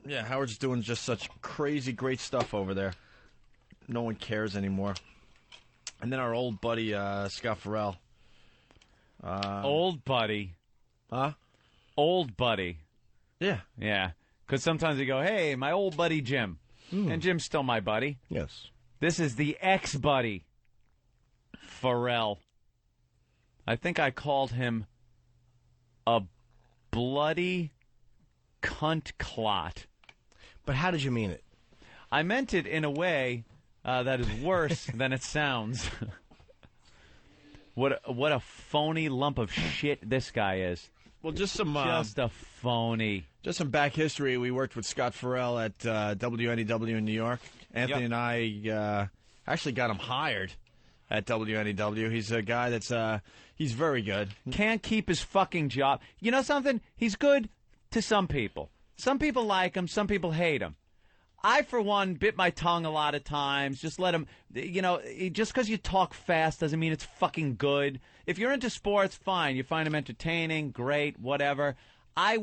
Yeah, Howard's doing just such crazy, great stuff over there. No one cares anymore. And then our old buddy, Scott Ferrall. Old buddy. Huh? Old buddy. Yeah. Yeah. Because sometimes you go, hey, my old buddy Jim. And Jim's still my buddy. Yes. This is the ex-buddy, Ferrall. I think I called him a bloody cunt clot. But how did you mean it? I meant it in a way that is worse than it sounds. What a phony lump of shit this guy is. Well, just a phony. Just some back history. We worked with Scott Ferrall at WNEW in New York. Anthony and I actually got him hired at WNEW. He's a guy that's he's very good. Can't keep his fucking job. You know something? He's good to some people. Some people like him. Some people hate him. I, for one, bit my tongue a lot of times. Just let him, just because you talk fast doesn't mean it's fucking good. If you're into sports, fine. You find him entertaining, great, whatever. I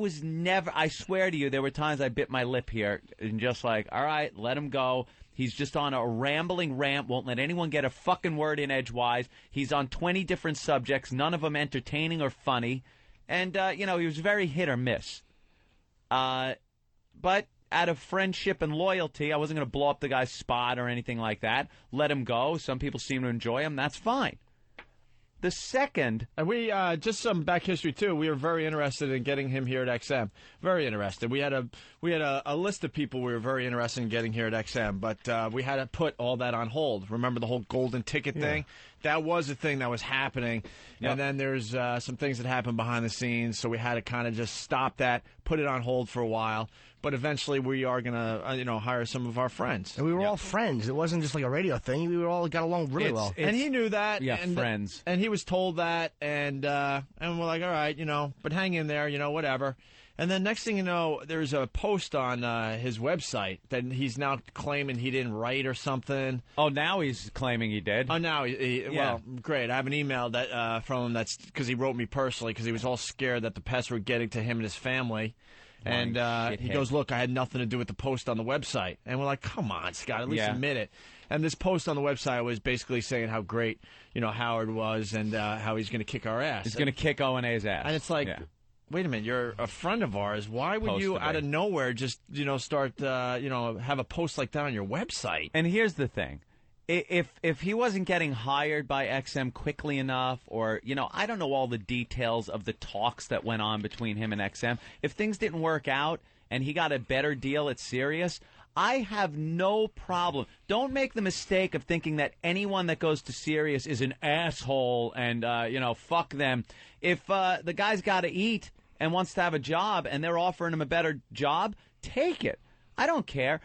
swear to you, there were times I bit my lip here and just like, all right, let him go. He's just on a rambling rant, won't let anyone get a fucking word in edgewise. He's on 20 different subjects, none of them entertaining or funny. And, he was very hit or miss. But out of friendship and loyalty, I wasn't going to blow up the guy's spot or anything like that. Let him go. Some people seem to enjoy him. That's fine. The second... And we, just some back history, too. We were very interested in getting him here at XM. Very interested. We had a list of people we were very interested in getting here at XM, but we had to put all that on hold. Remember the whole golden ticket thing? That was a thing that was happening. Yep. And then there's some things that happened behind the scenes, so we had to kind of just stop that, put it on hold for a while. But eventually we are going to, hire some of our friends. And we were all friends. It wasn't just like a radio thing. We all got along really well. And he knew that. Yeah, and, friends. And he was told that, and we're like, all right, but hang in there, whatever. And then next thing you know, there's a post on his website that he's now claiming he didn't write or something. Oh, now he's claiming he did? Oh, now well, great. I have an email that from him that's because he wrote me personally because he was all scared that the pests were getting to him and his family. And he goes, look, I had nothing to do with the post on the website. And we're like, come on, Scott, at least admit it. And this post on the website was basically saying how great, Howard was and how he's going to kick our ass. He's going to kick O&A's ass. And it's like, wait a minute, you're a friend of ours. Why would you, out of nowhere, just, start, have a post like that on your website? And here's the thing. If he wasn't getting hired by XM quickly enough, or, I don't know all the details of the talks that went on between him and XM. If things didn't work out and he got a better deal at Sirius, I have no problem. Don't make the mistake of thinking that anyone that goes to Sirius is an asshole and, fuck them. If the guy's got to eat and wants to have a job and they're offering him a better job, take it. I don't care.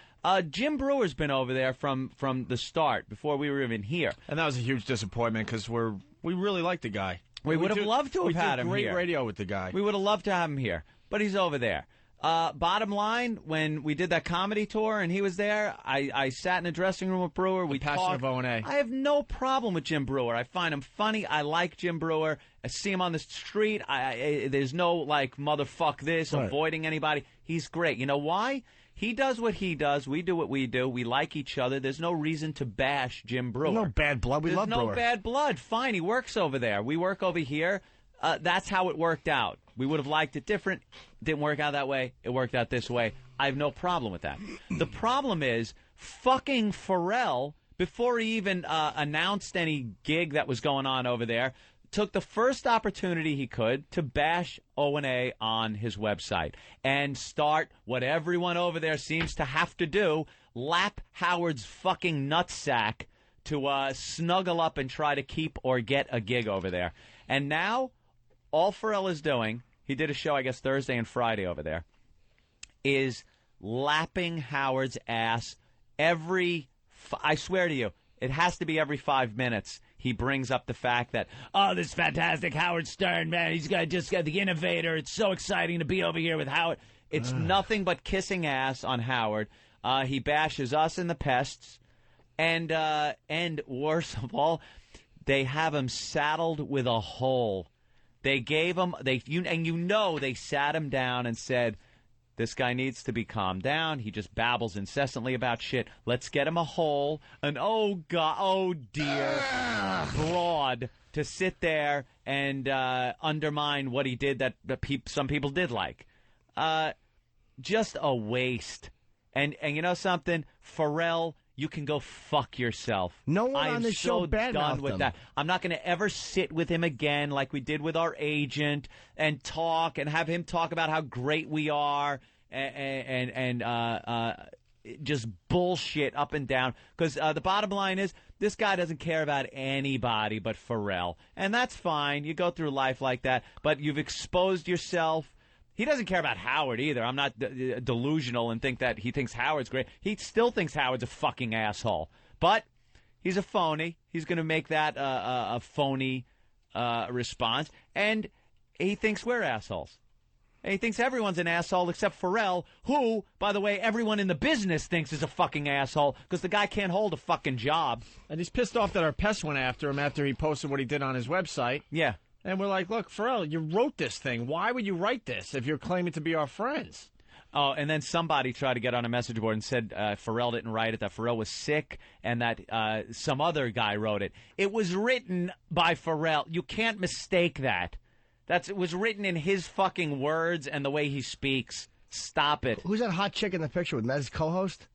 Jim Brewer's been over there from the start, before we were even here. And that was a huge disappointment because we really like the guy. We would have loved to have had him here. We did great radio with the guy. We would have loved to have him here, but he's over there. Bottom line, when we did that comedy tour and he was there, I sat in a dressing room with Brewer. We talked. Of O&A. I have no problem with Jim Brewer. I find him funny. I like Jim Brewer. I see him on the street. There's no, motherfuck this, avoiding anybody. He's great. You know why? He does what he does. We do what we do. We like each other. There's no reason to bash Jim Brewer. No bad blood. We love Brewer. There's no bad blood. Fine. He works over there. We work over here. That's how it worked out. We would have liked it different. Didn't work out that way. It worked out this way. I have no problem with that. The problem is fucking Ferrall, before he even announced any gig that was going on over there, took the first opportunity he could to bash O&A on his website and start what everyone over there seems to have to do, lap Howard's fucking nutsack to snuggle up and try to keep or get a gig over there. And now, all Ferrall is doing, he did a show, I guess, Thursday and Friday over there, is lapping Howard's ass I swear to you, it has to be every 5 minutes. He brings up the fact that, this fantastic Howard Stern, man, he's just got the innovator. It's so exciting to be over here with Howard. It's nothing but kissing ass on Howard. He bashes us and the pests. And worse of all, they have him saddled with a hole. They gave him, they sat him down and said, This guy needs to be calmed down. He just babbles incessantly about shit. Let's get him a hole, an oh dear broad to sit there and undermine what he did that some people did like. Just a waste. And you know something? Ferrall, you can go fuck yourself. No one on this show badmouthed done with him. that. I'm not going to ever sit with him again like we did with our agent and talk and have him talk about how great we are and just bullshit up and down. Because the bottom line is this guy doesn't care about anybody but Ferrall. And that's fine. You go through life like that. But you've exposed yourself. He doesn't care about Howard either. I'm not delusional and think that he thinks Howard's great. He still thinks Howard's a fucking asshole. But he's a phony. He's going to make that a phony response. And he thinks we're assholes. And he thinks everyone's an asshole except Ferrall, who, by the way, everyone in the business thinks is a fucking asshole because the guy can't hold a fucking job. And he's pissed off that our pest went after him after he posted what he did on his website. Yeah. And we're like, look, Ferrall, you wrote this thing. Why would you write this if you're claiming to be our friends? Oh, and then somebody tried to get on a message board and said Ferrall didn't write it, that Ferrall was sick, and that some other guy wrote it. It was written by Ferrall. You can't mistake that. It was written in his fucking words and the way he speaks. Stop it. Who's that hot chick in the picture with Mez's co-host?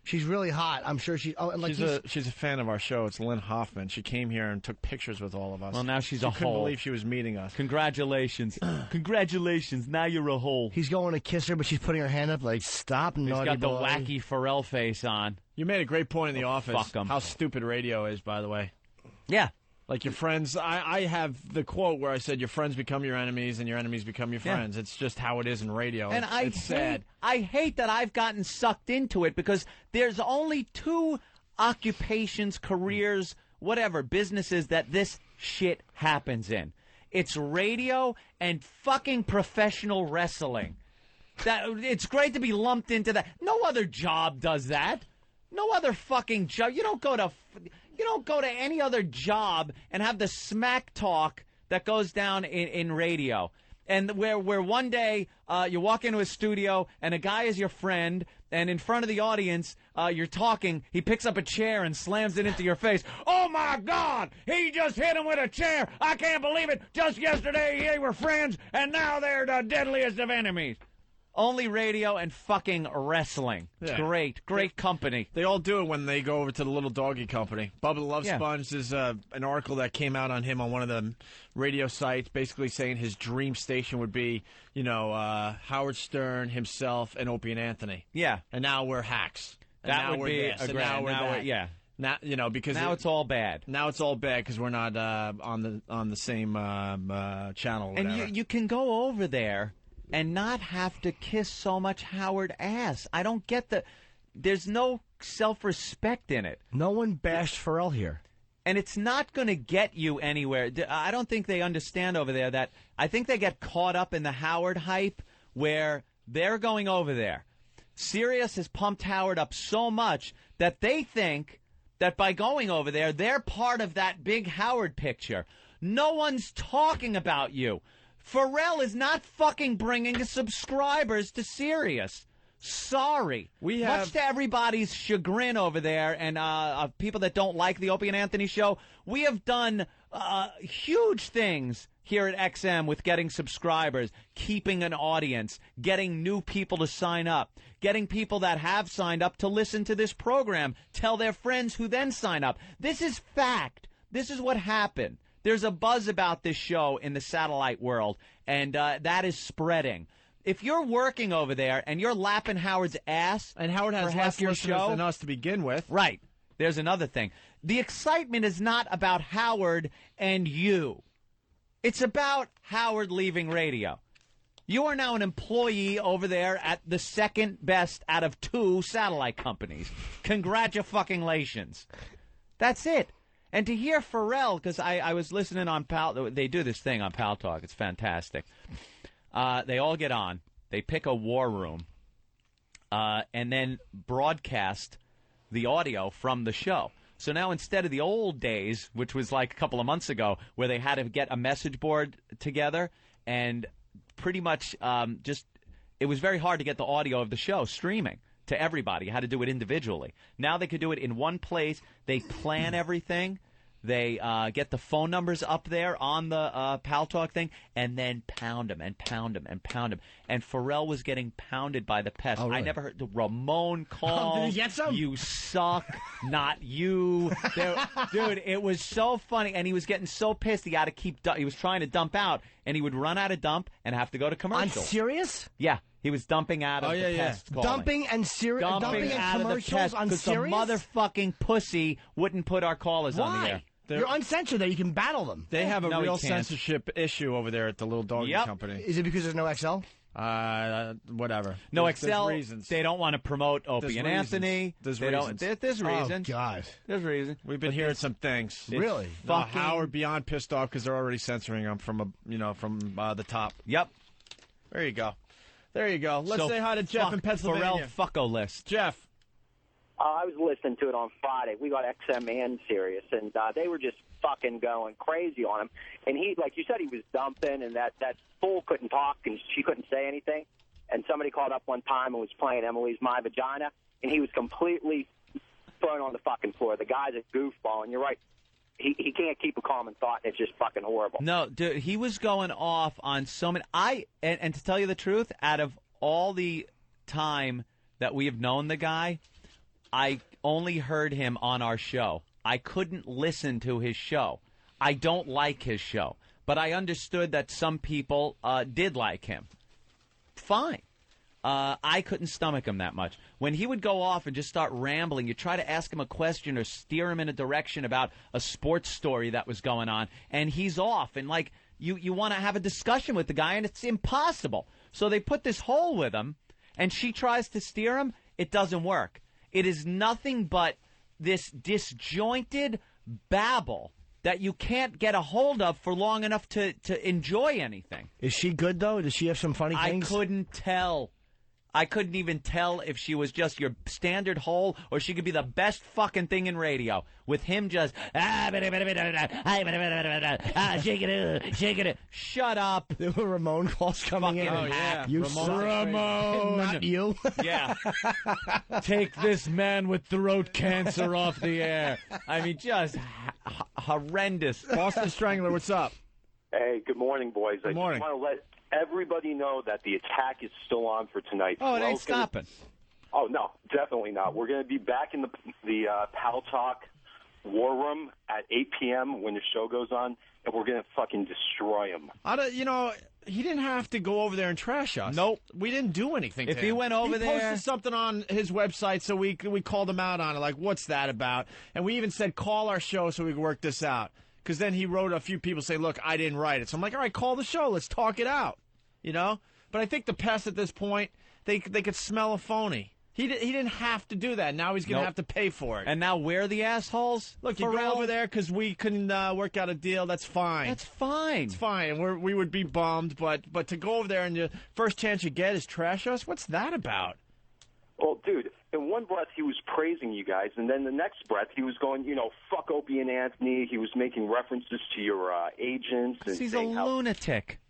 She's really hot. I'm sure she. Oh, and like she's a fan of our show. It's Lynn Hoffman. She came here and took pictures with all of us. Well, now she's a hole. Couldn't believe she was meeting us. Congratulations. Congratulations. Now you're a hole. He's going to kiss her, but she's putting her hand up like, stop, naughty boy. He's got the wacky Ferrall face on. You made a great point in the office. Fuck him. How stupid radio is, by the way. Yeah. Like your friends, I have the quote where I said your friends become your enemies and your enemies become your friends. Yeah. It's just how it is in radio. And it's sad. I hate that I've gotten sucked into it because there's only two occupations, careers, whatever, businesses that this shit happens in. It's radio and fucking professional wrestling. It's great to be lumped into that. No other job does that. No other fucking job. You don't go to any other job and have the smack talk that goes down in radio. And where one day you walk into a studio and a guy is your friend, and in front of the audience you're talking, he picks up a chair and slams it into your face. Oh, my God! He just hit him with a chair! I can't believe it! Just yesterday they were friends, and now they're the deadliest of enemies. Only radio and fucking wrestling. Yeah. Great company. They all do it when they go over to the Little Doggy Company. Bubba the Love Sponge is an article that came out on him on one of the radio sites, basically saying his dream station would be, Howard Stern, himself, and Opie and Anthony. Yeah. And now we're hacks. And that now would be this, a great. now we're that. Yeah. Now, because now it's all bad. Now it's all bad because we're not on the same channel. Or whatever. And you can go over there and not have to kiss so much Howard ass. I don't get there's no self-respect in it. No one bashed Ferrall here. And it's not going to get you anywhere. I don't think they understand over there that I think they get caught up in the Howard hype where they're going over there. Sirius has pumped Howard up so much that they think that by going over there, they're part of that big Howard picture. No one's talking about you. Ferrall is not fucking bringing subscribers to Sirius. Sorry. Much to everybody's chagrin over there and of people that don't like the Opie and Anthony show, we have done huge things here at XM with getting subscribers, keeping an audience, getting new people to sign up, getting people that have signed up to listen to this program, tell their friends who then sign up. This is fact. This is what happened. There's a buzz about this show in the satellite world, and that is spreading. If you're working over there and you're lapping Howard's ass, and Howard has less listeners than us to begin with, right? There's another thing. The excitement is not about Howard and you. It's about Howard leaving radio. You are now an employee over there at the second best out of two satellite companies. Congratulations. That's it. And to hear Ferrall, because I was listening on Pal, they do this thing on Pal Talk. It's fantastic. They all get on. They pick a war room and then broadcast the audio from the show. So now instead of the old days, which was like a couple of months ago, where they had to get a message board together and pretty much just it was very hard to get the audio of the show streaming to everybody. You had to do it individually. Now they could do it in one place. They plan everything. They get the phone numbers up there on the Pal Talk thing, and then pound them and pound them and pound them. And Ferrall was getting pounded by the pest. Oh, really? I never heard the Ramon call. Did he get some? You suck, not you. Dude, it was so funny, and he was getting so pissed. He had to he was trying to dump out, and he would run out of dump and have to go to commercial. I'm serious? Yeah. He was dumping out of the pest calling. Dumping and Dumping and out commercials of on the Sirius? the motherfucking pussy wouldn't put our callers on the air. You're uncensored there. You can battle them. They have a No, real he can't. censorship issue over there at the little doggy Yep. company. Is it because there's no XL? Whatever. No, There's Excel, reasons. they don't want to promote Opie There's and reasons. Anthony. There's They don't- reasons. There's reasons. Oh, God. There's reasons. We've been hearing some things. Really? Howard beyond pissed off because they're already censoring him from the top. Yep. There you go. There you go. Let's So say hi to Jeff in Pennsylvania. Ferrall fucko list. Jeff. I was listening to it on Friday. We got XM and Sirius, and they were just fucking going crazy on him. And he, like you said, he was dumping, and that fool couldn't talk, and she couldn't say anything. And somebody called up one time and was playing Emily's My Vagina, and he was completely thrown on the fucking floor. The guy's a goofball, and you're right. He can't keep a common thought. It's just fucking horrible. No, dude, he was going off on so many. And to tell you the truth, out of all the time that we have known the guy, I only heard him on our show. I couldn't listen to his show. I don't like his show. But I understood that some people did like him. Fine. I couldn't stomach him that much. When he would go off and just start rambling, you try to ask him a question or steer him in a direction about a sports story that was going on, and he's off. And, like, you want to have a discussion with the guy, and it's impossible. So they put this hole with him, and she tries to steer him. It doesn't work. It is nothing but this disjointed babble that you can't get a hold of for long enough to enjoy anything. Is she good, though? Does she have some funny things? I couldn't tell. I couldn't even tell if she was just your standard hole or she could be the best fucking thing in radio. With him just, shake it. Shut up. There were Ramon calls coming in. Fucking hack. You Ramon. Not you. Yeah. Take this man with throat cancer off the air. I mean, just horrendous. Boston Strangler, what's up? Hey, good morning, boys. Good morning. I just want to let everybody know that the attack is still on for tonight. Oh, it ain't stopping. Oh, no, definitely not. We're going to be back in the Pal Talk War Room at 8 p.m. when the show goes on, and we're going to fucking destroy him. He didn't have to go over there and trash us. Nope. We didn't do anything If to he him. went over he there- posted something on his website, so we called him out on it, like, what's that about? And we even said, call our show so we can work this out. Because then he wrote a few people saying, look, I didn't write it. So I'm like, all right, call the show. Let's talk it out. You know? But I think the pests at this point, they could smell a phony. He didn't have to do that. Now he's going to have to pay for it. And now we're the assholes? Look, you go over there because we couldn't work out a deal. That's fine. That's fine. It's fine. And we would be bummed. But to go over there and the first chance you get is trash us? What's that about? Well, dude, in one breath he was praising you guys, and then the next breath he was going, fuck Opie and Anthony. He was making references to your agents. And He's a lunatic.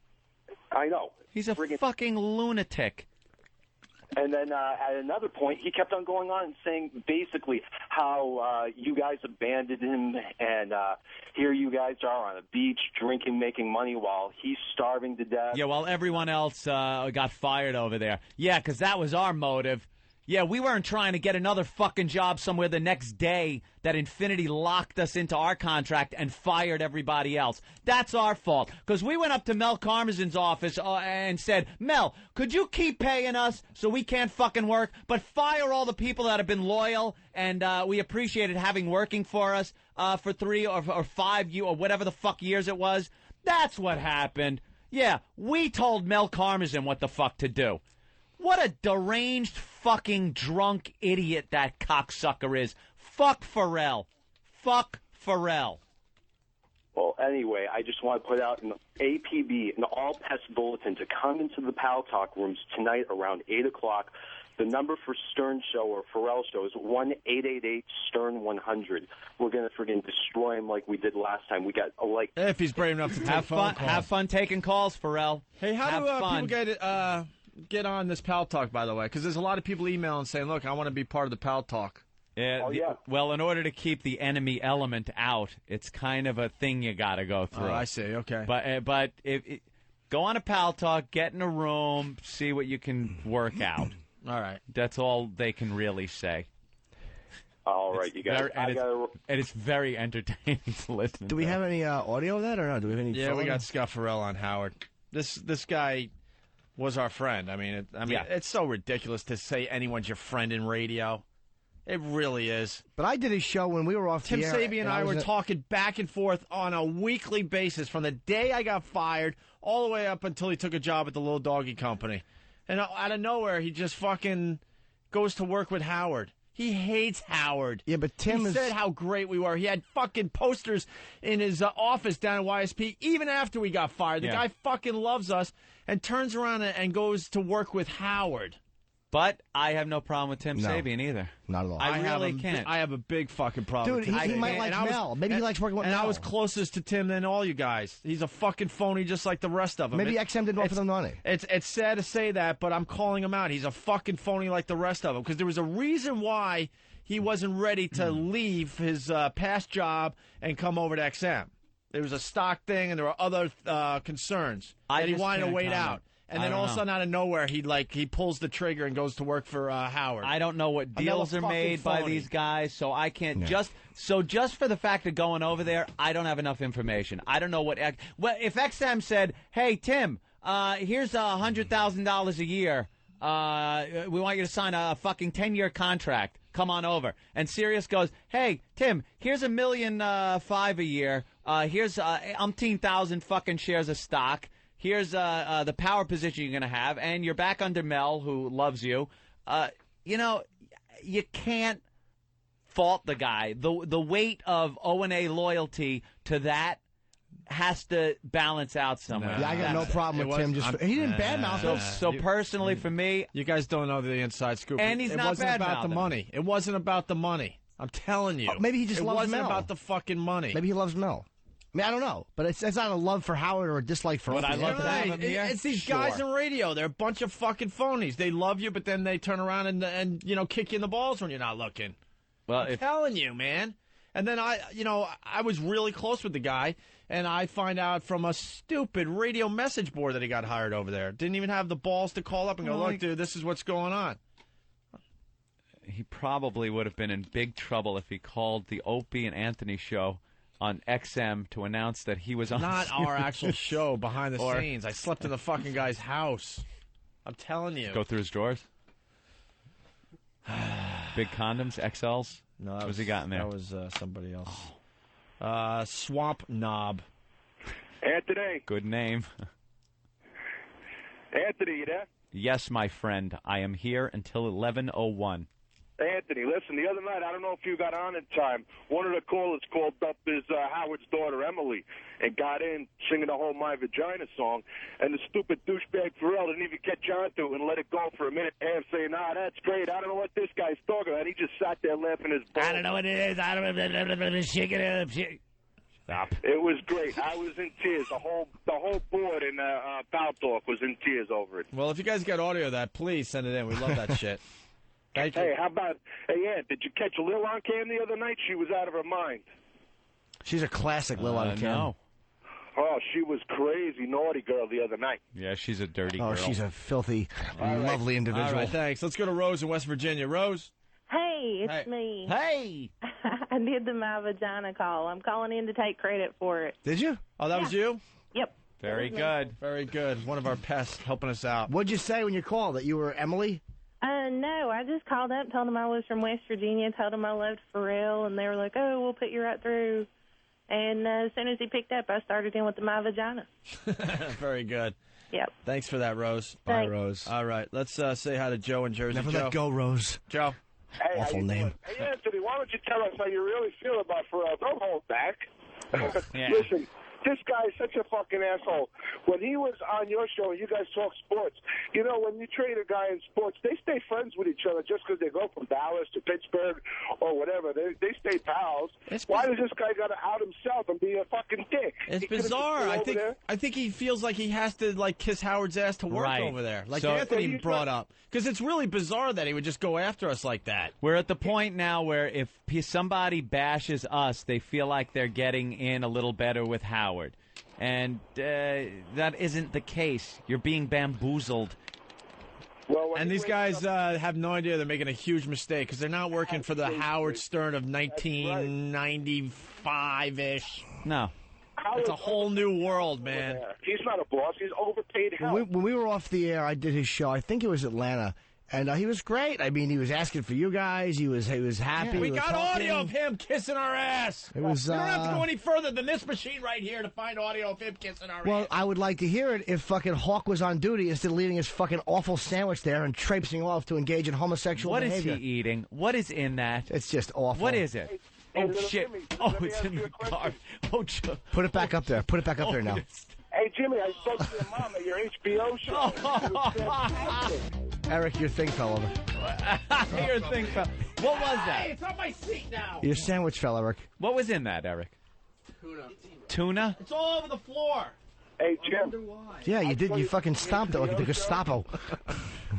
I know. He's a fucking lunatic. And then at another point, he kept on going on and saying basically how you guys abandoned him, and here you guys are on a beach drinking, making money while he's starving to death. Yeah, while everyone else got fired over there. Yeah, because that was our motive. Yeah, we weren't trying to get another fucking job somewhere the next day that Infinity locked us into our contract and fired everybody else. That's our fault. Because we went up to Mel Karmazin's office and said, Mel, could you keep paying us so we can't fucking work, but fire all the people that have been loyal and we appreciated having working for us for 3 or 5 years or whatever the fuck years it was? That's what happened. Yeah, we told Mel Karmazin what the fuck to do. What a deranged fucking drunk idiot that cocksucker is. Fuck Ferrall. Fuck Ferrall. Well, anyway, I just want to put out an APB, an all-pest bulletin, to come into the Pal Talk rooms tonight around 8 o'clock. The number for Stern Show or Ferrall Show is 1-888-STERN-100. We're going to friggin' destroy him like we did last time. We got, If he's brave enough to take phone calls. Have fun taking calls, Ferrall. Hey, how have do fun. people get get on this Pal Talk, by the way? Because there's a lot of people emailing saying, look, I want to be part of the Pal Talk. Yeah, well, in order to keep the enemy element out, it's kind of a thing you got to go through. Oh, I see. Okay. But go on a Pal Talk, get in a room, see what you can work out. All right. That's all they can really say. All right, you guys. And it's very entertaining to listen. Do we have any audio of that or no? Do we have any? Yeah, we got Scott Ferrall on Howard. This guy was our friend. I mean, it's so ridiculous to say anyone's your friend in radio. It really is. But I did a show when we were off Tim the air. Sabi and I were talking back and forth on a weekly basis from the day I got fired all the way up until he took a job at the Little Doggy Company. And out of nowhere, he just fucking goes to work with Howard. He hates Howard. Yeah, but Tim said how great we were. He had fucking posters in his office down at YSP even after we got fired. The guy fucking loves us and turns around and goes to work with Howard. But I have no problem with Tim Sabian either. Not at all. I really can't. I have a big fucking problem. Dude, he might like Mel. Maybe he likes working with Mel. And I was closest to Tim than all you guys. He's a fucking phony just like the rest of them. Maybe XM didn't offer them money. It's sad to say that, but I'm calling him out. He's a fucking phony like the rest of them because there was a reason why he wasn't ready to leave his past job and come over to XM. There was a stock thing and there were other concerns that he wanted to wait out. And then all of a sudden, out of nowhere, he pulls the trigger and goes to work for Howard. I don't know what deals are made by these guys, so I can't just for the fact of going over there, I don't have enough information. I don't know what. Well, if XM said, "Hey Tim, here's $100,000 a year. We want you to sign a fucking 10-year contract. Come on over." And Sirius goes, "Hey Tim, here's $1.5 million a year. Here's umpteen thousand fucking shares of stock." Here's the power position you're going to have, and you're back under Mel, who loves you. You can't fault the guy. The weight of O&A loyalty to that has to balance out somewhere. Yeah, I got no problem with Tim. He didn't badmouth us. So personally, for me, you guys don't know the inside scoop. And he's not wasn't about the money. It wasn't about the money. I'm telling you. Maybe he just loves Mel. It wasn't about the fucking money. Maybe he loves Mel. I mean, I don't know, but it's not a love for Howard or a dislike for. But I love to have him here. It's these guys in radio. They're a bunch of fucking phonies. They love you, but then they turn around and kick you in the balls when you're not looking. Well, I'm telling you, man. And then I was really close with the guy, and I find out from a stupid radio message board that he got hired over there. Didn't even have the balls to call up and go, "Look, dude, this is what's going on." He probably would have been in big trouble if he called the Opie and Anthony show on XM to announce that he was on. Not our actual show, behind the scenes. I slept in the fucking guy's house. I'm telling you. Go through his drawers. Big condoms, XLs. No, what was he got in there? That was somebody else. Swamp Knob. Anthony. Good name. Anthony, you there? Yes, my friend. I am here until 11:01. Anthony, listen, the other night, I don't know if you got on in time, one of the callers called up his Howard's daughter, Emily, and got in singing the whole My Vagina song, and the stupid douchebag Ferrall didn't even catch on to it and let it go for a minute and saying, "Nah, that's great. I don't know what this guy's talking about." He just sat there laughing his balls. I don't know what it is. I don't know. Shake it up. Stop. It was great. I was in tears. The whole board in Pal Talk was in tears over it. Well, if you guys got audio of that, please send it in. We love that shit. Thank you. Hey, how about, Aunt, did you catch Lil on cam the other night? She was out of her mind. She's a classic Lil on cam. No. Oh, she was crazy naughty girl the other night. Yeah, she's a dirty girl. Oh, she's a filthy, lovely individual. All right, thanks. Let's go to Rose in West Virginia. Rose? Hey, it's me. Hey! I did the My Vagina call. I'm calling in to take credit for it. Did you? Oh, that was you? Yep. Very good. Very good. One of our pests helping us out. What'd you say when you called? That you were Emily? No, I just called up, told them I was from West Virginia, told them I loved Ferrall, and they were like, "Oh, we'll put you right through." And as soon as he picked up, I started in with the My Vagina. Very good. Yep. Thanks for that, Rose. Bye, Rose. All right, let's say hi to Joe in Jersey. Never Joe. let go, Rose. Joe. Hey, awful name. Hey, Anthony, why don't you tell us how you really feel about Ferrall? Don't hold back. Yeah. Listen, this guy is such a fucking asshole. When he was on your show and you guys talk sports, you know, when you trade a guy in sports, they stay friends with each other just because they go from Dallas to Pittsburgh or whatever. They stay pals. Why does this guy got to out himself and be a fucking dick? It's bizarre. I think he feels like he has to like kiss Howard's ass to work over there, like Anthony brought up. Because it's really bizarre that he would just go after us like that. We're at the point now where if somebody bashes us, they feel like they're getting in a little better with Howard. And that isn't the case. You're being bamboozled. Well, and these guys have no idea they're making a huge mistake because they're not working for the Howard Stern of 1995-ish. No. It's a whole new world, man. He's not a boss. He's overpaid hell. When we were off the air, I did his show. I think it was Atlanta. And he was great. I mean, he was asking for you guys. He was happy. Yeah, we got audio of him kissing our ass. It was. You don't have to go any further than this machine right here to find audio of him kissing our ass. Well, I would like to hear it if fucking Hawk was on duty instead of leaving his fucking awful sandwich there and traipsing off to engage in homosexual behavior. What is he eating? What is in that? It's just awful. What is it? Oh, shit. Oh, it's in the car. Oh, put it back up there. Put it back up there now. Hey, Jimmy, I spoke to your mom at your HBO show. Eric, your thing fell over. Your thing fell. What was that? Hey, it's on my seat now. Your sandwich fell, Eric. What was in that, Eric? Tuna? It's all over the floor. Hey, Jim. Yeah, you did. You fucking stomped it like the Gestapo.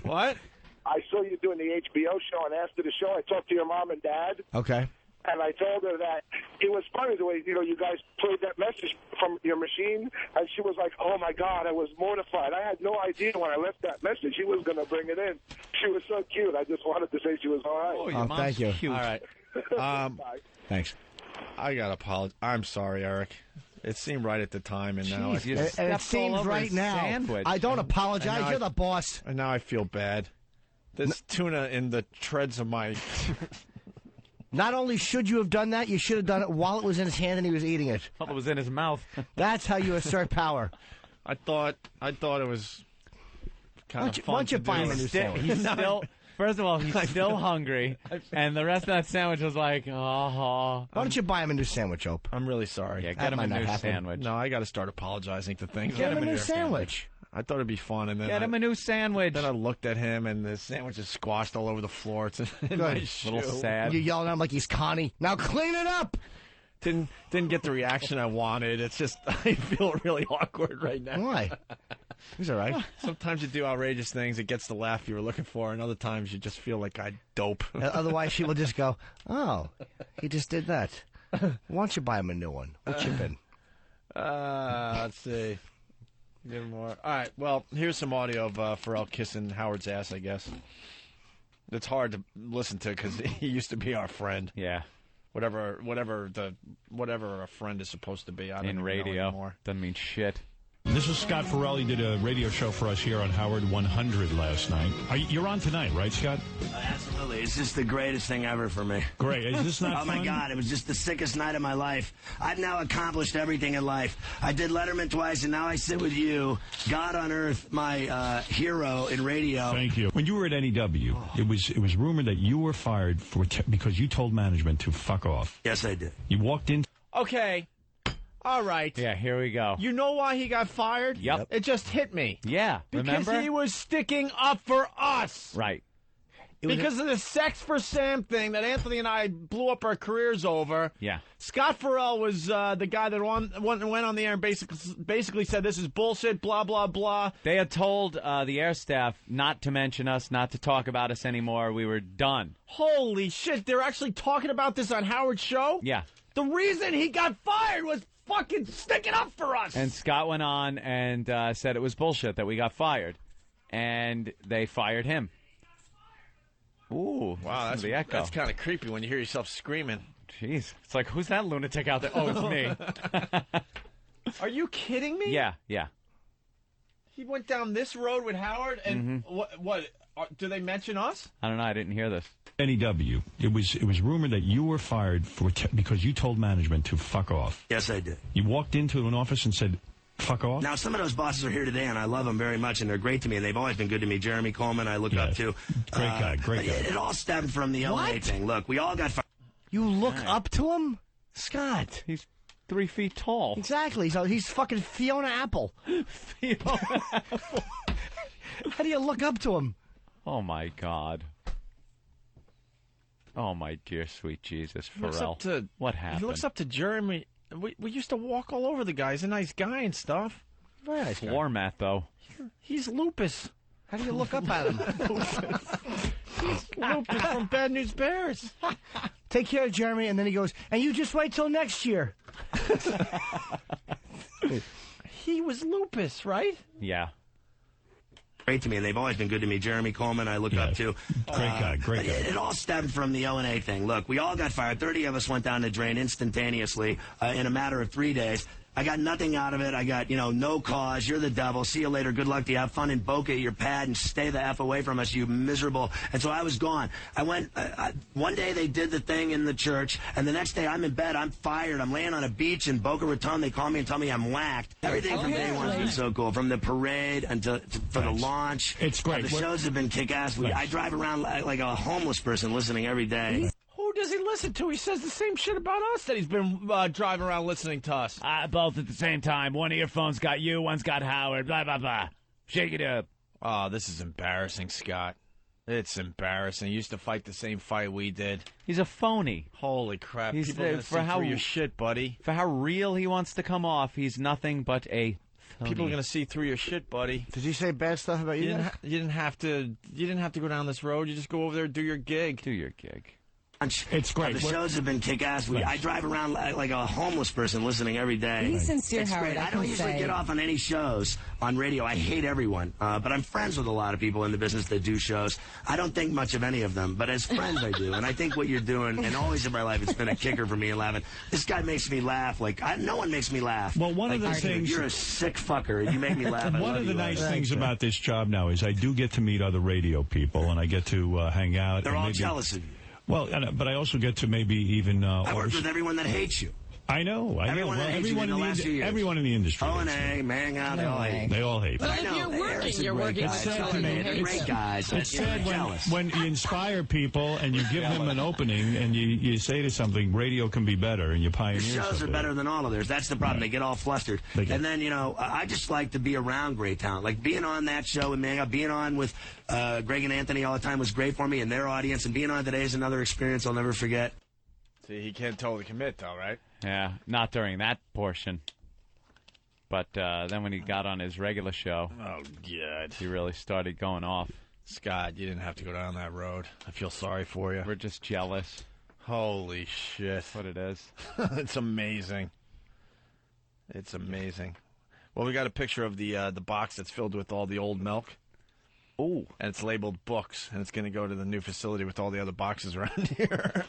What? I saw you doing the HBO show, and after the show, I talked to your mom and dad. Okay. And I told her that it was funny the way, you know, you guys played that message from your machine, and she was like, oh, my God, I was mortified. I had no idea when I left that message she was going to bring it in. She was so cute. I just wanted to say she was all right. Oh, your mom's thank you. Cute. All right. Thanks. I got to apologize. I'm sorry, Eric. It seemed right at the time, and now Jeez, and it seems right now. Sandwich. I don't apologize. You're the boss. And now I feel bad. There's tuna in the treads of my... Not only should you have done that, you should have done it while it was in his hand and he was eating it. While it was in his mouth. That's how you assert power. I thought it was kind of fun. Why don't you buy him a new sandwich? He's still, first of all, he's still hungry, and the rest of that sandwich was like, oh. Why don't you buy him a new sandwich, Ope? I'm really sorry. Yeah, get him a new sandwich. No, I got to start apologizing to things. Get him a new sandwich. I thought it'd be fun, and then Get him a new sandwich. Then I looked at him, and the sandwich is squashed all over the floor. It's in my shoe. A little sad. You're yelling at him like he's Connie. Now clean it up! Didn't get the reaction I wanted. It's just I feel really awkward right now. Why? He's all right. Sometimes you do outrageous things. It gets the laugh you were looking for, and other times you just feel like I dope. Otherwise, she will just go, oh, he just did that. Why don't you buy him a new one? We'll chip in. Let's see. Give more. All right. Well, here's some audio of Ferrall kissing Howard's ass, I guess. It's hard to listen to because he used to be our friend. Yeah. Whatever a friend is supposed to be. I don't in even radio know anymore. Doesn't mean shit. This is Scott Ferrall. He did a radio show for us here on Howard 100 last night. You're on tonight, right, Scott? Absolutely. It's just the greatest thing ever for me. Great. Is this not Oh, fun? my God. It was just the sickest night of my life. I've now accomplished everything in life. I did Letterman twice, and now I sit with you. God on earth, my hero in radio. Thank you. When you were at NEW, it was rumored that you were fired because you told management to fuck off. Yes, I did. You walked in. Okay. All right. Yeah, here we go. You know why he got fired? Yep. It just hit me. Yeah, Because remember? he was sticking up for us. Right. Because of the Sex for Sam thing that Anthony and I blew up our careers over. Yeah. Scott Ferrall was the guy that went on the air and basically said this is bullshit, blah, blah, blah. They had told the air staff not to mention us, not to talk about us anymore. We were done. Holy shit, they're actually talking about this on Howard's show? Yeah. The reason he got fired was fucking sticking up for us. And Scott went on and said it was bullshit that we got fired. And they fired him. Ooh, wow, that's the echo. That's kind of creepy when you hear yourself screaming. Jeez. It's like, who's that lunatic out there? Oh, it's me. Are you kidding me? Yeah. He went down this road with Howard, and what do they mention us? I don't know. I didn't hear this. NEW. It was rumored that you were fired because you told management to fuck off. Yes, I did. You walked into an office and said, fuck off? Now, some of those bosses are here today, and I love them very much, and they're great to me, and they've always been good to me. Jeremy Coleman, I look up to. Great guy. It all stemmed from the LA thing. Look, we all got fired. You look up to him? Scott. 3 feet tall. Exactly. So he's fucking Fiona Apple. Fiona Apple. How do you look up to him? Oh, my God. Oh, my dear sweet Jesus, Ferrall. What happened? He looks up to Jeremy. We used to walk all over the guy. He's a nice guy and stuff. Very nice guy. Floor mat, though. He's lupus. How do you look up at him? He's lupus from Bad News Bears. Take care of Jeremy, and then he goes, and you just wait till next year. He was lupus, right? Yeah. Great to me, and they've always been good to me. Jeremy Coleman, I look up to. Great guy. It all stemmed from the O&A thing. Look, we all got fired. 30 of us went down the drain instantaneously in a matter of 3 days. I got nothing out of it. I got, no cause. You're the devil. See you later. Good luck to you. Have fun in Boca, your pad, and stay the F away from us, you miserable. And so I was gone. I went, one day they did the thing in the church, and the next day I'm in bed. I'm fired. I'm laying on a beach in Boca Raton. They call me and tell me I'm whacked. Everything from day one's been so cool. From the parade for the launch. It's great. The shows have been kick-ass. I drive around like a homeless person listening every day. Who does he listen to? He says the same shit about us that he's been driving around listening to us. Both at the same time. One of your phones got you, one's got Howard, blah, blah, blah. Shake it up. Oh, this is embarrassing, Scott. It's embarrassing. He used to fight the same fight we did. He's a phony. Holy crap. He's People are going to see through your shit, buddy. For how real he wants to come off, he's nothing but a phony. People are going to see through your shit, buddy. Did he say bad stuff about you? You didn't have to go down this road. You just go over there and do your gig. Do your gig. It's great. The shows have been kick-ass. I drive around like a homeless person listening every day. He's sincere, it's Howard. Great. I don't usually get off on any shows on radio. I hate everyone. But I'm friends with a lot of people in the business that do shows. I don't think much of any of them, but as friends I do. And I think what you're doing, and always in my life, it's been a kicker for me and laughing. This guy makes me laugh. No one makes me laugh. Well, one of the things... You're a sick fucker. You make me laugh. One of the nice things about this job now is I do get to meet other radio people, and I get to hang out. They're all jealous of you. Well, but I also get to maybe even... I work with everyone that hates you. I know. Everyone that hates you in the last few years. Everyone in the industry. O&A, Manga, they all hate. They all hate. But if you're working, you're working. They're great guys. It's sad when you inspire people and you give them an opening and you say to something, radio can be better, and you pioneer something. Shows are better than all of theirs. That's the problem. Right. They get all flustered. And then, I just like to be around great talent. Like being on that show with Manga, being on with Greg and Anthony all the time was great for me and their audience, and being on today is another experience I'll never forget. See, he can't totally commit, though, right? Yeah, not during that portion. But then when he got on his regular show, oh, God, he really started going off. Scott, you didn't have to go down that road. I feel sorry for you. We're just jealous. Holy shit. That's what it is. It's amazing. It's amazing. Well, we got a picture of the box that's filled with all the old milk. Oh. And it's labeled books, and it's going to go to the new facility with all the other boxes around here.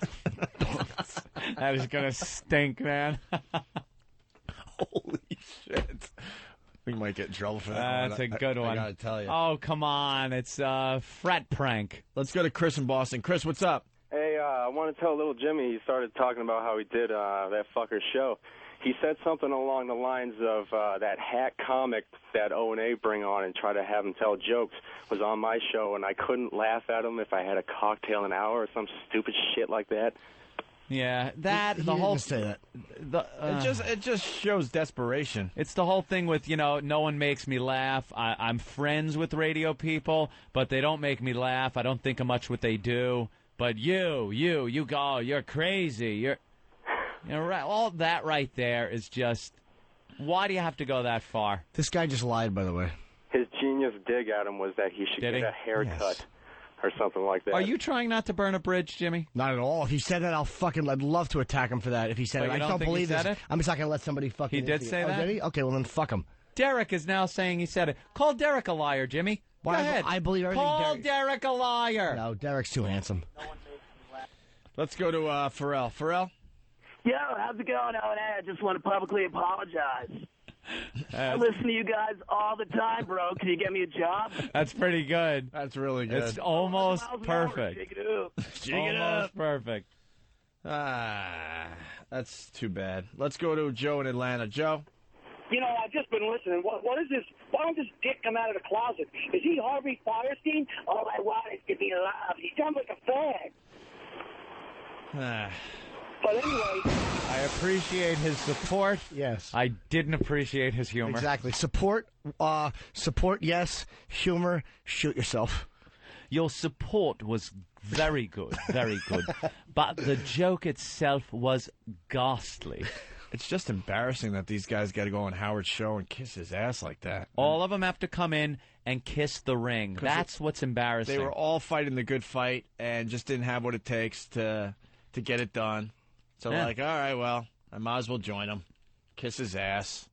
That is going to stink, man. Holy shit. We might get in trouble for that. That's a good one. I got to tell you. Oh, come on. It's a frat prank. Let's go to Chris in Boston. Chris, what's up? Hey, I want to tell little Jimmy, he started talking about how he did that fucker show. He said something along the lines of that hack comic that O&A bring on and try to have him tell jokes was on my show, and I couldn't laugh at him if I had a cocktail an hour or some stupid shit like that. Yeah, that he the whole say that. It just shows desperation. It's the whole thing with no one makes me laugh. I'm friends with radio people, but they don't make me laugh. I don't think of much what they do. But you go, you're crazy. Right. All that right there is just. Why do you have to go that far? This guy just lied, by the way. His genius dig at him was that he should get a haircut. Yes. Or something like that. Are you trying not to burn a bridge, Jimmy? Not at all. If he said that, I'd love to attack him for that. If he said it, I don't believe this. I'm just not going to let somebody fucking. He did say that? Did he? Okay, well then fuck him. Derek is now saying he said it. Call Derek a liar, Jimmy. Go ahead. I believe everything. Call Derek a liar. No, Derek's too handsome. Let's go to Ferrall. Ferrall? Yo, how's it going, O&A? I just want to publicly apologize. I listen to you guys all the time, bro. Can you get me a job? That's pretty good. That's really good. It's almost perfect. Shake it up. Shake it up. Perfect. That's too bad. Let's go to Joe in Atlanta. Joe? I've just been listening. What is this? Why don't this dick come out of the closet? Is he Harvey Firestein? All I want is to be alive. He sounds like a fag. But anyway, I appreciate his support. Yes. I didn't appreciate his humor. Exactly. Support, yes. Humor, shoot yourself. Your support was very good, very good. But the joke itself was ghastly. It's just embarrassing that these guys got to go on Howard's show and kiss his ass like that. All of them have to come in and kiss the ring. That's what's embarrassing. They were all fighting the good fight and just didn't have what it takes to get it done. So like, all right, well, I might as well join him. Kiss his ass.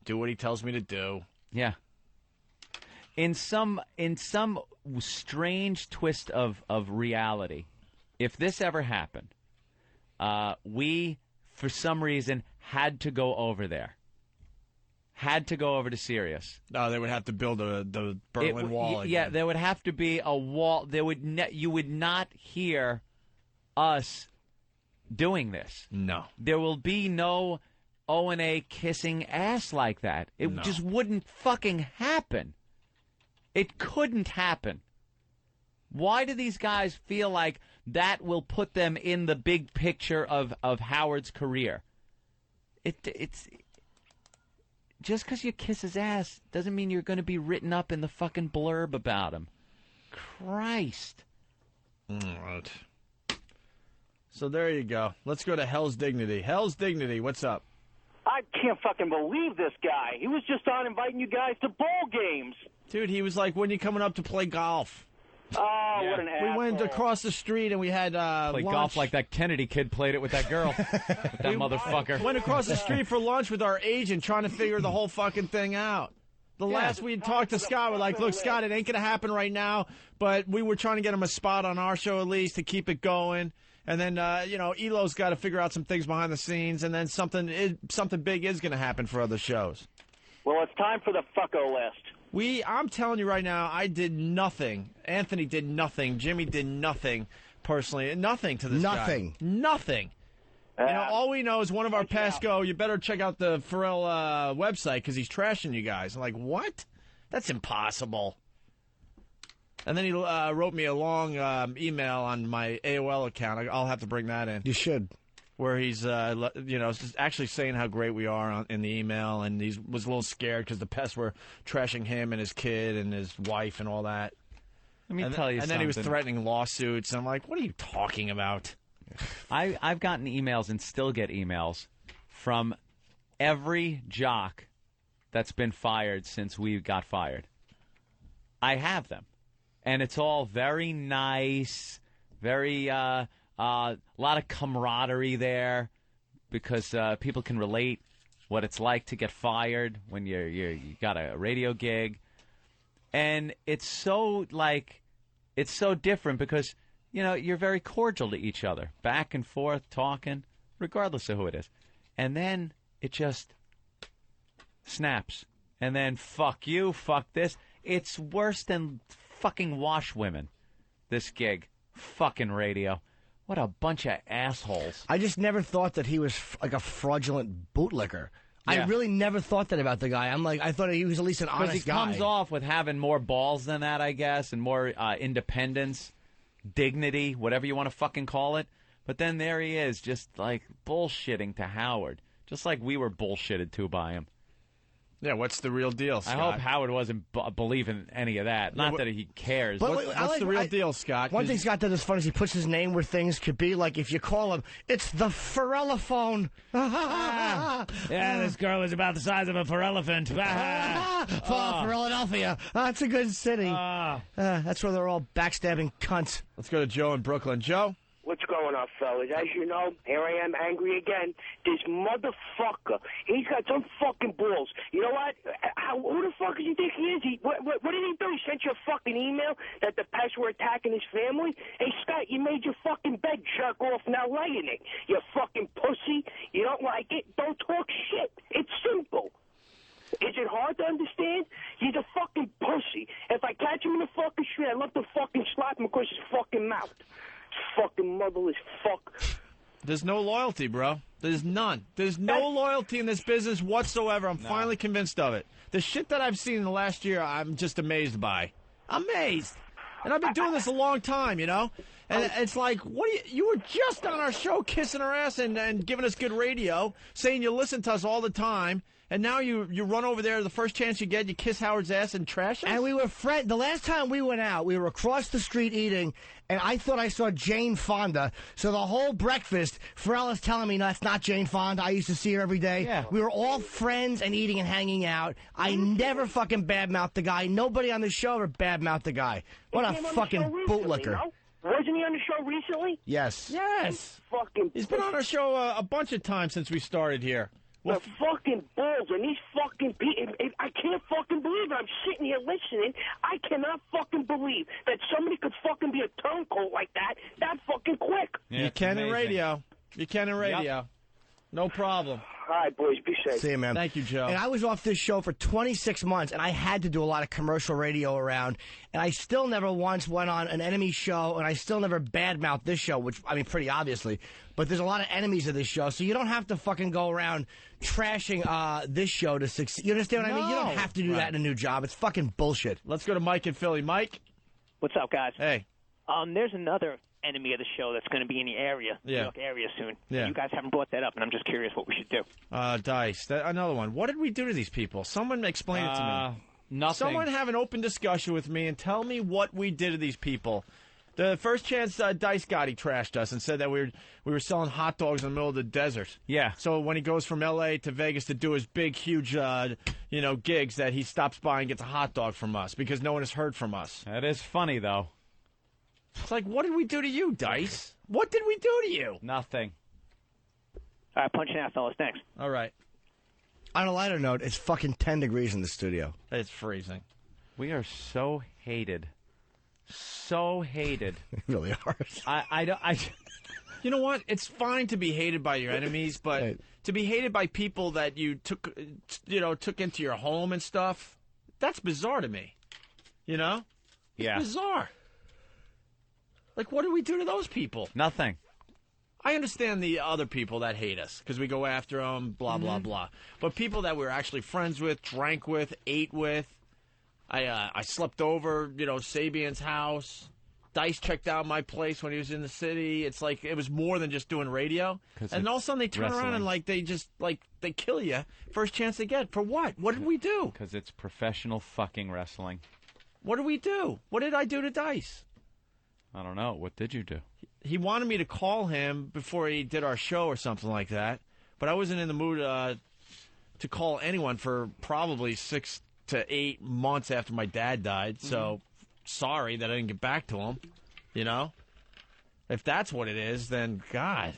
Do what he tells me to do. Yeah. In some strange twist of reality, if this ever happened, we, for some reason, had to go over there. Had to go over to Sirius. No, they would have to build the Berlin Wall again. Yeah, there would have to be a wall. You would not hear us doing this. No. There will be no O&A kissing ass like that. It just wouldn't fucking happen. It couldn't happen. Why do these guys feel like that will put them in the big picture of Howard's career? It's just because you kiss his ass doesn't mean you're going to be written up in the fucking blurb about him. Christ. All right. So there you go. Let's go to Hell's Dignity. Hell's Dignity, what's up? I can't fucking believe this guy. He was just on inviting you guys to ball games. Dude, he was like, when you coming up to play golf? Oh, what an asshole. We went across the street and we had play lunch. golf like that Kennedy kid played it with that girl. That motherfucker. Went across the street for lunch with our agent trying to figure the whole fucking thing out. Last we talked to Scott, we're like, look, Scott, it ain't going to happen right now, but we were trying to get him a spot on our show at least to keep it going. And then, Elo's got to figure out some things behind the scenes, and then something big is going to happen for other shows. Well, it's time for the fucko list. I'm telling you right now, I did nothing. Anthony did nothing. Jimmy did nothing personally. Nothing to this guy. Nothing. All we know is one of our past go, you better check out the Ferrall website because he's trashing you guys. I'm like, what? That's impossible. And then he wrote me a long email on my AOL account. I'll have to bring that in. You should. Where he's, actually saying how great we are in the email, and he was a little scared because the pests were trashing him and his kid and his wife and all that. Let me tell you something. And then he was threatening lawsuits. And I'm like, what are you talking about? I've gotten emails and still get emails from every jock that's been fired since we got fired. I have them. And it's all very nice, very a lot of camaraderie there because people can relate what it's like to get fired when you got a radio gig. And it's so different because you're very cordial to each other, back and forth, talking, regardless of who it is. And then it just snaps. And then fuck you, fuck this. It's worse than fucking washwomen, this gig. Fucking radio. What a bunch of assholes. I just never thought that he was like a fraudulent bootlicker. Yeah. I really never thought that about the guy. I thought he was at least an honest guy. Because he comes off with having more balls than that, I guess, and more independence, dignity, whatever you want to fucking call it. But then there he is, just like bullshitting to Howard. Just like we were bullshitted to by him. Yeah, what's the real deal, Scott? I hope Howard wasn't believing any of that. Not that he cares. What's the real deal, Scott? One thing Scott does is funny is he puts his name where things could be. Like if you call him, it's the Ferrall-A-Phone. Yeah, this girl is about the size of a Ferrall-A-Phone. Philadelphia. That's a good city. That's where they're all backstabbing cunts. Let's go to Joe in Brooklyn. Joe? What's going on, fellas? As you know, here I am, angry again. This motherfucker, he's got some fucking balls. You know what? Who the fuck does he think he is? What did he do? He sent you a fucking email that the pests were attacking his family? Hey, Scott, you made your fucking bed, jerk off, now laying it. You fucking pussy. You don't like it? Don't talk shit. It's simple. Is it hard to understand? He's a fucking pussy. If I catch him in the fucking street, I'd love to fucking slap him across his fucking mouth. Fucking motherless fuck. There's no loyalty, bro. There's none. There's no loyalty in this business whatsoever. I'm finally convinced of it. The shit that I've seen in the last year, I'm just amazed by. Amazed. And I've been doing this a long time, And it's like, you were just on our show kissing our ass and giving us good radio, saying you listen to us all the time, and now you run over there the first chance you get, you kiss Howard's ass and trash us? And we were friends. The last time we went out, we were across the street eating, and I thought I saw Jane Fonda. So the whole breakfast, Ferrall is telling me, no, that's not Jane Fonda. I used to see her every day. Yeah. We were all friends and eating and hanging out. I never fucking badmouthed the guy. Nobody on the show ever badmouthed the guy. What a fucking bootlicker. No? Wasn't he on the show recently? Yes. Yes. Fucking. He's been on our show a bunch of times since we started here. The fucking balls and these fucking people. I can't fucking believe it. I'm sitting here listening. I cannot fucking believe that somebody could fucking be a turncoat like that fucking quick. Yeah, you can in radio. You can in radio. Yep. No problem. All right, boys. Be safe. See you, man. Thank you, Joe. And I was off this show for 26 months, and I had to do a lot of commercial radio around, and I still never once went on an enemy show, and I still never badmouthed this show, which, I mean, pretty obviously. But there's a lot of enemies of this show, so you don't have to fucking go around trashing this show to succeed. You understand what I mean? You don't have to do that in a new job. It's fucking bullshit. Let's go to Mike in Philly. Mike? What's up, guys? Hey. There's another enemy of the show that's going to be in the area, New York area soon. Yeah. You guys haven't brought that up, and I'm just curious what we should do. Dice. Another one. What did we do to these people? Someone explain it to me. Nothing. Someone have an open discussion with me and tell me what we did to these people. The first chance Dice got, he trashed us and said that we were selling hot dogs in the middle of the desert. Yeah. So when he goes from L.A. to Vegas to do his big, huge, gigs, that he stops by and gets a hot dog from us because no one has heard from us. That is funny, though. It's like, what did we do to you, Dice? What did we do to you? Nothing. All right, punch it out, fellas. Thanks. All right. On a lighter note, it's fucking 10 degrees in the studio. It's freezing. We are so hated. So hated. We really are. You know what? It's fine to be hated by your enemies, but to be hated by people that you took into your home and stuff, that's bizarre to me. You know? Yeah. It's bizarre. Like, what do we do to those people? Nothing. I understand the other people that hate us because we go after them, blah, blah, blah. But people that we're actually friends with, drank with, ate with, I slept over, Sabian's house. Dice checked out my place when he was in the city. It's like it was more than just doing radio. And all of a sudden they turn around and they kill you first chance they get. For what? What did we do? Because it's professional fucking wrestling. What did we do? What did I do to Dice? I don't know. What did you do? He wanted me to call him before he did our show or something like that. But I wasn't in the mood to call anyone for probably 6 to 8 months after my dad died. So sorry that I didn't get back to him. If that's what it is, then God.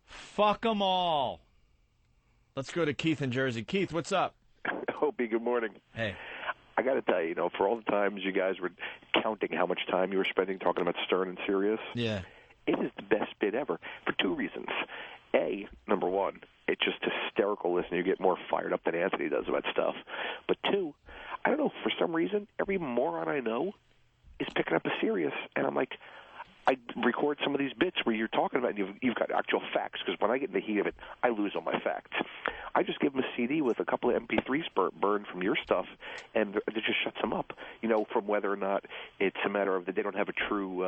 Fuck them all. Let's go to Keith in Jersey. Keith, what's up? Opie, good morning. Hey. I got to tell you, for all the times you guys were counting how much time you were spending talking about Stern and Sirius, yeah, it is the best bit ever for 2 reasons. A, number one, it's just hysterical listening. You get more fired up than Anthony does about stuff. But 2, I don't know, for some reason, every moron I know is picking up a Sirius, and I'm like, I record some of these bits where you're talking about and you've got actual facts, because when I get in the heat of it, I lose all my facts. I just give them a CD with a couple of MP3s burned from your stuff, and it just shuts them up, from whether or not it's a matter of that they don't have a true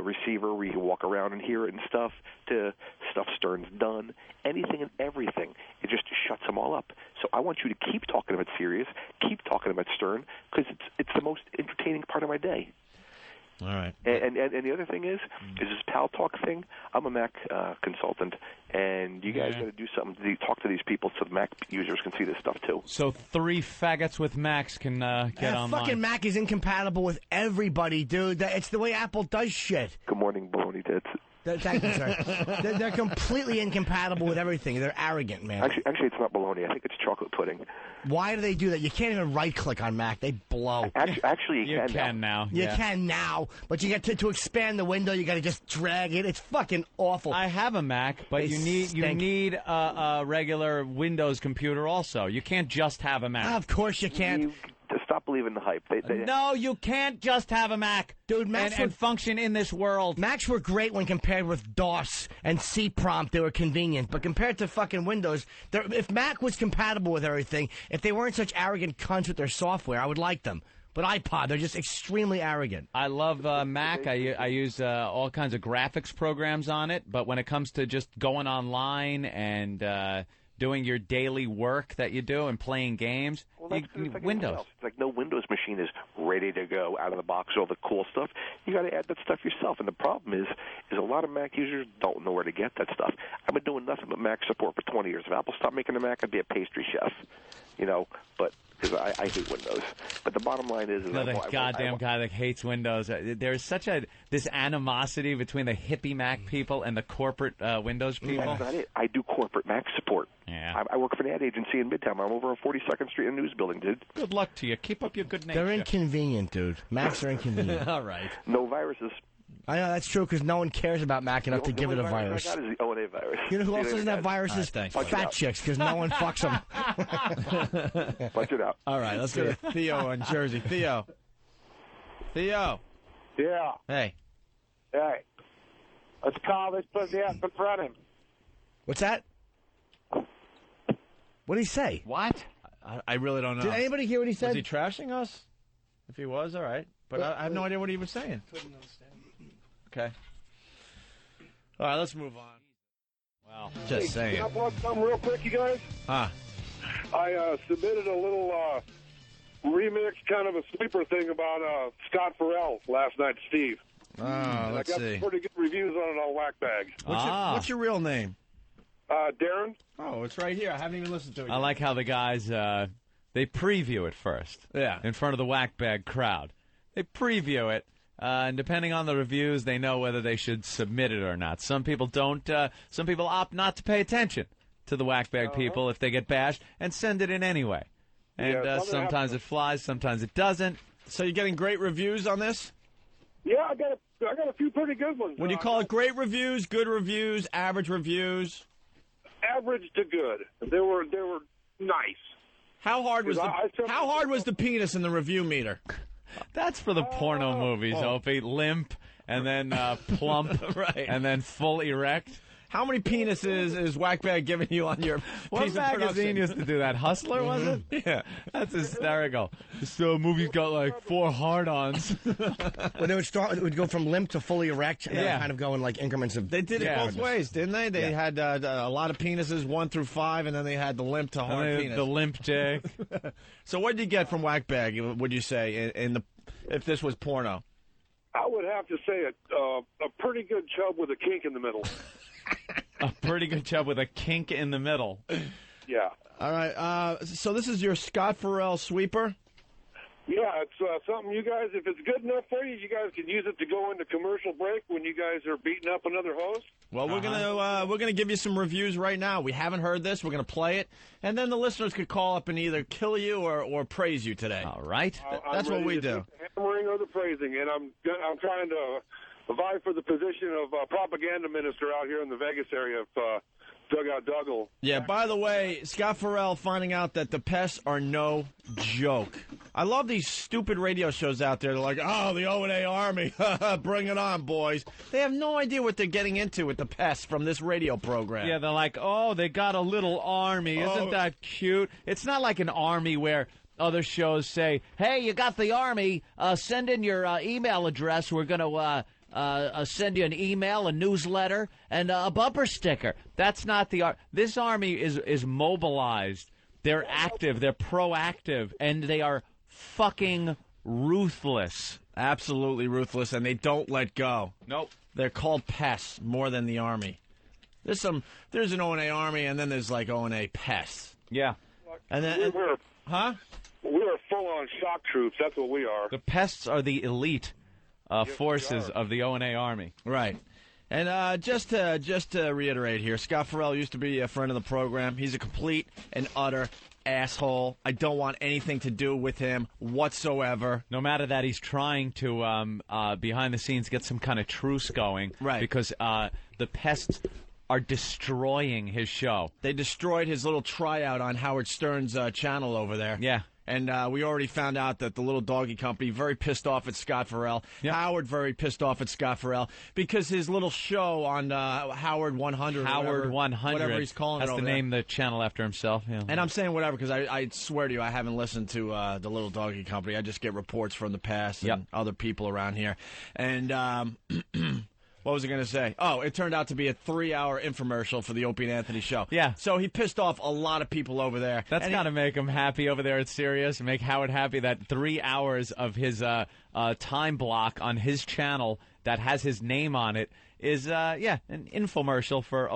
receiver where you can walk around and hear it and stuff, to stuff Stern's done, anything and everything. It just shuts them all up. So I want you to keep talking about Sirius, keep talking about Stern, because it's the most entertaining part of my day. All right. And the other thing is this Pal Talk thing. I'm a Mac consultant, and you guys got to do something to talk to these people so the Mac users can see this stuff too. So 3 faggots with Macs can get online. Fucking Mac is incompatible with everybody, dude. It's the way Apple does shit. Good morning, baloney tits. Thank you, sir. They're completely incompatible with everything. They're arrogant, man. Actually, it's not baloney. I think it's chocolate pudding. Why do they do that? You can't even right-click on Mac. They blow. Actually, you can now. You can now, but you get to expand the window. You got to just drag it. It's fucking awful. I have a Mac, but you need a regular Windows computer also. You can't just have a Mac. Of course you can't. Stop believing the hype. No, you can't just have a Mac, dude. Macs and function in this world. Macs were great when compared with DOS and C-Prompt. They were convenient, but compared to fucking Windows, if Mac was compatible with everything, if they weren't such arrogant cunts with their software, I would like them. but iPod. They're just extremely arrogant. I love Mac. I use all kinds of graphics programs on it, but when it comes to just going online and doing your daily work that you do and playing games, It's like Windows. It's like no Windows machine is ready to go out of the box, all the cool stuff. You got to add that stuff yourself. And the problem is a lot of Mac users don't know where to get that stuff. I've been doing nothing but Mac support for 20 years. If Apple stopped making a Mac, I'd be a pastry chef, but because I hate Windows. But the bottom line is Another goddamn guy that hates Windows. There's such this animosity between the hippie Mac people and the corporate Windows people. That's not it. I do corporate Mac support. Yeah. I work for an ad agency in Midtown. I'm over on 42nd Street in the news building, dude. Good luck to you. Keep up your good nature. They're inconvenient, dude. Macs are inconvenient. All right. No viruses. I know that's true because no one cares about Mac enough to give it a virus. I got is the O&A virus. You know who else doesn't have viruses? Fat chicks, because no one fucks them. Punch it out. All right, let's go to Theo in Jersey. Theo. Yeah. Hey. Hey. Let's call this pussy up in front of him. What's that? What did he say? What? I really don't know. Did anybody hear what he said? Was he trashing us? If he was, all right. But I have no idea what he was saying. Okay. All right, let's move on. Well, just saying. Can I plug something real quick, you guys? Huh. I submitted a little remix, kind of a sleeper thing about Scott Ferrall last night to Steve. Oh, and let's I got see. some pretty good reviews on it on Whackbag. What's your real name? Darren. Oh, it's right here. I haven't even listened to it yet. I like how the guys, they preview it first. Yeah. In front of the whackbag crowd. They preview it, and depending on the reviews, they know whether they should submit it or not. Some people don't. Some people opt not to pay attention to the whackbag people if they get bashed and send it in anyway. And sometimes it flies, sometimes it doesn't. So you're getting great reviews on this? Yeah, I got a few pretty good ones. Would you call it great reviews, good reviews, average reviews? Average to good. They were nice. How hard was the penis in the review meter? That's for the porno movies, Opie. Limp, and then plump, right, and then full erect. How many penises is Whackbag giving you on your What piece of magazine production? used to do that? Hustler, was it? Yeah. That's hysterical. This movie's got like 4 hard-ons. When they it would go from limp to fully erect, and then kind of go in like increments of. They did it both ways, didn't they? They had a lot of penises, 1 through 5, and then they had the limp to hard penis. The limp dick. So what did you get from Whackbag, would you say, if this was porno? I would have to say a pretty good chub with a kink in the middle. A pretty good chub with a kink in the middle. Yeah. All right. So this is your Scott Ferrall sweeper? Yeah, it's something you guys, if it's good enough for you, you guys can use it to go into commercial break when you guys are beating up another host. Well, we're gonna give you some reviews right now. We haven't heard this. We're gonna play it, and then the listeners could call up and either kill you or praise you today. All right. That's what we do. The hammering or the praising, and I'm trying to vie for the position of propaganda minister out here in the Vegas area of Dugout Dougal. Yeah, by the way, Scott Ferrall finding out that the pests are no joke. I love these stupid radio shows out there. They're like, oh, the O&A Army. Bring it on, boys. They have no idea what they're getting into with the pests from this radio program. Yeah, they're like, oh, they got a little army. Isn't that cute? It's not like an army where other shows say, hey, you got the army. Send in your email address. We're going to send you an email, a newsletter, and a bumper sticker. That's not the This army is mobilized. They're active. They're proactive, and they are fucking ruthless. Absolutely ruthless, and they don't let go. Nope. They're called pests more than the army. There's an O&A Army, and then there's like O&A pests. Yeah. And then we're full-on shock troops. That's what we are. The pests are the elite forces of the O&A Army. Right. And just to reiterate here, Scott Ferrall used to be a friend of the program. He's a complete and utter asshole. I don't want anything to do with him whatsoever. No matter that, he's trying to, behind the scenes, get some kind of truce going. Right. Because the pests are destroying his show. They destroyed his little tryout on Howard Stern's channel over there. Yeah. And we already found out that the Little Doggy Company very pissed off at Scott Ferrall. Yep. Howard very pissed off at Scott Ferrall because his little show on Howard 100. Howard 100. Whatever he's calling it over there. Has to name the channel after himself. Yeah. And I'm saying whatever because I swear to you I haven't listened to the Little Doggy Company. I just get reports from the past and other people around here. And what was I going to say? Oh, it turned out to be a 3-hour infomercial for the Opie and Anthony show. Yeah. So he pissed off a lot of people over there. That's got to make him happy over there at Sirius, make Howard happy that 3 hours of his time block on his channel that has his name on it is, an infomercial for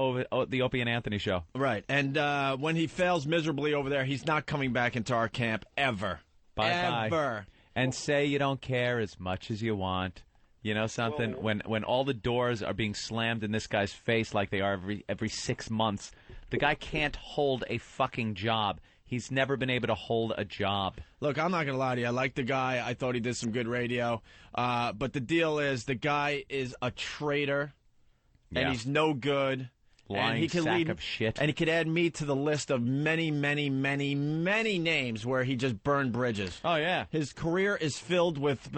the Opie and Anthony show. Right. And when he fails miserably over there, he's not coming back into our camp ever. Bye-bye. Ever. And say you don't care as much as you want. You know something? When all the doors are being slammed in this guy's face like they are every 6 months, the guy can't hold a fucking job. He's never been able to hold a job. Look, I'm not going to lie to you. I like the guy. I thought he did some good radio. But the deal is the guy is a traitor, and he's no good. Lying sack of shit. And he could add me to the list of many, many, many, many names where he just burned bridges. Oh, yeah. His career is filled with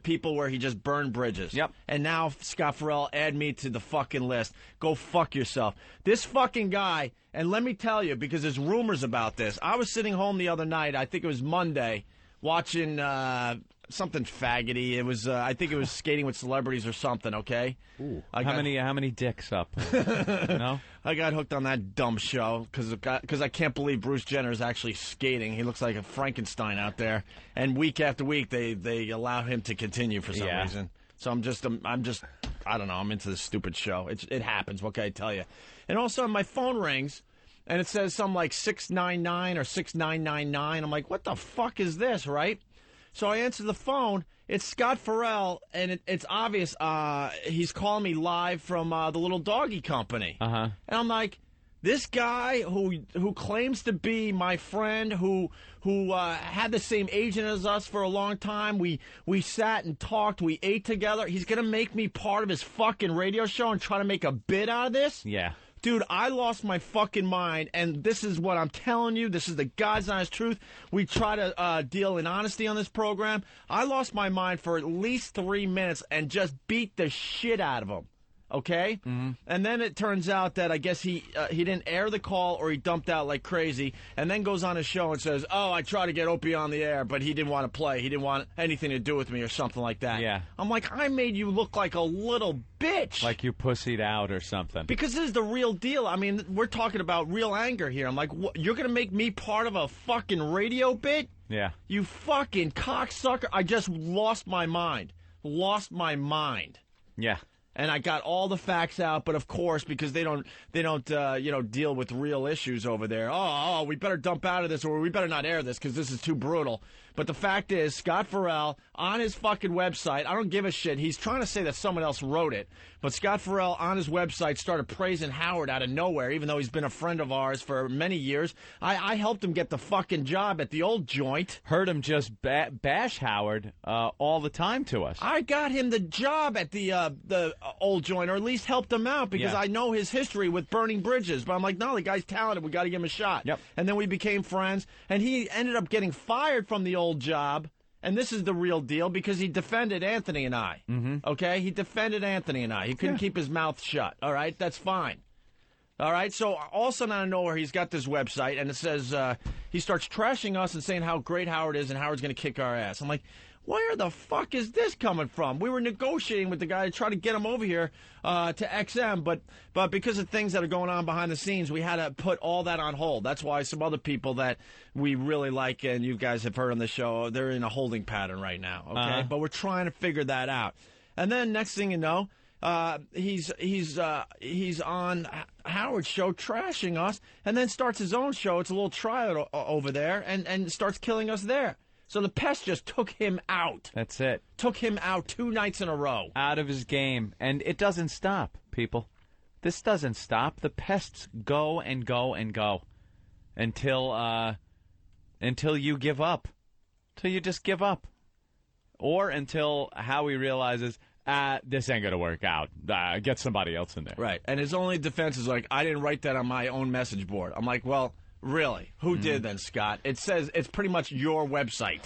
people where he just burned bridges. Yep. And now, Scott Ferrall, add me to the fucking list. Go fuck yourself. This fucking guy, and let me tell you, because there's rumors about this. I was sitting home the other night, I think it was Monday, watching something faggoty. It was, I think it was Skating with Celebrities or something. Okay. Ooh. How many dicks up? No. I got hooked on that dumb show because I can't believe Bruce Jenner is actually skating. He looks like a Frankenstein out there, and week after week they allow him to continue for some reason. So I'm just I don't know. I'm into this stupid show. It happens. What can I tell you? And all of a sudden my phone rings. And it says something like 699 or 6999. I'm like, what the fuck is this, right? So I answer the phone. It's Scott Ferrall, and it's obvious he's calling me live from the Little Doggy Company. Uh-huh. And I'm like, this guy who claims to be my friend, who had the same agent as us for a long time. We sat and talked. We ate together. He's going to make me part of his fucking radio show and try to make a bit out of this? Yeah. Dude, I lost my fucking mind, and this is what I'm telling you. This is the God's honest truth. We try to deal in honesty on this program. I lost my mind for at least 3 minutes and just beat the shit out of him. Okay? Mm-hmm. And then it turns out that I guess he didn't air the call or he dumped out like crazy and then goes on his show and says, oh, I tried to get Opie on the air, but he didn't want to play. He didn't want anything to do with me or something like that. Yeah. I'm like, I made you look like a little bitch. Like you pussied out or something. Because this is the real deal. I mean, we're talking about real anger here. I'm like, you're going to make me part of a fucking radio bit? Yeah. You fucking cocksucker. I just lost my mind. Yeah. And I got all the facts out, but of course, because they don't deal with real issues over there. Oh, we better dump out of this, or we better not air this because this is too brutal. But the fact is, Scott Ferrall, on his fucking website, I don't give a shit. He's trying to say that someone else wrote it. But Scott Ferrall, on his website, started praising Howard out of nowhere, even though he's been a friend of ours for many years. I helped him get the fucking job at the old joint. Heard him just bash Howard all the time to us. I got him the job at the old joint, or at least helped him out, because I know his history with burning bridges. But I'm like, no, the guy's talented. We got to give him a shot. Yep. And then we became friends, and he ended up getting fired from the old job. And this is the real deal, because he defended Anthony and I. Mm-hmm. Okay? He defended Anthony and I. He couldn't keep his mouth shut. All right? That's fine. All right? So all of a sudden, out of nowhere, he's got this website, and it says, he starts trashing us and saying how great Howard is, and Howard's going to kick our ass. I'm like, where the fuck is this coming from? We were negotiating with the guy to try to get him over here to XM, but because of things that are going on behind the scenes, we had to put all that on hold. That's why some other people that we really like, and you guys have heard on the show, they're in a holding pattern right now. Okay, but we're trying to figure that out. And then next thing you know, he's on Howard's show trashing us, and then starts his own show. It's a little tryout over there, and starts killing us there. So the pest just took him out. That's it. Took him out 2 nights in a row. Out of his game. And it doesn't stop, people. This doesn't stop. The pests go and go and go until you give up. Until you just give up. Or until Howie realizes, this ain't going to work out. Get somebody else in there. Right. And his only defense is like, I didn't write that on my own message board. I'm like, well, Really? Who did then, Scott? It says it's pretty much your website.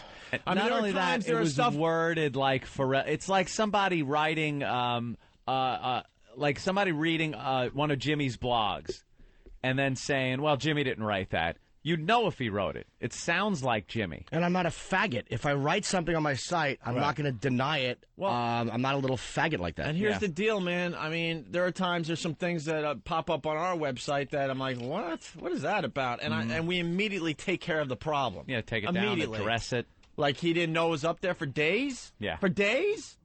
I mean, Not only that, it was worded like Ferrall. It's like somebody writing, like somebody reading one of Jimmy's blogs, and then saying, "Well, Jimmy didn't write that." You'd know if he wrote it. It sounds like Jimmy. And I'm not a faggot. If I write something on my site, I'm not going to deny it. Well, I'm not a little faggot like that. And here's the deal, man. I mean, there are times there's some things that pop up on our website that I'm like, what? What is that about? And and we immediately take care of the problem. Yeah, take it down, address it. Like he didn't know it was up there for days? Yeah. For days?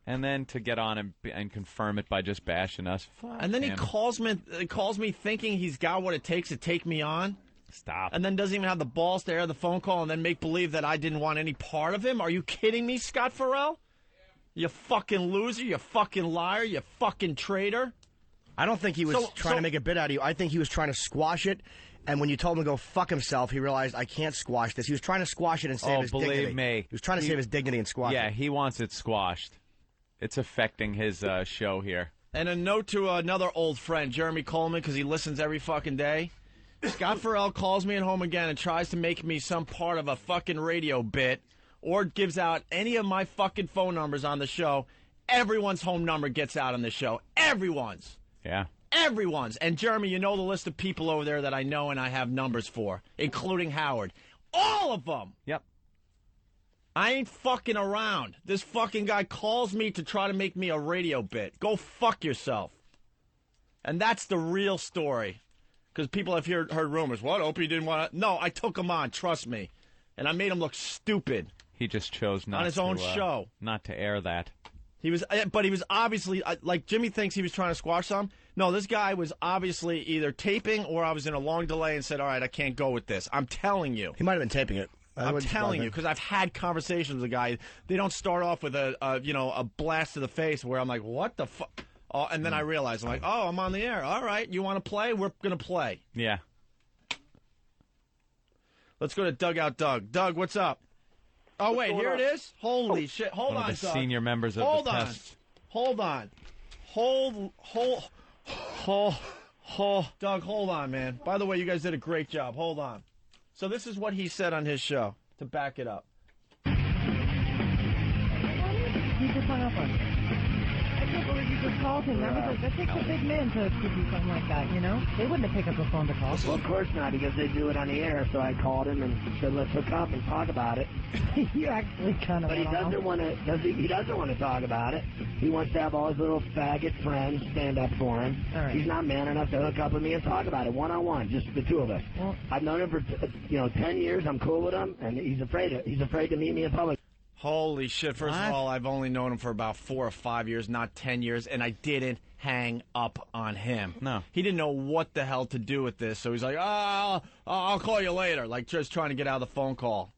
And then to get on and confirm it by just bashing us. And then he calls me thinking he's got what it takes to take me on. Stop. And then doesn't even have the balls to air the phone call and then make believe that I didn't want any part of him. Are you kidding me, Scott Ferrall? You fucking loser, you fucking liar, you fucking traitor. I don't think he was trying to make a bit out of you. I think he was trying to squash it. And when you told him to go fuck himself, he realized, I can't squash this. He was trying to squash it and save his dignity. Believe me. He was trying to save his dignity and squash it. Yeah, he wants it squashed. It's affecting his show here. And a note to another old friend, Jeremy Coleman, because he listens every fucking day. Scott Ferrall calls me at home again and tries to make me some part of a fucking radio bit or gives out any of my fucking phone numbers on the show. Everyone's home number gets out on the show. Everyone's. Yeah. Everyone's. And, Jeremy, you know the list of people over there that I know and I have numbers for, including Howard. All of them. Yep. I ain't fucking around. This fucking guy calls me to try to make me a radio bit. Go fuck yourself. And that's the real story. Because people have heard rumors. What? Opie didn't want to... No, I took him on. Trust me. And I made him look stupid. He just chose not on his own show. Not to air that. But he was obviously... like, Jimmy thinks he was trying to squash some. No, this guy was obviously either taping or I was in a long delay and said, all right, I can't go with this. I'm telling you. He might have been taping it. I'm telling you, because I've had conversations with the guy. They don't start off with a blast to the face where I'm like, what the fuck? Oh, and then I realize, I'm like, oh, I'm on the air. All right, you want to play? We're going to play. Yeah. Let's go to Dugout Doug. Doug, what's up? Oh, wait, here it is? Holy shit. Hold on, One of the Doug. senior members of the test. Hold on. Doug, hold on, man. By the way, you guys did a great job. Hold on. So this is what he said on his show, to back it up. You just hung up on me. I can't believe you just called him. That takes a big man to do something like that, you know? They wouldn't have picked up the phone to call. Well, of course not, because they do it on the air, so I called him and said, let's hook up and talk about it. You actually kind of But he doesn't want to talk about it. He wants to have all his little faggot friends stand up for him. Right. He's not man enough to hook up with me and talk about it one-on-one, just the two of us. Well, I've known him for 10 years. I'm cool with him, and he's afraid to meet me in public. Holy shit. First of all, I've only known him for about 4 or 5 years, not 10 years, and I didn't hang up on him. No. He didn't know what the hell to do with this, so he's like, I'll call you later, like just trying to get out of the phone call.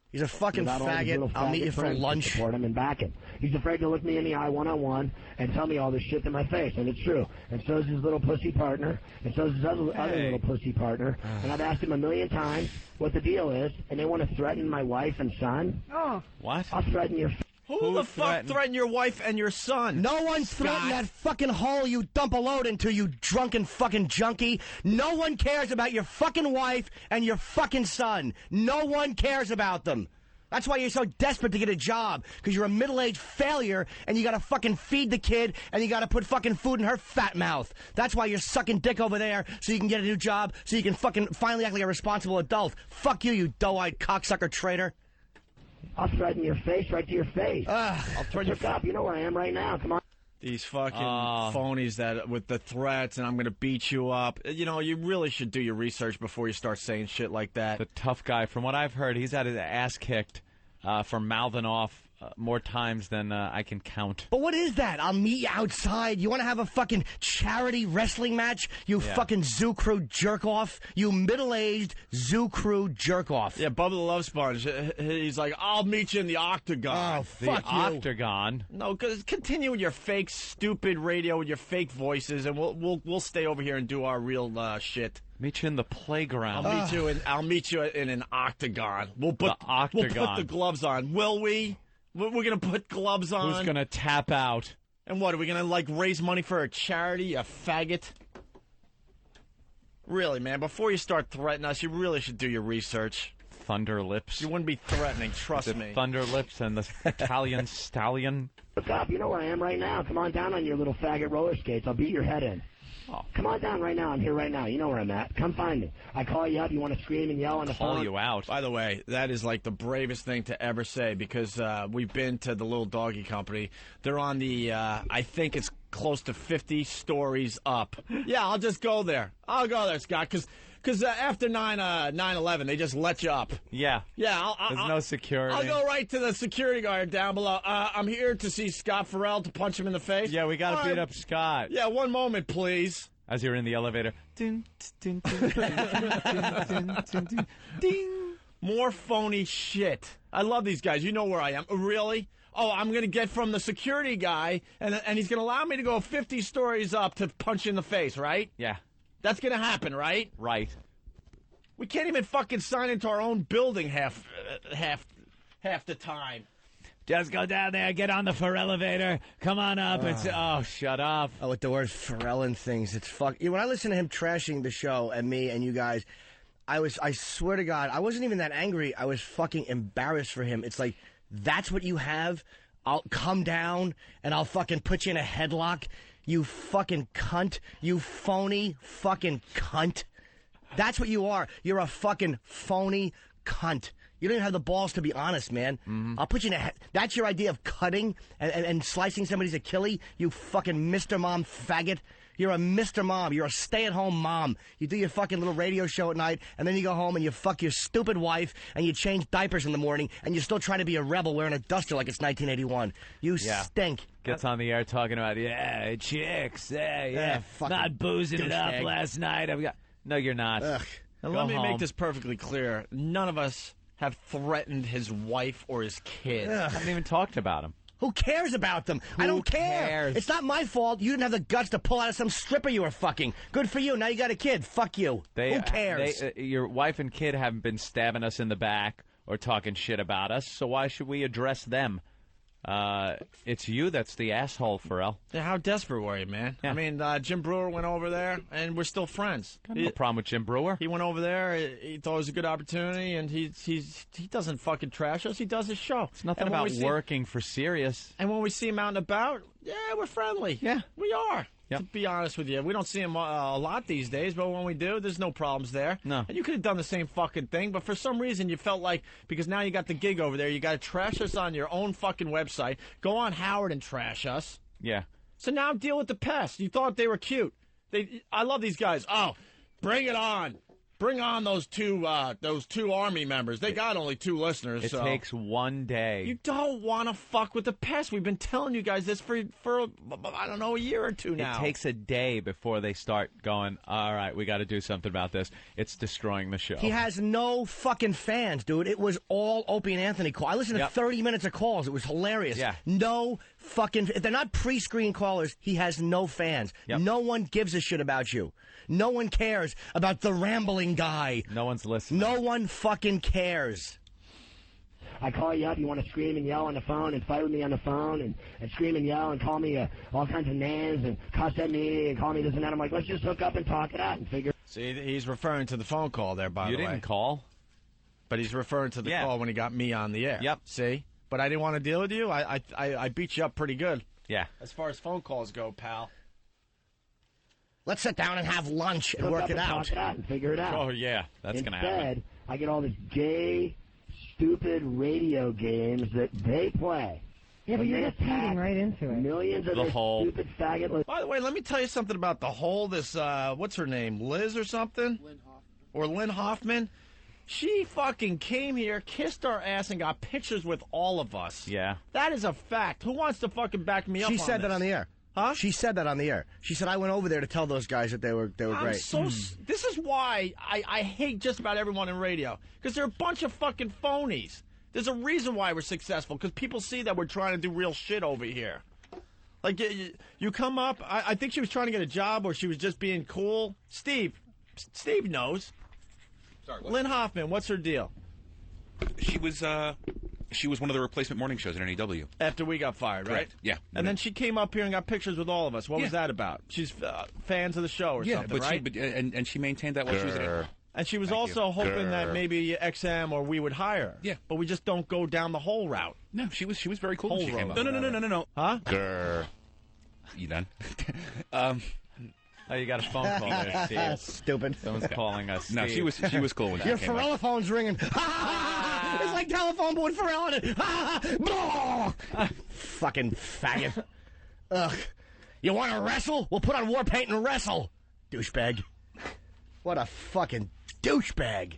He's a fucking faggot. I'll meet you for lunch. Support him and back him. He's afraid to look me in the eye one-on-one and tell me all this shit to my face, and it's true. And so is his little pussy partner, and so is his other little pussy partner. And I've asked him a million times what the deal is, and they want to threaten my wife and son. Oh. What? I'll threaten your... Who the fuck threatened your wife and your son? No one threatened that fucking hole you dump a load into, you drunken fucking junkie. No one cares about your fucking wife and your fucking son. No one cares about them. That's why you're so desperate to get a job, because you're a middle-aged failure and you gotta fucking feed the kid and you gotta put fucking food in her fat mouth. That's why you're sucking dick over there, so you can get a new job, so you can fucking finally act like a responsible adult. Fuck you, you doe-eyed cocksucker traitor. I'll threaten your face right to your face. I'll threaten your up. You know where I am right now. Come on. These fucking phonies that with the threats and I'm going to beat you up. You know, you really should do your research before you start saying shit like that. The tough guy, from what I've heard, he's had his ass kicked for mouthing off more times than I can count. But what is that? I'll meet you outside. You want to have a fucking charity wrestling match? You fucking zoo crew jerk-off? You middle-aged zoo crew jerk-off. Yeah, Bubba the Love Sponge. He's like, I'll meet you in the octagon. Oh, fuck the octagon? No, because continue with your fake, stupid radio with your fake voices, and we'll stay over here and do our real shit. Meet you in the playground. I'll meet you in an octagon. We'll put the gloves on. Will we? We're going to put gloves on. Who's going to tap out? And what, are we going to, raise money for a charity, you faggot? Really, man, before you start threatening us, you really should do your research. Thunder Lips. You wouldn't be threatening, trust me. Thunder Lips and the Italian Stallion. What's up? You know where I am right now. Come on down on your little faggot roller skates. I'll beat your head in. Oh. Come on down right now. I'm here right now. You know where I'm at. Come find me. I call you up. You want to scream and yell on the phone? Call you out. By the way, that is like the bravest thing to ever say because we've been to the Little Doggy Company. They're on the, I think it's close to 50 stories up. Yeah, I'll just go there. I'll go there, Scott, because after 9/11, they just let you up. Yeah. Yeah. There's no security. I'll go right to the security guard down below. I'm here to see Scott Ferrall to punch him in the face. Yeah, we got to beat up Scott. Yeah, one moment, please. As you're in the elevator. Ding, ding, ding, ding, ding, ding. More phony shit. I love these guys. You know where I am. Really? Oh, I'm going to get from the security guy, and he's going to allow me to go 50 stories up to punch you in the face, right? Yeah. That's going to happen, right? Right. We can't even fucking sign into our own building half the time. Just go down there, get on the Ferrall-A-Phone. Come on up. Shut up. Oh, with the word Ferrall and things, it's fuck. When I listen to him trashing the show and me and you guys, I swear to God, I wasn't even that angry. I was fucking embarrassed for him. It's like, that's what you have? I'll come down and I'll fucking put you in a headlock. You fucking cunt. You phony fucking cunt. That's what you are. You're a fucking phony cunt. You don't even have the balls to be honest, man. I'll put you in a... That's your idea of cutting and slicing somebody's Achilles? You fucking Mr. Mom faggot. You're a Mr. Mom. You're a stay-at-home mom. You do your fucking little radio show at night, and then you go home and you fuck your stupid wife, and you change diapers in the morning, and you're still trying to be a rebel wearing a duster like it's 1981. You stink. Gets on the air talking about, chicks, not boozing it up last night. No, you're not. And let me make this perfectly clear. None of us have threatened his wife or his kid. I haven't even talked about him. Who cares about them? I don't care. Cares? It's not my fault. You didn't have the guts to pull out of some stripper you were fucking. Good for you. Now you got a kid. Fuck you. Who cares? Your wife and kid haven't been stabbing us in the back or talking shit about us, so why should we address them? It's you that's the asshole, Ferrall. Yeah, how desperate were you, man? Yeah. I mean, Jim Brewer went over there, and we're still friends. Got no problem with Jim Brewer. He went over there. He thought it was a good opportunity, and he doesn't fucking trash us. He does his show. It's nothing about working for Sirius. And when we see him out and about, yeah, we're friendly. Yeah. We are. Yep. To be honest with you, we don't see him a lot these days, but when we do, there's no problems there. No. And you could have done the same fucking thing, but for some reason you felt like, because now you got the gig over there, you got to trash us on your own fucking website, go on Howard and trash us. Yeah. So now deal with the pest. You thought they were cute. I love these guys. Oh, bring it on. Bring on those two Army members. They got only 2 listeners. It takes one day. You don't want to fuck with the pest. We've been telling you guys this for I don't know, a year or 2 now. It takes a day before they start going, all right, we got to do something about this. It's destroying the show. He has no fucking fans, dude. It was all Opie and Anthony call. I listened to 30 minutes of calls. It was hilarious. Yeah. No fucking... If they're not pre-screen callers, he has no fans. Yep. No one gives a shit about you. No one cares about the rambling guy. No one's listening. No one fucking cares. I call you up, you want to scream and yell on the phone and fight with me on the phone and scream and yell and call me all kinds of names and cuss at me and call me this and that. I'm like, let's just hook up and talk it out and figure. See, he's referring to the phone call there, by the way. You didn't call. But he's referring to the call when he got me on the air. Yep. See? But I didn't want to deal with you. I beat you up pretty good. Yeah. As far as phone calls go, pal. Let's sit down and have lunch and work it out. Talk it out and figure it out. Oh, yeah. That's going to happen. Instead, I get all this gay, stupid radio games that they play. Yeah, but you're just feeding right into it. Millions of The this Hole. stupid faggot. By the way, let me tell you something about The Hole. This, what's her name? Liz or something? Lynn Hoffman. Or Lynn Hoffman. She fucking came here, kissed our ass, and got pictures with all of us. Yeah. That is a fact. Who wants to fucking back me up on She said this? that on the air. Huh? She said that on the air. She said, I went over there to tell those guys that they were great. This is why I hate just about everyone in radio. Because they're a bunch of fucking phonies. There's a reason why we're successful. Because people see that we're trying to do real shit over here. Like, you come up. I think she was trying to get a job or she was just being cool. Steve knows. Sorry, Lynn Hoffman, what's her deal? She was She was one of the replacement morning shows in NEW. After we got fired, right? Correct. Yeah. And then she came up here and got pictures with all of us. What was that about? She's fans of the show or something, right? And she maintained that while she was in it. And she was also hoping that maybe XM or we would hire her. Yeah. But we just don't go down the whole route. No, she was very cool when she came up. No. Huh? Grr. You done? Oh, you got a phone call there, Steve. Stupid. Someone's calling us. No, Steve. she was cool when she Your came up. Ferrall-A-Phone's ringing. It's like telephone boy with Ferrall in it. Fucking faggot. Ugh. You want to wrestle? We'll put on war paint and wrestle. Douchebag. What a fucking douchebag.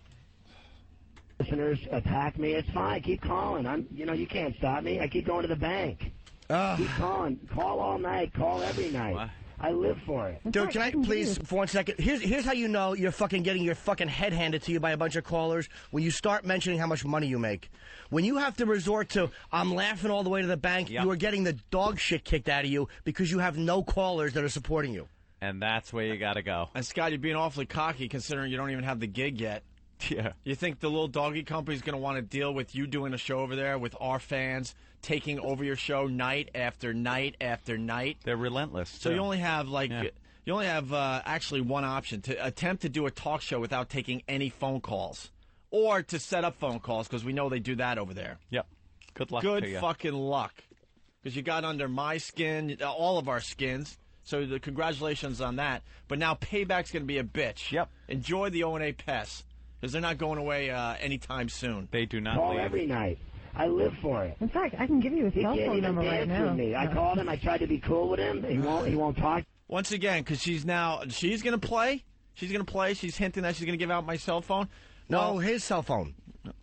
Listeners attack me. It's fine. Keep calling. You can't stop me. I keep going to the bank. Keep calling. Call all night. Call every night. What? I live for it. Dude, can I please, for 1 second? Here's how you know you're fucking getting your fucking head handed to you by a bunch of callers when you start mentioning how much money you make. When you have to resort to, I'm laughing all the way to the bank, you are getting the dog shit kicked out of you because you have no callers that are supporting you. And that's where you got to go. And Scott, you're being awfully cocky considering you don't even have the gig yet. Yeah. You think the little doggy company's going to want to deal with you doing a show over there with our fans taking over your show night after night after night? They're relentless. So you only have actually one option: to attempt to do a talk show without taking any phone calls, or to set up phone calls because we know they do that over there. Yep. Good luck. Good to you. fucking luck, because you got under my skin, all of our skins. So congratulations on that. But now payback's going to be a bitch. Yep. Enjoy the O&A Pests, because they're not going away anytime soon. They do not Call leave. every night. I live for it. In fact, I can give you his He cell can't phone even number right dance now. with me. I called him. I tried to be cool with him. He won't talk. Once again, because she's going to play. She's going to play. She's hinting that she's going to give out my cell phone. No, his cell phone.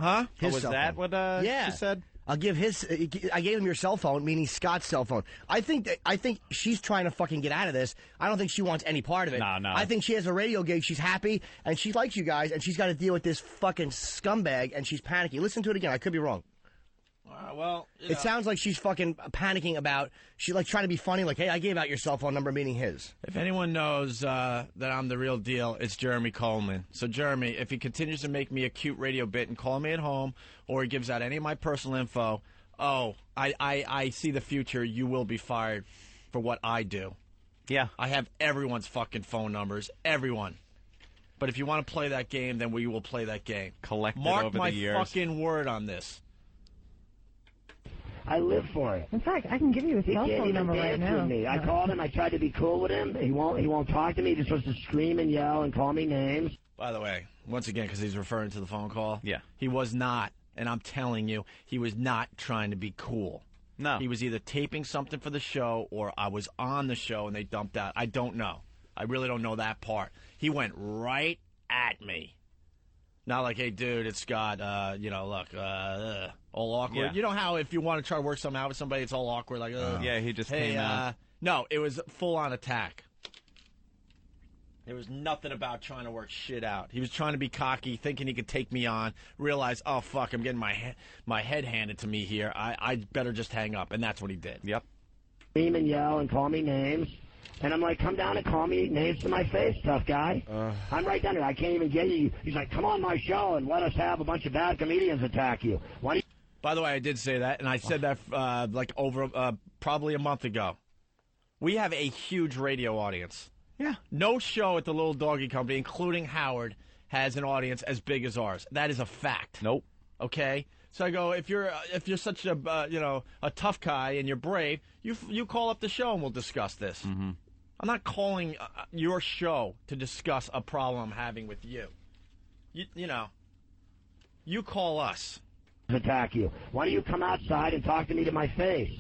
Huh? His was cell that phone. what Yeah. she said? I'll give I gave him your cell phone, meaning Scott's cell phone. I think she's trying to fucking get out of this. I don't think she wants any part of it. No. I think she has a radio gig. She's happy, and she likes you guys, and she's got to deal with this fucking scumbag, and she's panicking. Listen to it again. I could be wrong. It sounds like she's fucking panicking about, she's like trying to be funny, like, hey, I gave out your cell phone number, meaning his. If anyone knows that I'm the real deal, it's Jeremy Coleman. So, Jeremy, if he continues to make me a cute radio bit and call me at home, or he gives out any of my personal info, I see the future. You will be fired for what I do. Yeah. I have everyone's fucking phone numbers. Everyone. But if you want to play that game, then we will play that game. Collected Mark over my the years. fucking word on this. I live for it. In fact, I can give you his He cell can't phone even number right dance now. with me. I called him. I tried to be cool with him. He won't talk to me. He's supposed to scream and yell and call me names. By the way, once again, because he's referring to the phone call. Yeah. He was not, and I'm telling you, he was not trying to be cool. No. He was either taping something for the show or I was on the show and they dumped out. I don't know. I really don't know that part. He went right at me. Not like, hey, dude, it's Scott, look, all awkward. Yeah. You know how if you want to try to work something out with somebody, it's all awkward, like, Yeah, he just hey, came out. No, it was full-on attack. There was nothing about trying to work shit out. He was trying to be cocky, thinking he could take me on, realize, oh, fuck, I'm getting my head handed to me here. I better just hang up, and that's what he did. Yep. Scream and yell and call me names. And I'm like, come down and call me names to my face, tough guy. I'm right down there. I can't even get you. He's like, come on my show and let us have a bunch of bad comedians attack you. Why do you... By the way, I did say that, and I said that probably a month ago. We have a huge radio audience. Yeah. No show at the Little Doggy Company, including Howard, has an audience as big as ours. That is a fact. Nope. Okay? So I go, if you're such a tough guy and you're brave, you call up the show and we'll discuss this. Mm-hmm. I'm not calling your show to discuss a problem I'm having with you. You call us. attack you? Why don't you come outside and talk to me to my face?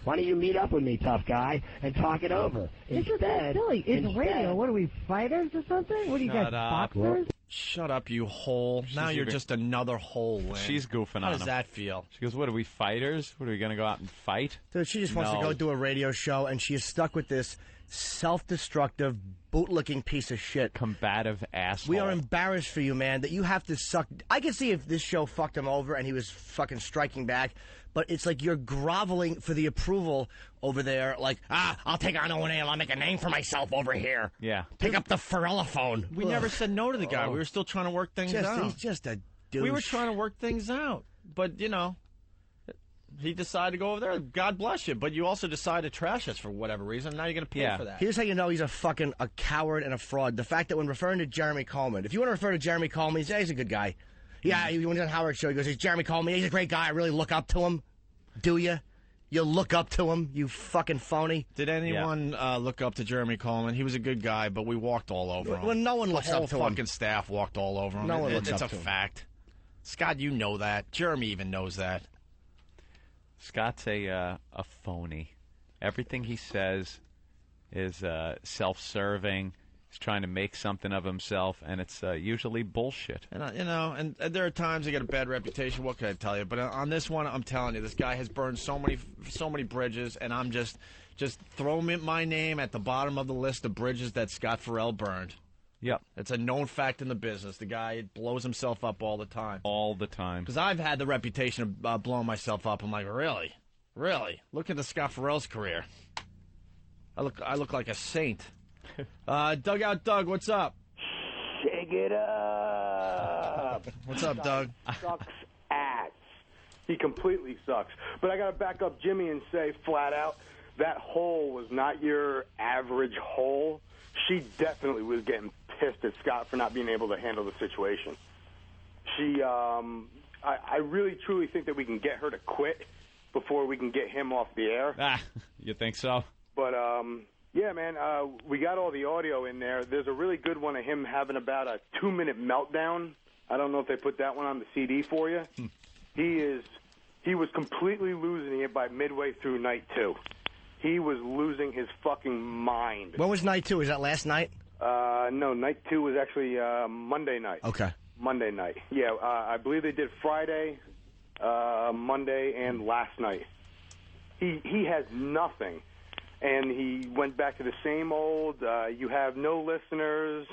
Why don't you meet up with me, tough guy, and talk it over? It's just silly. It's radio. What are we, fighters or something? What do you got, boxers? Shut up, you hole. Now you're just another hole, Lynn. She's goofing on How does him. that feel? She goes, what, are we fighters? What, are we going to go out and fight? Dude, she just wants to go do a radio show, and she is stuck with this self-destructive, bootlicking piece of shit. Combative asshole. We are embarrassed for you, man, that you have to suck. I can see if this show fucked him over and he was fucking striking back, but it's like you're groveling for the approval over there, like, I'll take on O&A and I'll make a name for myself over here. Yeah. Pick up the Ferrall-A-Phone. We never said no to the guy. Oh. We were still trying to work things out. He's just a douche. We were trying to work things out. But, He decided to go over there. God bless you. But you also decided to trash us for whatever reason. Now you're going to pay for that. Here's how you know he's a coward and a fraud. The fact that when referring to Jeremy Coleman, if you want to refer to Jeremy Coleman, he says he's a good guy. Yeah, when he's on Howard's show, he goes, he's Jeremy Coleman. He's a great guy. I really look up to him. Do you? You look up to him, you fucking phony. Did anyone look up to Jeremy Coleman? He was a good guy, but we walked all over him. Well, no one looks up to him. The whole fucking staff walked all over him. No one looks up to him. It's a fact. Scott, you know that. Jeremy even knows that. Scott's a phony. Everything he says is self-serving. He's trying to make something of himself, and it's usually bullshit. And and there are times he got a bad reputation. What can I tell you? But on this one, I'm telling you, this guy has burned so many bridges, and I'm just throwing my name at the bottom of the list of bridges that Scott Ferrall burned. Yep. It's a known fact in the business. The guy blows himself up all the time. All the time. Because I've had the reputation of blowing myself up. I'm like, really? Really? Look at the Scott Ferrall's career. I look like a saint. Dugout Doug, what's up? Shake it up. What's up, Doug? Sucks ass. He completely sucks. But I got to back up Jimmy and say flat out, that hole was not your average hole. She definitely was getting pissed at Scott for not being able to handle the situation. I really, truly think that we can get her to quit before we can get him off the air. You think so? But, yeah, man, we got all the audio in there. There's a really good one of him having about a 2-minute meltdown. I don't know if they put that one on the CD for you. He was completely losing it by midway through night 2. He was losing his fucking mind. When was night 2? Is that last night? No, night 2 was actually Monday night. Okay. Monday night. Yeah, I believe they did Friday, Monday, and last night. He has nothing. And he went back to the same old, you have no listeners.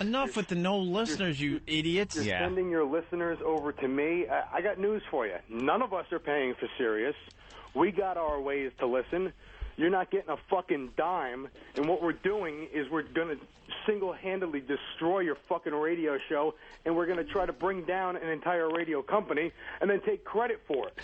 Enough with the no listeners, you idiots. You're sending your listeners over to me. I got news for you. None of us are paying for Sirius. We got our ways to listen. You're not getting a fucking dime. And what we're doing is we're going to single-handedly destroy your fucking radio show, and we're going to try to bring down an entire radio company and then take credit for it.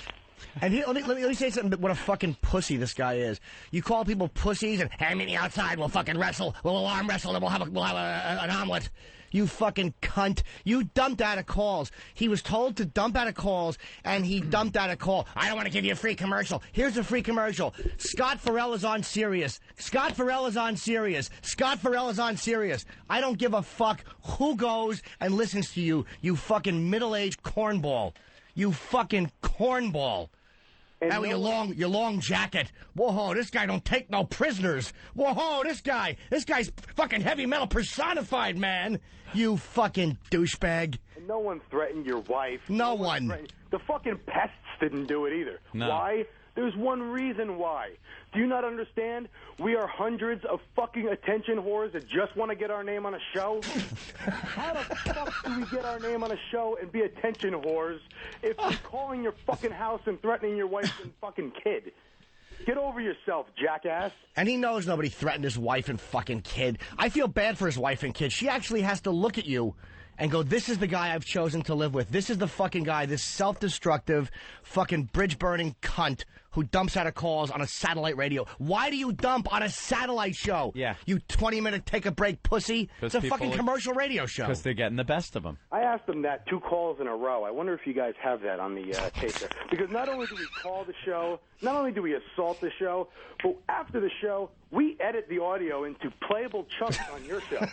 And let me say something. What a fucking pussy this guy is. You call people pussies, and hey, meet me outside. We'll fucking wrestle. We'll arm wrestle, and we'll have an omelet. You fucking cunt. You dumped out of calls. He was told to dump out of calls, and he dumped out a call. I don't want to give you a free commercial. Here's a free commercial. Scott Ferrall is on Sirius. Scott Ferrall is on Sirius. Scott Ferrall is on Sirius. I don't give a fuck who goes and listens to you, you fucking middle-aged cornball. You fucking cornball. And your long jacket. Whoa, this guy don't take no prisoners. Whoa, this guy's fucking heavy metal personified, man. You fucking douchebag. And no one threatened your wife. No one. The fucking pests didn't do it either. No. Why? There's one reason why. Do you not understand? We are hundreds of fucking attention whores that just want to get our name on a show. How the fuck do we get our name on a show and be attention whores if we're calling your fucking house and threatening your wife and fucking kid? Get over yourself, jackass. And he knows nobody threatened his wife and fucking kid. I feel bad for his wife and kid. She actually has to look at you and go, this is the guy I've chosen to live with. This is the fucking guy, this self-destructive, fucking bridge-burning cunt who dumps out of calls on a satellite radio. Why do you dump on a satellite show? Yeah. You 20-minute take-a-break pussy. It's a fucking commercial radio show. Because they're getting the best of them. I asked them that 2 calls in a row. I wonder if you guys have that on the tape there. Because not only do we call the show, not only do we assault the show, but after the show, we edit the audio into playable chunks on your show.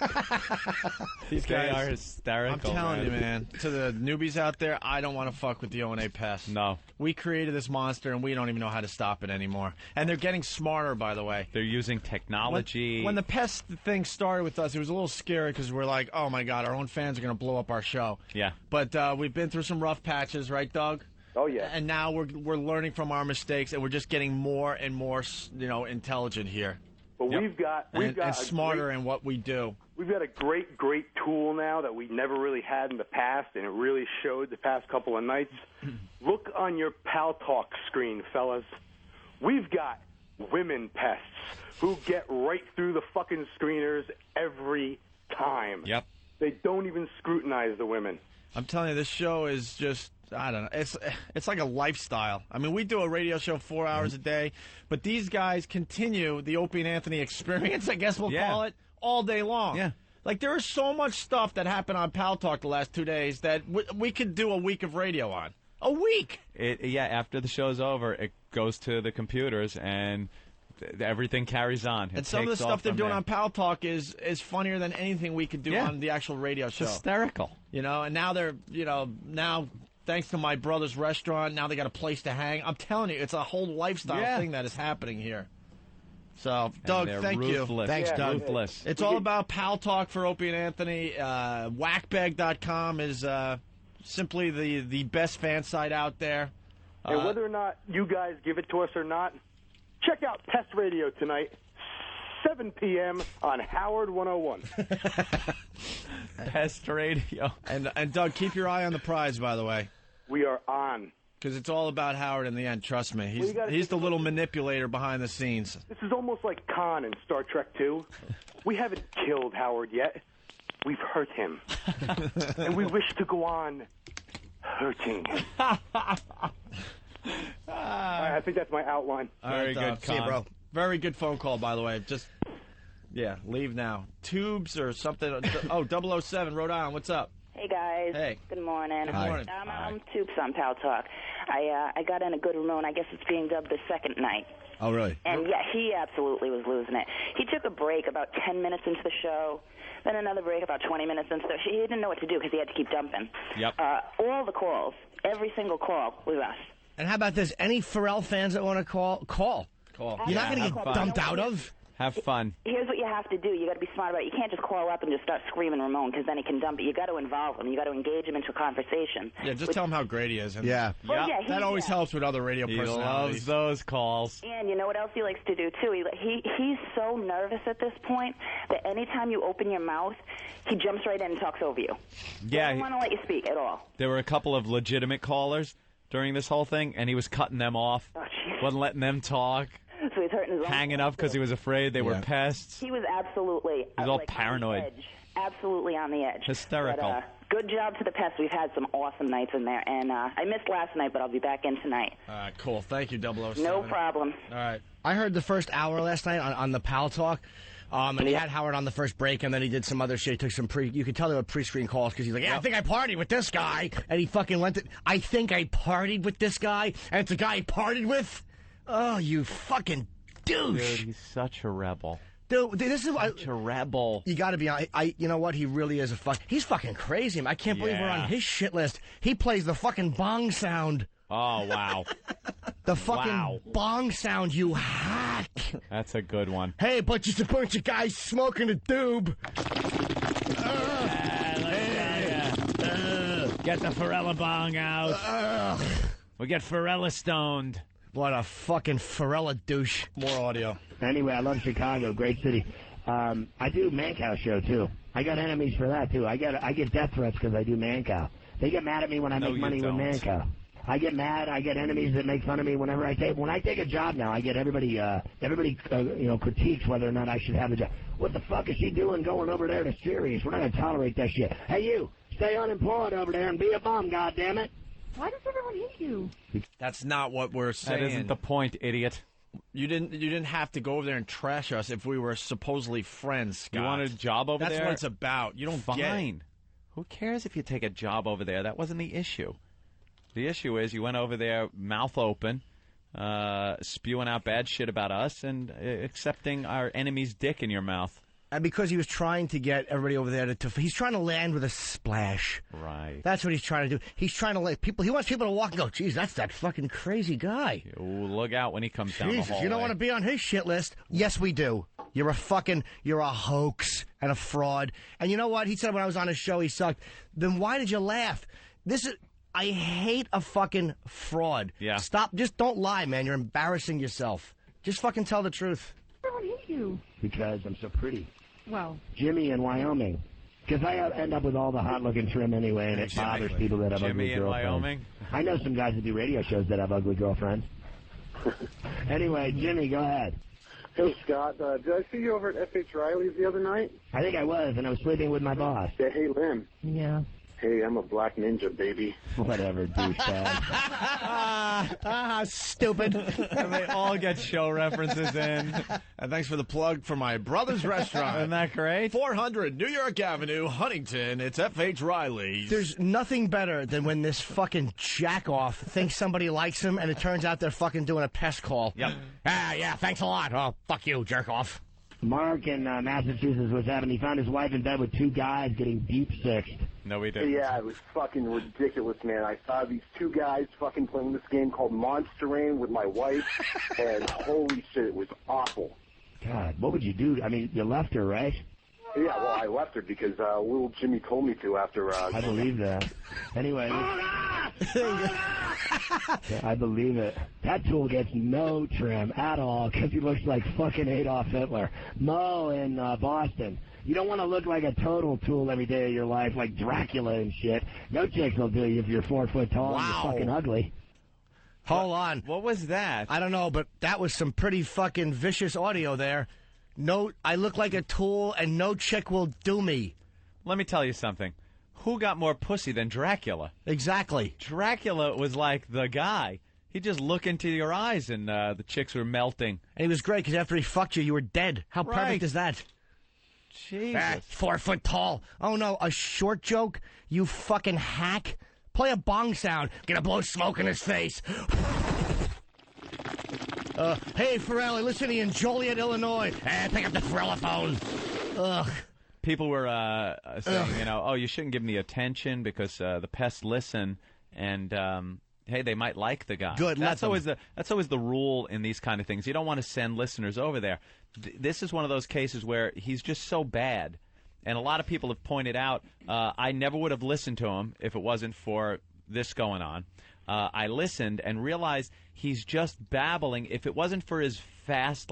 These guys are hysterical. I'm telling you, man. To the newbies out there, I don't want to fuck with the O&A pests. No. We created this monster, and we don't even know how to stop it anymore. And they're getting smarter, by the way. They're using technology. When the pest thing started with us, it was a little scary because we're like, oh, my God, our own fans are going to blow up our show. Yeah. But we've been through some rough patches, right, Doug? Oh, yeah. And now we're learning from our mistakes, and we're just getting more and more, intelligent here. But we've got and smarter in what we do. We've got a great tool now that we never really had in the past, and it really showed the past couple of nights. Look on your Pal Talk screen, fellas. We've got women pests who get right through the fucking screeners every time. Yep. They don't even scrutinize the women. I'm telling you, this show is just, I don't know, it's like a lifestyle. I mean, we do a radio show 4 hours a day, but these guys continue the Opie and Anthony experience, I guess we'll call it, all day long. Yeah. Like, there is so much stuff that happened on Pal Talk the last 2 days that we could do a week of radio on. A week! After the show's over, it goes to the computers, and everything carries on. And some of the stuff they're doing on Pal Talk is funnier than anything we could do on the actual radio show. Hysterical. You know, and now they're, now thanks to my brother's restaurant, now they got a place to hang. I'm telling you, it's a whole lifestyle thing that is happening here. So, Doug, thank you. Thanks, Doug. Ruthless. It's all about Pal Talk for Opie and Anthony. Whackbag.com is simply the best fan site out there. And whether or not you guys give it to us or not, check out Pest Radio tonight, 7 p.m. on Howard 101. Pest Radio. And Doug, keep your eye on the prize, by the way. We are on. Because it's all about Howard in the end, trust me. He's the little manipulator behind the scenes. This is almost like Khan in Star Trek 2. We haven't killed Howard yet. We've hurt him. And we wish to go on hurting. I think that's my outline. Very good, See you, bro. Very good phone call, by the way. Just, leave now. Tubes or something. 007, Rhode Island, what's up? Hey, guys. Hey. Good morning. Good morning. I'm Tubes on Pal Talk. I got in a good Ramon. I guess it's being dubbed the second night. Oh, really? And, he absolutely was losing it. He took a break about 10 minutes into the show, then another break about 20 minutes into the show. He didn't know what to do because he had to keep dumping. Yep. All the calls, every single call was us. And how about this? Any Ferrall fans that want to call? You're not going to get dumped out of? Have fun. Here's what you have to do. You got to be smart about it. You can't just call up and just start screaming Ramon because then he can dump it. You got to involve him. You got to engage him into a conversation. Yeah, just tell him how great he is. And Yeah. Well, that always helps with other radio He personalities. loves those calls. And you know what else he likes to do, too? He's so nervous at this point that anytime you open your mouth, he jumps right in and talks over you. Yeah. He doesn't want to let you speak at all. There were a couple of legitimate callers during this whole thing, and he was cutting them off. Oh, wasn't letting them talk. So he's hurting his own hanging up because he was afraid they were pests. He was absolutely He was all like, paranoid. On the edge. Absolutely on the edge. Hysterical. But, good job to the pests. We've had some awesome nights in there. And I missed last night, but I'll be back in tonight. All right, cool. Thank you, 007. No problem. All right. I heard the first hour last night on the Pal Talk. And he had Howard on the first break, and then he did some other shit. He took some you could tell they were pre-screen calls because he's like, I think I partied with this guy. And he fucking went to, I think I partied with this guy, and it's a guy he partied with? Oh, you fucking douche. Dude, he's such a rebel. Dude, this is such a rebel. You got to be honest. You know what? He really is he's fucking crazy. I can't believe we're on his shit list. He plays the fucking bong sound. Oh, wow. The fucking bong sound, you hack. That's a good one. Hey, but just a bunch of guys smoking a doob. Get the Ferrall bong out. We'll get Ferrall stoned. What a fucking Ferrall douche. More audio. Anyway, I love Chicago. Great city. I do Man-Cow show, too. I got enemies for that, too. I get death threats because I do Man-Cow. They get mad at me when I make money with Man-Cow. I get mad. I get enemies that make fun of me whenever I take. When I take a job now, I get everybody critiques whether or not I should have the job. What the fuck is she doing going over there to Sirius? We're not going to tolerate that shit. Hey, you, stay unemployed over there and be a bum, goddammit. Why does everyone hate you? That's not what we're saying. That isn't the point, idiot. You didn't have to go over there and trash us if we were supposedly friends, Scott. You want a job over there? That's what it's about. You don't get it. Who cares if you take a job over there? That wasn't the issue. The issue is you went over there mouth open, spewing out bad shit about us and accepting our enemy's dick in your mouth. And because he was trying to get everybody over there he's trying to land with a splash. Right. That's what he's trying to do. He's trying to let people, he wants people to walk and go, geez, that's that fucking crazy guy. Ooh, look out when he comes down the Jesus, hallway. you don't want to be on his shit list? Yes, we do. You're a hoax and a fraud. And you know what? He said when I was on his show he sucked. Then why did you laugh? I hate a fucking fraud. Yeah. Stop. Just don't lie, man. You're embarrassing yourself. Just fucking tell the truth. Everyone hate you. Because I'm so pretty. Well. Jimmy in Wyoming. Because I end up with all the hot-looking trim anyway, and it bothers people that have ugly girlfriends. Jimmy in Wyoming? I know some guys that do radio shows that have ugly girlfriends. Anyway, Jimmy, go ahead. Hey, Scott. Did I see you over at F.H. Riley's the other night? I think I was, and I was sleeping with my boss. Yeah, hey, Lynn. Yeah. Hey, I'm a black ninja, baby. Whatever, douchebag. Stupid. And they all get show references in. And thanks for the plug for my brother's restaurant. Isn't that great? 400 New York Avenue, Huntington. It's F.H. Riley's. There's nothing better than when this fucking jack-off thinks somebody likes him, and it turns out they're fucking doing a pest call. Yep. Yeah, thanks a lot. Oh, fuck you, jerk-off. Mark in Massachusetts was having, he found his wife in bed with two guys getting deep sixed. No, we didn't. Yeah, it was fucking ridiculous, man. I saw these two guys fucking playing this game called Monster Rain with my wife, and holy shit, it was awful. God, what would you do? I mean, you left her, right? Yeah, well, I left her because little Jimmy told me to after... I believe that. Anyway... I believe it. That tool gets no trim at all because he looks like fucking Adolf Hitler. Mo in Boston. You don't want to look like a total tool every day of your life, like Dracula and shit. No chicks will do you if you're 4 foot tall and you're fucking ugly. Hold on. What was that? I don't know, but that was some pretty fucking vicious audio there. No, I look like a tool, and no chick will do me. Let me tell you something. Who got more pussy than Dracula? Exactly. Dracula was like the guy. He'd just look into your eyes, and the chicks were melting. And he was great, because after he fucked you, you were dead. How perfect is that? Jesus. 4 foot tall. Oh, no, a short joke? You fucking hack? Play a bong sound. Gonna blow smoke in his face. Hey, Ferrall, listen to you in Joliet, Illinois. Pick up the Ferrall-A-Phone. Ugh. People were saying, you shouldn't give me attention because the pests listen, and hey, they might like the guy. Good. That's always the rule in these kind of things. You don't want to send listeners over there. This is one of those cases where he's just so bad, and a lot of people have pointed out I never would have listened to him if it wasn't for this going on. I listened and realized he's just babbling. If it wasn't for his fast,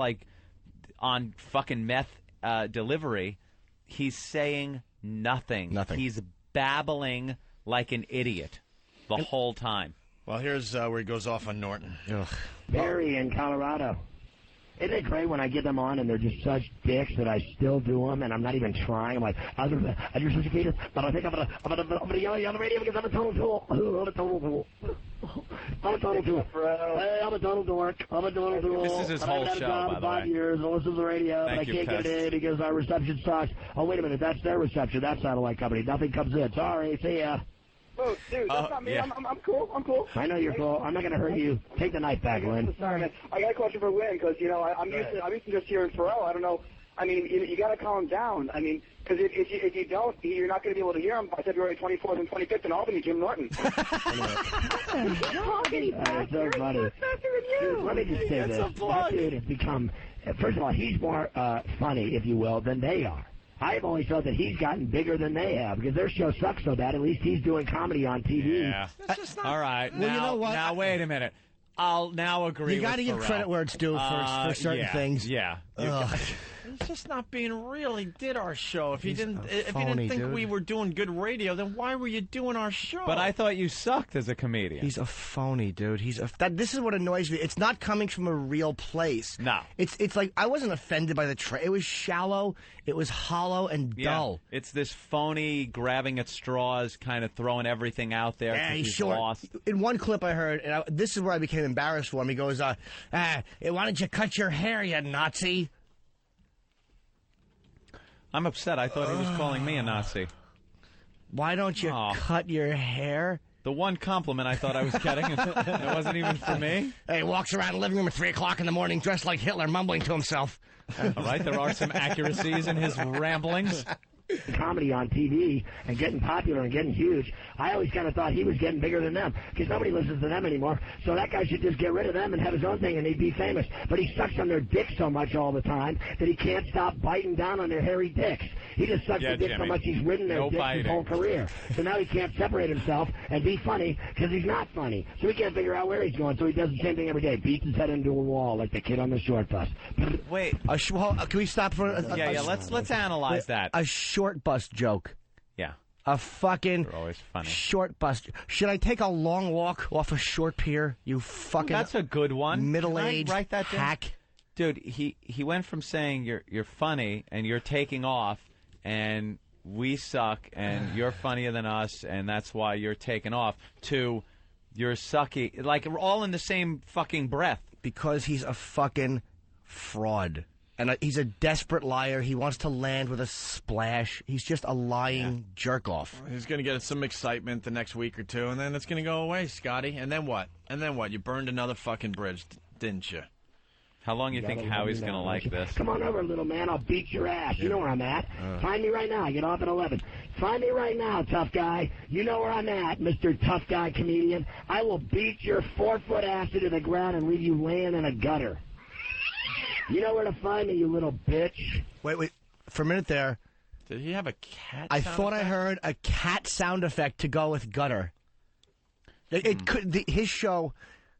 on fucking meth delivery, he's saying nothing. Nothing. He's babbling like an idiot the whole time. Well, here's where he goes off on Norton. Ugh. Barry in Colorado. Isn't it great when I get them on and they're just such dicks that I still do them and I'm not even trying? I'm like, I do such a cater, but I think I'm gonna yell at you on the radio because I'm a total tool. I'm a total tool. I'm a total tool. Hey, I'm a total dork. I'm a total tool. This is his whole show, by the way. 5 years. I listen to the radio, but I can't get it in because our reception sucks. Oh, wait a minute. That's their reception. That satellite company. Nothing comes in. Sorry. See ya. Oh, dude, that's not me. Yeah. I'm cool. I'm cool. I know you're cool. I'm not going to hurt you. Take the knife back, Lynn. Sorry, man. I got a question for Lynn because I'm used to just hearing Ferrall. I don't know. I mean, you got to calm down. I mean, because if you don't, you're not going to be able to hear him by February 24th and 25th in Albany, Jim Norton. It's so funny. Dude, let me just say this. That dude has become, first of all, he's more funny, if you will, than they are. I've always felt that he's gotten bigger than they have because their show sucks so bad. At least he's doing comedy on TV. Yeah. All right. Well, you know what? Now, wait a minute. I'll now agree You got to give credit where it's due for certain things. Yeah. He's just not being real. He did our show. If he didn't phony, think dude. we were doing good radio, then why were you doing our show? But I thought you sucked as a comedian. He's a phony, dude. This is what annoys me. It's not coming from a real place. No. It's like I wasn't offended by the It was shallow. It was hollow and dull. It's this phony grabbing at straws, kind of throwing everything out there. Yeah, he's short. Lost. In one clip I heard, and this is where I became embarrassed for him. He goes, why don't you cut your hair, you Nazi? I'm upset. I thought he was calling me a Nazi. Why don't you cut your hair? The one compliment I thought I was getting, it wasn't even for me. Hey, he walks around the living room at 3 o'clock in the morning dressed like Hitler, mumbling to himself. All right, there are some accuracies in his ramblings. Comedy on TV and getting popular and getting huge. I always kind of thought he was getting bigger than them because nobody listens to them anymore. So that guy should just get rid of them and have his own thing and he'd be famous. But he sucks on their dicks so much all the time that he can't stop biting down on their hairy dicks. He just sucks the dick so much he's ridden their dicks his whole career. So now he can't separate himself and be funny because he's not funny. So he can't figure out where he's going. So he does the same thing every day. Beats his head into a wall like the kid on the short bus. Wait. Can we stop for let's analyze that. A short bus joke. Yeah. A fucking They're always funny. short bus. Should I take a long walk off a short pier? You fucking That's a good one. middle-aged write that down? hack. Dude, he went from saying you're funny and you're taking off and we suck and you're funnier than us and that's why you're taking off, to you're sucky. Like, we're all in the same fucking breath. Because he's a fucking fraud. And he's a desperate liar. He wants to land with a splash. He's just a lying jerk-off. He's going to get some excitement the next week or two, and then it's going to go away, Scotty. And then what? You burned another fucking bridge, didn't you? How long you think Howie's going to like this? Come on over, little man. I'll beat your ass. You know where I'm at. Find me right now. I get off at 11. Find me right now, tough guy. You know where I'm at, Mr. Tough Guy Comedian. I will beat your 4-foot ass into the ground and leave you laying in a gutter. You know where to find me, you little bitch. Wait. For a minute there. Did he have a cat I sound thought effect? I heard a cat sound effect to go with gutter. His show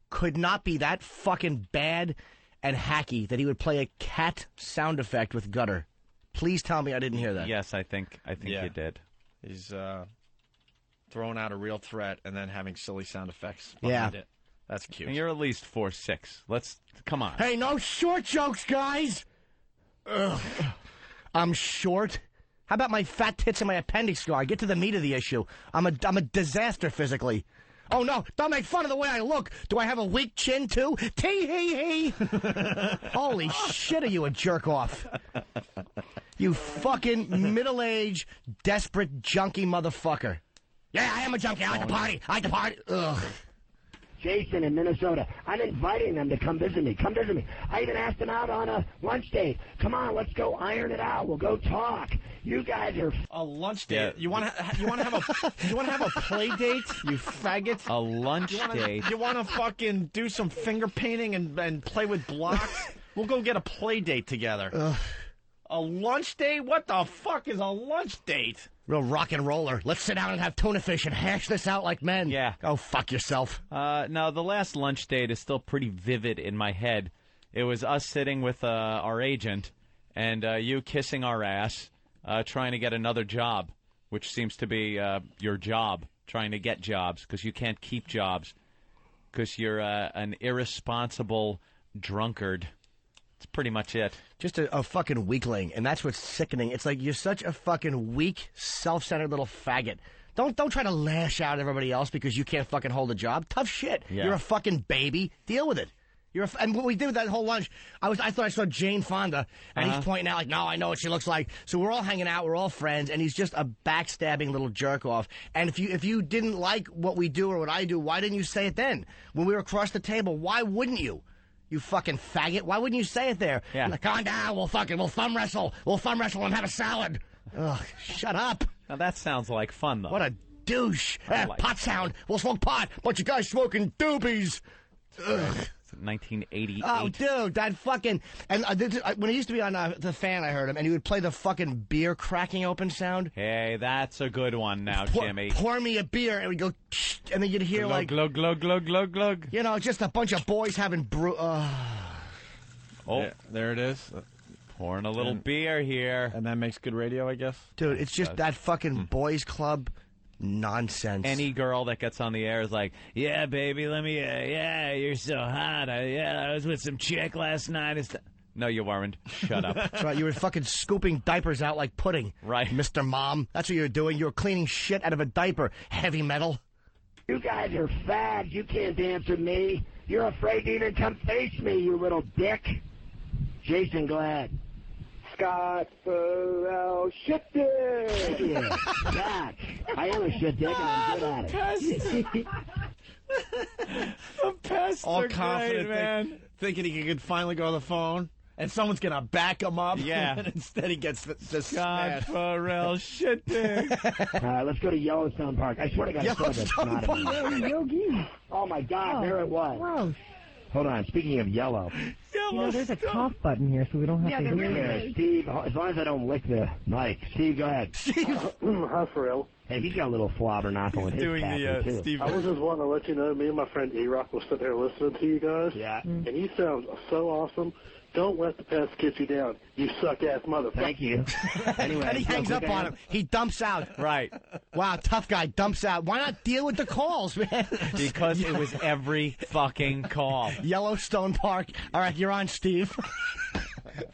could not be that fucking bad and hacky that he would play a cat sound effect with gutter. Please tell me I didn't hear that. Yes, I think you did. He's throwing out a real threat and then having silly sound effects behind it. That's cute. And you're at least 4'6". Come on. Hey, no short jokes, guys. Ugh. I'm short. How about my fat tits and my appendix scar? Get to the meat of the issue. I'm a disaster physically. Oh, no, don't make fun of the way I look. Do I have a weak chin, too? Tee-hee-hee. Holy shit, are you a jerk-off? You fucking middle-aged, desperate, junkie motherfucker. Yeah, I am a junkie. I like to party. Ugh. Jason in Minnesota. I'm inviting them to come visit me. I even asked them out on a lunch date. Come on, let's go iron it out. We'll go talk. You guys are a lunch date. You want to have a play date? You faggot. A lunch date. You want to fucking do some finger painting and play with blocks? We'll go get a play date together. A lunch date? What the fuck is a lunch date? Real rock and roller. Let's sit down and have tuna fish and hash this out like men. Yeah. Oh, fuck yourself. No, the last lunch date is still pretty vivid in my head. It was us sitting with our agent and you kissing our ass, trying to get another job, which seems to be your job, trying to get jobs, because you can't keep jobs, because you're an irresponsible drunkard. That's pretty much it. Just a fucking weakling, and that's what's sickening. It's like you're such a fucking weak, self-centered little faggot. Don't try to lash out at everybody else because you can't fucking hold a job. Tough shit. Yeah. You're a fucking baby. Deal with it. And what we did with that whole lunch, I thought I saw Jane Fonda, and he's pointing out like, no, I know what she looks like. So we're all hanging out, we're all friends, and he's just a backstabbing little jerk off. And if you didn't like what we do or what I do, why didn't you say it then when we were across the table? Why wouldn't you? You fucking faggot. Why wouldn't you say it there? Yeah. Like, calm down. We'll thumb wrestle. We'll thumb wrestle and have a salad. Ugh, shut up. Now that sounds like fun, though. What a douche. Pot sound. We'll smoke pot. Bunch of guys smoking doobies. Ugh. 1988. Oh, dude, that fucking... And when he used to be on The Fan, I heard him, and he would play the fucking beer cracking open sound. Hey, that's a good one now, Jimmy. Pour me a beer, and we'd go... And then you'd hear glug, like... Glug, glug, glug, glug, glug. You know, just a bunch of boys having brew... Oh, yeah, there it is. Pouring a little beer here. And that makes good radio, I guess. Dude, it's just that fucking boys club... nonsense. Any girl that gets on the air is like, yeah, baby, let me, yeah, you're so hot. I was with some chick last night. No, you weren't. Shut up. That's right. You were fucking scooping diapers out like pudding. Right. Mr. Mom. That's what you were doing. You were cleaning shit out of a diaper. Heavy metal. You guys are fags. You can't answer me. You're afraid to even come face me, you little dick. Jason, go ahead. Scott Ferrall, shit dick. Yeah, Scott. I am a shit dick, and I'm good at it. The pests all are confident, great, man. Thinking he could finally go to the phone, and someone's gonna back him up. Yeah. And instead, he gets the Scott smash. Ferrall, shit dick. All right, let's go to Yellowstone Park. I swear to God, I saw this. Yellowstone Park. Yogi. Oh my God, there it was. Gross. Hold on. Speaking of yellow. You know, there's a cough button here, so we don't have to hear it. Steve, as long as I don't lick the mic. Steve, go ahead. Hi, Ferrall. Hey, he's got a little flobber knocker with his Doing cat, the too. Steve. I was just wanting to let you know, me and my friend E-Rock was sitting there listening to you guys. Yeah. And he sounds so awesome. Don't let the pest get you down, you suck-ass motherfucker. Thank you. Anyway, And he hangs up on him. He dumps out. Right. Wow, tough guy dumps out. Why not deal with the calls, man? Because it was every fucking call. Yellowstone Park. All right, you're on, Steve.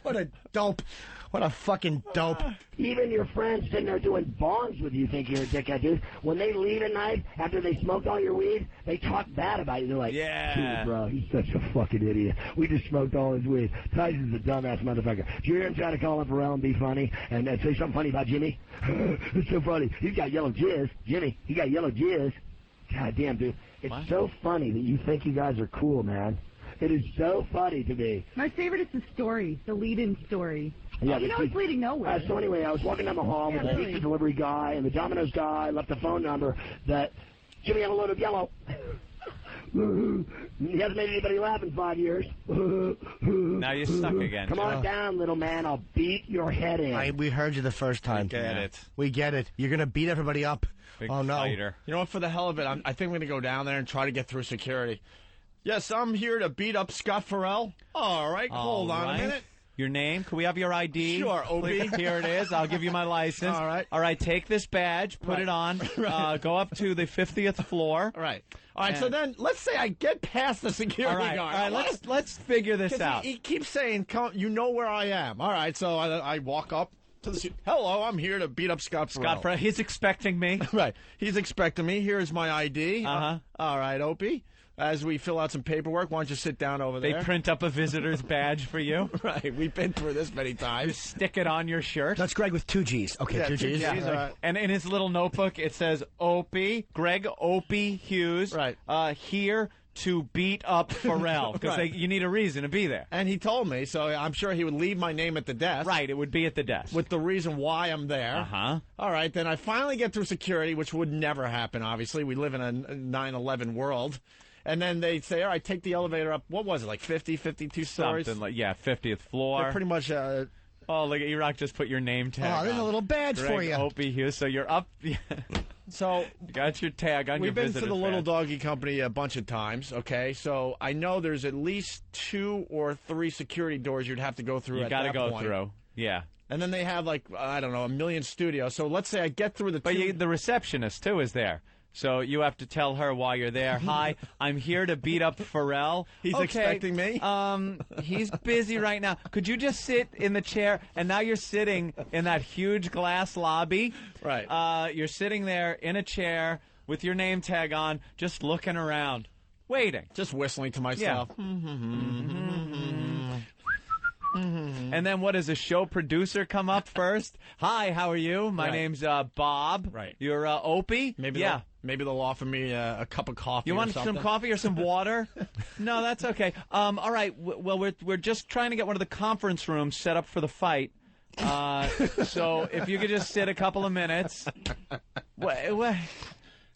What a dope. What a fucking dope. Even your friends sitting there doing bongs with you think you're a dickhead, dude. When they leave at night after they smoked all your weed, they talk bad about you. They're like, Yeah. dude, bro, he's such a fucking idiot. We just smoked all his weed. Tyson's a dumbass motherfucker. Did you hear him try to call up Ferrall and be funny and say something funny about Jimmy? It's so funny. He's got yellow jizz. Jimmy, he got yellow jizz. God damn, dude. It's so funny that you think you guys are cool, man. It is so funny to me. My favorite is the story, the lead-in story. Yeah, you know it's leading nowhere. So anyway, I was walking down the hall with the pizza delivery guy and the Domino's guy left a phone number that Jimmy had a load of yellow. He hasn't made anybody laugh in 5 years. Now you're stuck again. Come on down, little man. I'll beat your head in. We heard you the first time. Get it. We get it. You're going to beat everybody up. Big oh, no. fighter. You know what? For the hell of it, I think I'm going to go down there and try to get through security. Yes, I'm here to beat up Scott Ferrall. All right, hold on a minute. Your name? Can we have your ID? Sure, Opie. Here it is. I'll give you my license. All right. All right, take this badge, put it on, go up to the 50th floor. All right. All right, so then let's say I get past the security guard. All right, let's figure this out. He keeps saying, you know where I am. All right, so I walk up to the hello, I'm here to beat up Scott Ferrall. He's expecting me. Right. He's expecting me. Here's my ID. Uh-huh. All right, Opie. As we fill out some paperwork, why don't you sit down over there? They print up a visitor's badge for you. Right. We've been through this many times. You stick it on your shirt. That's Greg with 2 G's. Okay, Yeah, 2 G's. Yeah. And in his little notebook, it says Greg Opie Hughes. Right. Here to beat up Ferrall because Right. you need a reason to be there. And he told me, so I'm sure he would leave my name at the desk. Right, it would be at the desk. With the reason why I'm there. Uh-huh. All right, then I finally get through security, which would never happen, obviously. We live in a 9/11 world. And then they say, all right, take the elevator up. What was it, like 50, 52 stories? Something like, 50th floor. They're pretty much... oh, look at E-Rock just put your name tag on. Oh, there's a little badge Greg for you. Opie Hughes, so you're up. So you got your tag on your We've been to visitor's the Little badge. Doggy Company a bunch of times, okay? So I know there's at least 2 or 3 security doors you'd have to go through You at got to that go point. through. Yeah. And then they have, like, I don't know, 1 million studios. So let's say I get through the But two... the receptionist, too, is there. So you have to tell her while you're there, hi, I'm here to beat up Ferrall. He's expecting me? He's busy right now. Could you just sit in the chair? And now you're sitting in that huge glass lobby. Right. You're sitting there in a chair with your name tag on, just looking around, waiting. Just whistling to myself. Yeah. And then what does a show producer come up first? Hi, how are you? My name's Bob. Right. You're Opie? Maybe maybe they'll offer me a cup of coffee. You or want something. some coffee or some water? No, that's okay. All right. Well, we're just trying to get one of the conference rooms set up for the fight. So if you could just sit a couple of minutes. What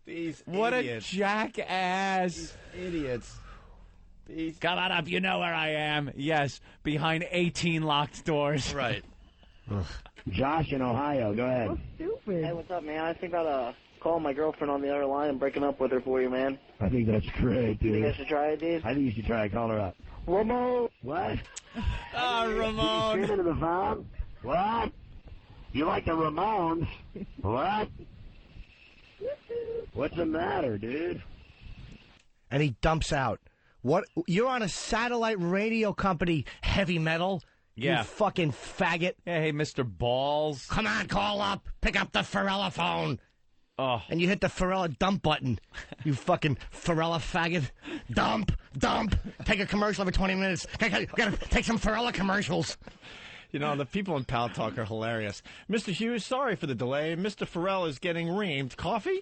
These a idiots. jackass! Idiots. Come on up. You know where I am. Yes, behind 18 locked doors. Right. Josh in Ohio, go ahead. Stupid. Hey, what's up, man? I think I'd call my girlfriend on the other line and breaking up with her for you, man. I think that's great, You dude. think I should try it, dude? I think you should try to call her up. Ramon! What? Ramon. You into the phone? What? You like the Ramones? What? What's the matter, dude? And he dumps out. What? You're on a satellite radio company, heavy metal? Yeah. You fucking faggot. Hey, Mr. Balls. Come on, call up. Pick up the Ferrall-A-Phone. Oh. And you hit the Ferrall dump button. You fucking Ferrall faggot. Dump. Take a commercial every 20 minutes. Gotta take some Ferrall commercials. You know, the people in Pal Talk are hilarious. Mr. Hughes, sorry for the delay. Mr. Ferrall is getting reamed. Coffee?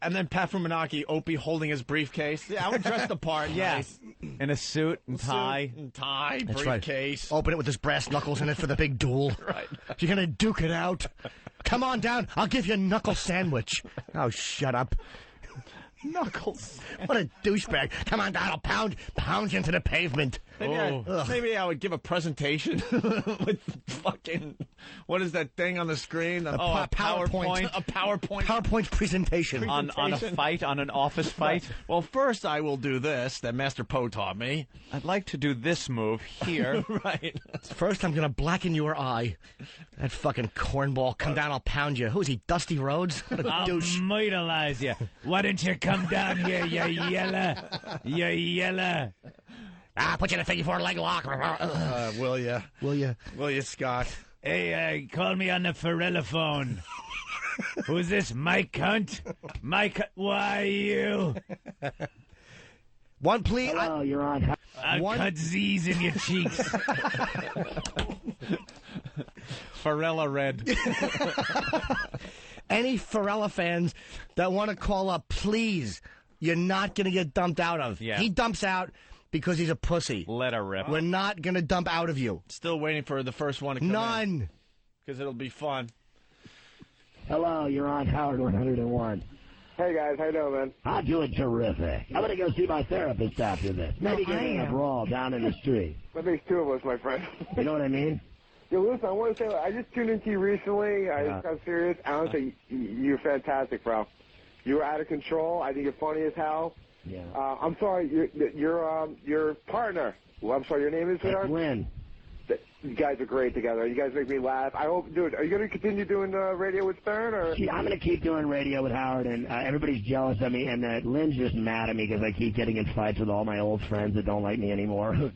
And then Pat Fumanaki, Opie holding his briefcase. Yeah, I would dress the part. Yeah. Nice. In a suit and tie. Suit and tie, That's briefcase. Right. Open it with his brass knuckles in it for the big duel. Right. You're gonna duke it out. Come on down. I'll give you a knuckle sandwich. Oh, shut up. Knuckles. What a douchebag. Come on down. I'll pound you into the pavement. Maybe I would give a presentation with fucking, what is that thing on the screen? A PowerPoint. A PowerPoint. PowerPoint presentation. On a fight, on an office fight. Well, first I will do this that Master Poe taught me. I'd like to do this move here. Right. First, I'm going to blacken your eye. That fucking cornball. Come down, I'll pound you. Who is he, Dusty Rhodes? What a douche. Myrtleize you. Why don't you come down here, you yella? You yella. Put you in a figure 4 leg lock. Will ya? Will ya, Scott? Hey, call me on the Ferrall-A-Phone. Who's this, Mike Hunt? Mike, why you? One, please. Hello, you're on. I'll cut Z's in your cheeks. Ferrall-A Red. Any Ferrall-A fans that want to call up, please. You're not going to get dumped out of. Yeah. He dumps out because he's a pussy. Let her rip. We're not going to dump out of you. Still waiting for the first one to come in. None. Because it'll be fun. Hello, you're on Howard 101. Hey, guys. How you doing, man? I'm doing terrific. I'm going to go see my therapist after this. Maybe get in a brawl down in the street. That makes two of us, my friend. You know what I mean? Yo, listen, I want to say, I just tuned into you recently. I just got serious. Honestly, you're fantastic, bro. You were out of control. I think you're funny as hell. Yeah. I'm sorry, your partner. Well, I'm sorry, your name is Lynn. You guys are great together. You guys make me laugh. I hope, dude, are you going to continue doing radio with Stern? Or? I'm going to keep doing radio with Howard, and everybody's jealous of me, and Lynn's just mad at me because I keep getting in fights with all my old friends that don't like me anymore.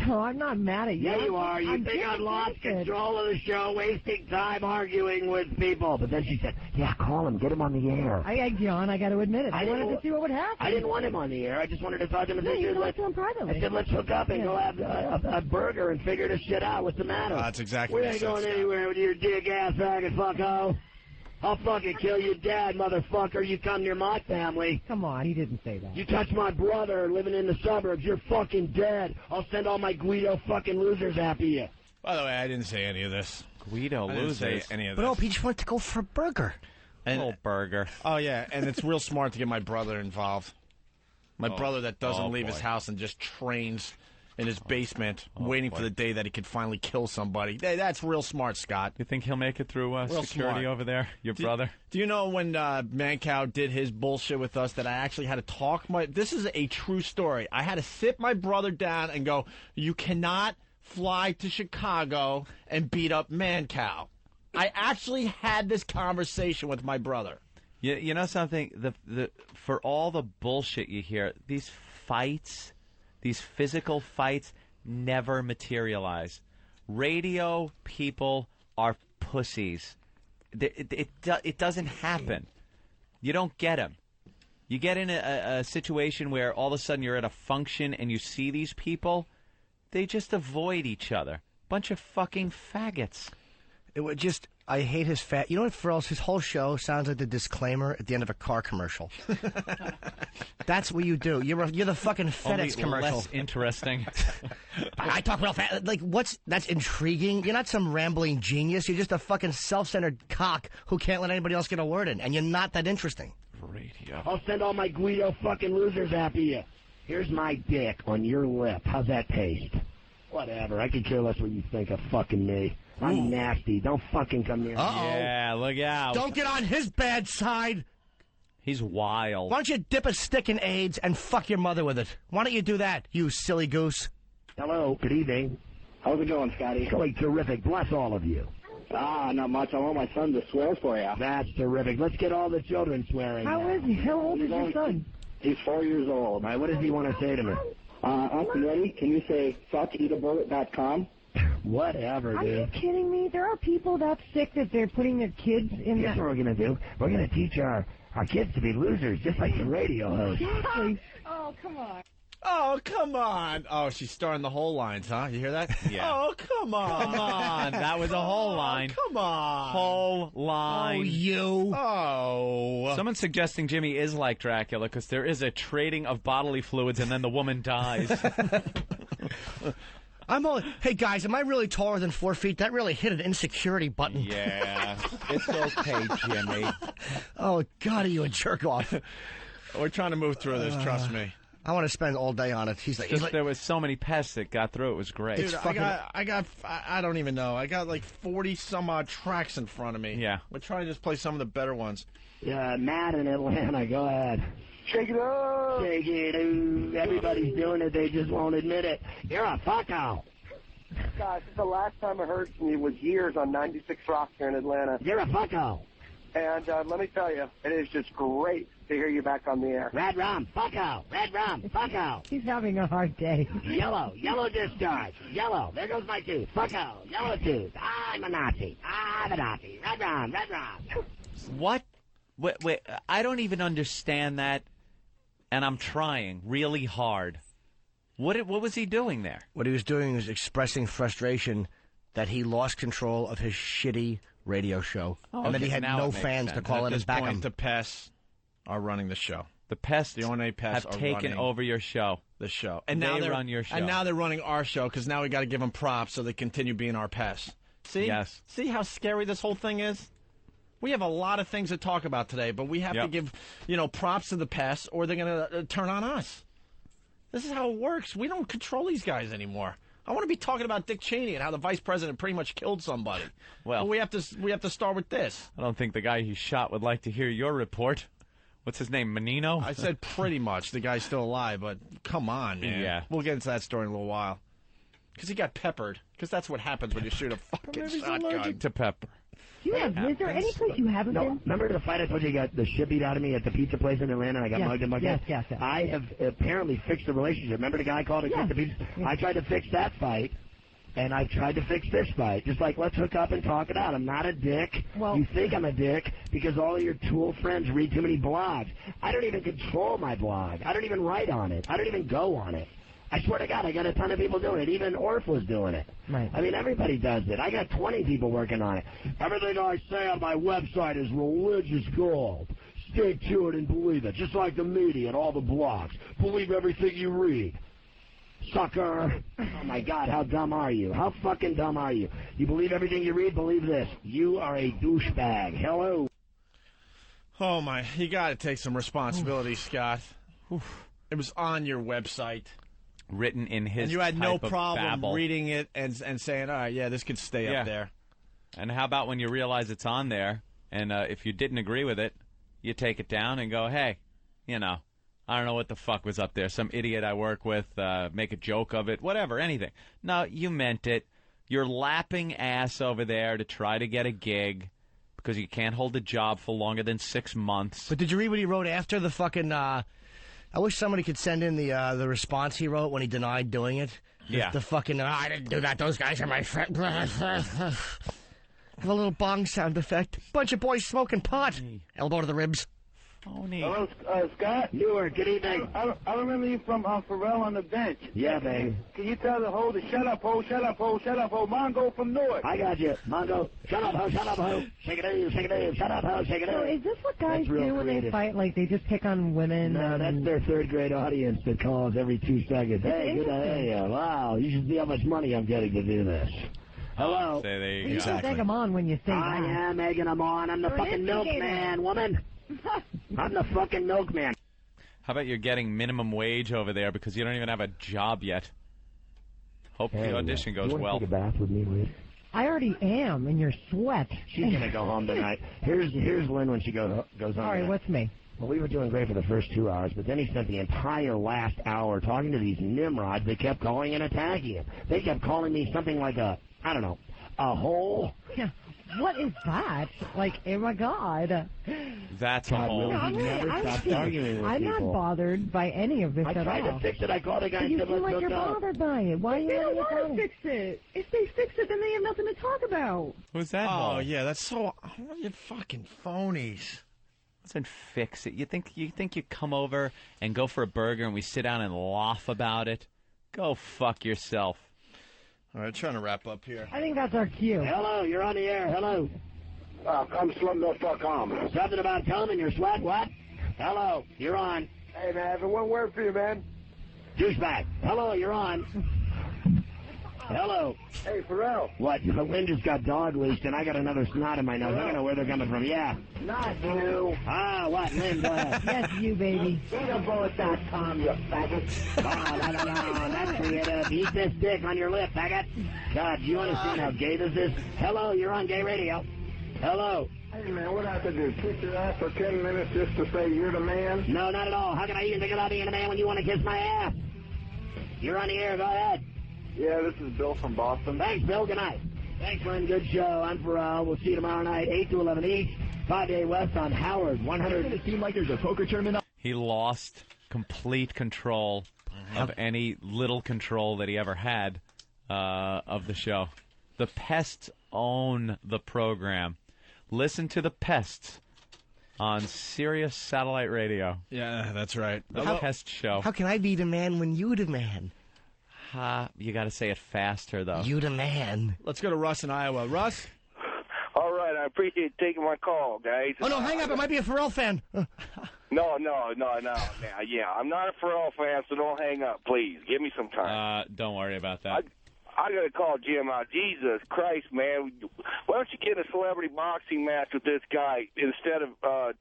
No, I'm not mad at you. Yeah, you are. You think I've lost control of the show, wasting time arguing with people. But then she said, yeah, call him. Get him on the air. John, I got to admit it. I wanted to see what would happen. I didn't want him on the air. I just wanted to talk to him and say, you talked to him privately. I said, let's hook up and go have a burger and figure this shit out. What's the matter? That's exactly We what ain't I said, going Scott. anywhere with your dick-ass faggot fucko. I'll fucking kill your dad, motherfucker. You come near my family. Come on, he didn't say that. You touch my brother living in the suburbs, you're fucking dead. I'll send all my Guido fucking losers after you. By the way, I didn't say any of this. Guido I didn't say any of this. But Opie just wanted to go for a burger. Little burger. Oh, yeah, and it's real smart to get my brother involved. My brother that doesn't leave his house and just trains in his basement, waiting for the day that he could finally kill somebody. That's real smart, Scott. You think he'll make it through security smart. over there, your brother? Do you know when Mancow did his bullshit with us that I actually had to talk this is a true story. I had to sit my brother down and go, you cannot fly to Chicago and beat up Mancow. I actually had this conversation with my brother. You know something? For all the bullshit you hear, these fights, these physical fights, never materialize. Radio people are pussies. It doesn't happen. You don't get them. You get in a situation where all of a sudden you're at a function and you see these people, they just avoid each other. Bunch of fucking faggots. It would just, I hate his fat. You know what, Ferrall's, his whole show sounds like the disclaimer at the end of a car commercial. That's what you do. You're the fucking FedEx Only commercial. less interesting. I talk real fast. Like, that's intriguing? You're not some rambling genius. You're just a fucking self-centered cock who can't let anybody else get a word in, and you're not that interesting. Radio. I'll send all my Guido fucking losers after you. Here's my dick on your lip. How's that taste? Whatever. I could care less what you think of fucking me. I'm nasty. Don't fucking come near me. Yeah, look out. Don't get on his bad side. He's wild. Why don't you dip a stick in AIDS and fuck your mother with it? Why don't you do that, you silly goose? Hello. Good evening. How's it going, Scotty? It's going terrific. Bless all of you. Not much. I want my son to swear for you. That's terrific. Let's get all the children swearing. How is he? How old is your son? He's 4 years old. All right, what does he want to say to me? Uncle Eddie, can you say fuckeatabullet.com? Whatever, Are dude. you kidding me? There are people that sick that they're putting their kids in Guess what we're going to do? We're going to teach our kids to be losers, just like the radio host. Oh, come on. Oh, come on. Oh, she's starting the whole lines, huh? You hear that? Yeah. Oh, come on. Come on. That was a whole line. Come on. Whole line. Oh, you. Oh. Someone's suggesting Jimmy is like Dracula because there is a trading of bodily fluids and then the woman dies. Hey, guys, am I really taller than 4 feet? That really hit an insecurity button. Yeah. It's okay, Jimmy. Oh, God, are you a jerk off? We're trying to move through this, trust me. I want to spend all day on it. He's like, There was so many pests that got through. It was great. Dude, I don't even know. I got like 40 some odd tracks in front of me. Yeah. We're trying to just play some of the better ones. Matt in Atlanta, go ahead. Shake it up. Shake it up. Everybody's doing it. They just won't admit it. You're a fucko. Guys, the last time I heard from you was years on 96 Rock here in Atlanta. You're a fucko. And let me tell you, it is just great to hear you back on the air. Red rum, bucko. Red rum, bucko. He's having a hard day. Yellow discharge. Yellow, there goes my tooth. Bucko, yellow tooth. I'm a Nazi. I'm a Nazi. Red rum, red rum. What? Wait, I don't even understand that, and I'm trying really hard. What was he doing there? What he was doing was expressing frustration that he lost control of his shitty radio show, and that he had no fans to call in and back him. The pests are running the show. The pests, the O&A pests, have are taken running over your show. The show, and now they run your show. And now they're running our show because now we got to give them props so they continue being our pests. See, yes. See how scary this whole thing is. We have a lot of things to talk about today, but we have to give props to the pests, or they're going to turn on us. This is how it works. We don't control these guys anymore. I want to be talking about Dick Cheney and how the vice president pretty much killed somebody. Well, but we have to start with this. I don't think the guy he shot would like to hear your report. What's his name, Menino? I said pretty much. The guy's still alive, but come on, man. Yeah. We'll get into that story in a little while. Because he got peppered. Because that's what happens when you shoot a fucking shotgun. Allergic to pepper. Is there any place you haven't been? Remember the fight I told you got the shit beat out of me at the pizza place in Atlanta and I got mugged and mugged? Yes. I have apparently fixed the relationship. Remember the guy called to get the pizza? I tried to fix that fight. And I've tried to fix this fight. Just like, let's hook up and talk it out. I'm not a dick. Well, you think I'm a dick because all of your tool friends read too many blogs. I don't even control my blog. I don't even write on it. I don't even go on it. I swear to God, I got a ton of people doing it. Even Orf was doing it. Right. I mean, everybody does it. I got 20 people working on it. Everything I say on my website is religious gold. Stay tuned and believe it. Just like the media and all the blogs. Believe everything you read. Sucker. Oh, my God, how dumb are you? How fucking dumb are you? You believe everything you read? Believe this. You are a douchebag. Hello. Oh, my. You got to take some responsibility, Scott. It was on your website. Written in his and you had no type of problem babble. reading it and saying, all right, yeah, this could stay up there. And how about when you realize it's on there, and if you didn't agree with it, you take it down and go, hey, I don't know what the fuck was up there. Some idiot I work with, make a joke of it, whatever, anything. No, you meant it. You're lapping ass over there to try to get a gig because you can't hold a job for longer than 6 months. But did you read what he wrote after the fucking... I wish somebody could send in the response he wrote when he denied doing it. The fucking, I didn't do that, those guys are my friends. Have a little bong sound effect. Bunch of boys smoking pot. Elbow to the ribs. Phony. Hello, Scott. Newark, good evening. I remember you from Ferrall on the bench. Yeah, baby. Can you tell the hoe to shut up, ho, shut up, ho, shut up, ho, Mongo from Newark? I got you. Mongo, shut up, ho, shake it in, shut up, ho, shake it in. So is this what guys do when they fight? Like, they just pick on women? No, that's their third grade audience that calls every 2 seconds. Hey, good to hear you. Wow, you should see how much money I'm getting to do this. Hello. Say there you go. You should egg them on when you say that. I am egging them on. I'm the fucking milkman, woman. I'm the fucking milkman. How about you're getting minimum wage over there because you don't even have a job yet? Hope the audition goes well. Take a bath with me, Liz? I already am in your sweat. She's gonna go home tonight. Here's Lynn when she goes home. All right, what's me? Well, we were doing great for the first 2 hours, but then he spent the entire last hour talking to these nimrods that kept calling and attacking him. They kept calling me something like a hole. Yeah. What is that? Like, oh my God. That's a hole. I'm not bothered by any of this at all. I tried to fix it. I called a guy and you said, seem let's like you're bothered by it. Why are you They don't letting want to fix it. If they fix it, then they have nothing to talk about. Who's that? Oh, yeah, that's so... You fucking phonies. Listen, fix it. You think you come over and go for a burger and we sit down and laugh about it? Go fuck yourself. All right, trying to wrap up here. I think that's our cue. Hello, you're on the air. Hello. Come slumdog.com. Something about coming, your sweat, what? Hello, you're on. Hey, man, I have one word for you, man. Douchebag. Hello, you're on. Hello. Hey, Ferrall. What? Lynn just got dog leashed, and I got another snot in my nose. I don't know where they're coming from. Yeah. Not you. Ah, what? Lynn, go ahead. Yes, you, baby. Bullet.com, you faggot. Oh, no. That's creative. Eat this dick on your lip, faggot. God, do you understand how gay this is? Hello, you're on gay radio. Hello. Hey, man, what I have to do? Kiss your ass for 10 minutes just to say you're the man? No, not at all. How can I even think about being a man when you want to kiss my ass? You're on the air. Go ahead. Yeah, this is Bill from Boston. Thanks, Bill. Good night. Thanks, Lynn. Good show. I'm Ferrall. We'll see you tomorrow night, 8 to 11 each. 5A West on Howard 100. It seemed like there's a poker tournament. He lost complete control of any little control that he ever had of the show. The Pests own the program. Listen to the Pests on Sirius Satellite Radio. Yeah, that's right. The Pest Show. How can I be the man when you the man? You got to say it faster, though. You the man. Let's go to Russ in Iowa. Russ? All right, I appreciate taking my call, guys. Oh, no, hang up. It might be a Ferrall fan. No. Yeah, I'm not a Ferrall fan, so don't hang up, please. Give me some time. Don't worry about that. I got to call Jim out. Jesus Christ, man. Why don't you get a celebrity boxing match with this guy instead of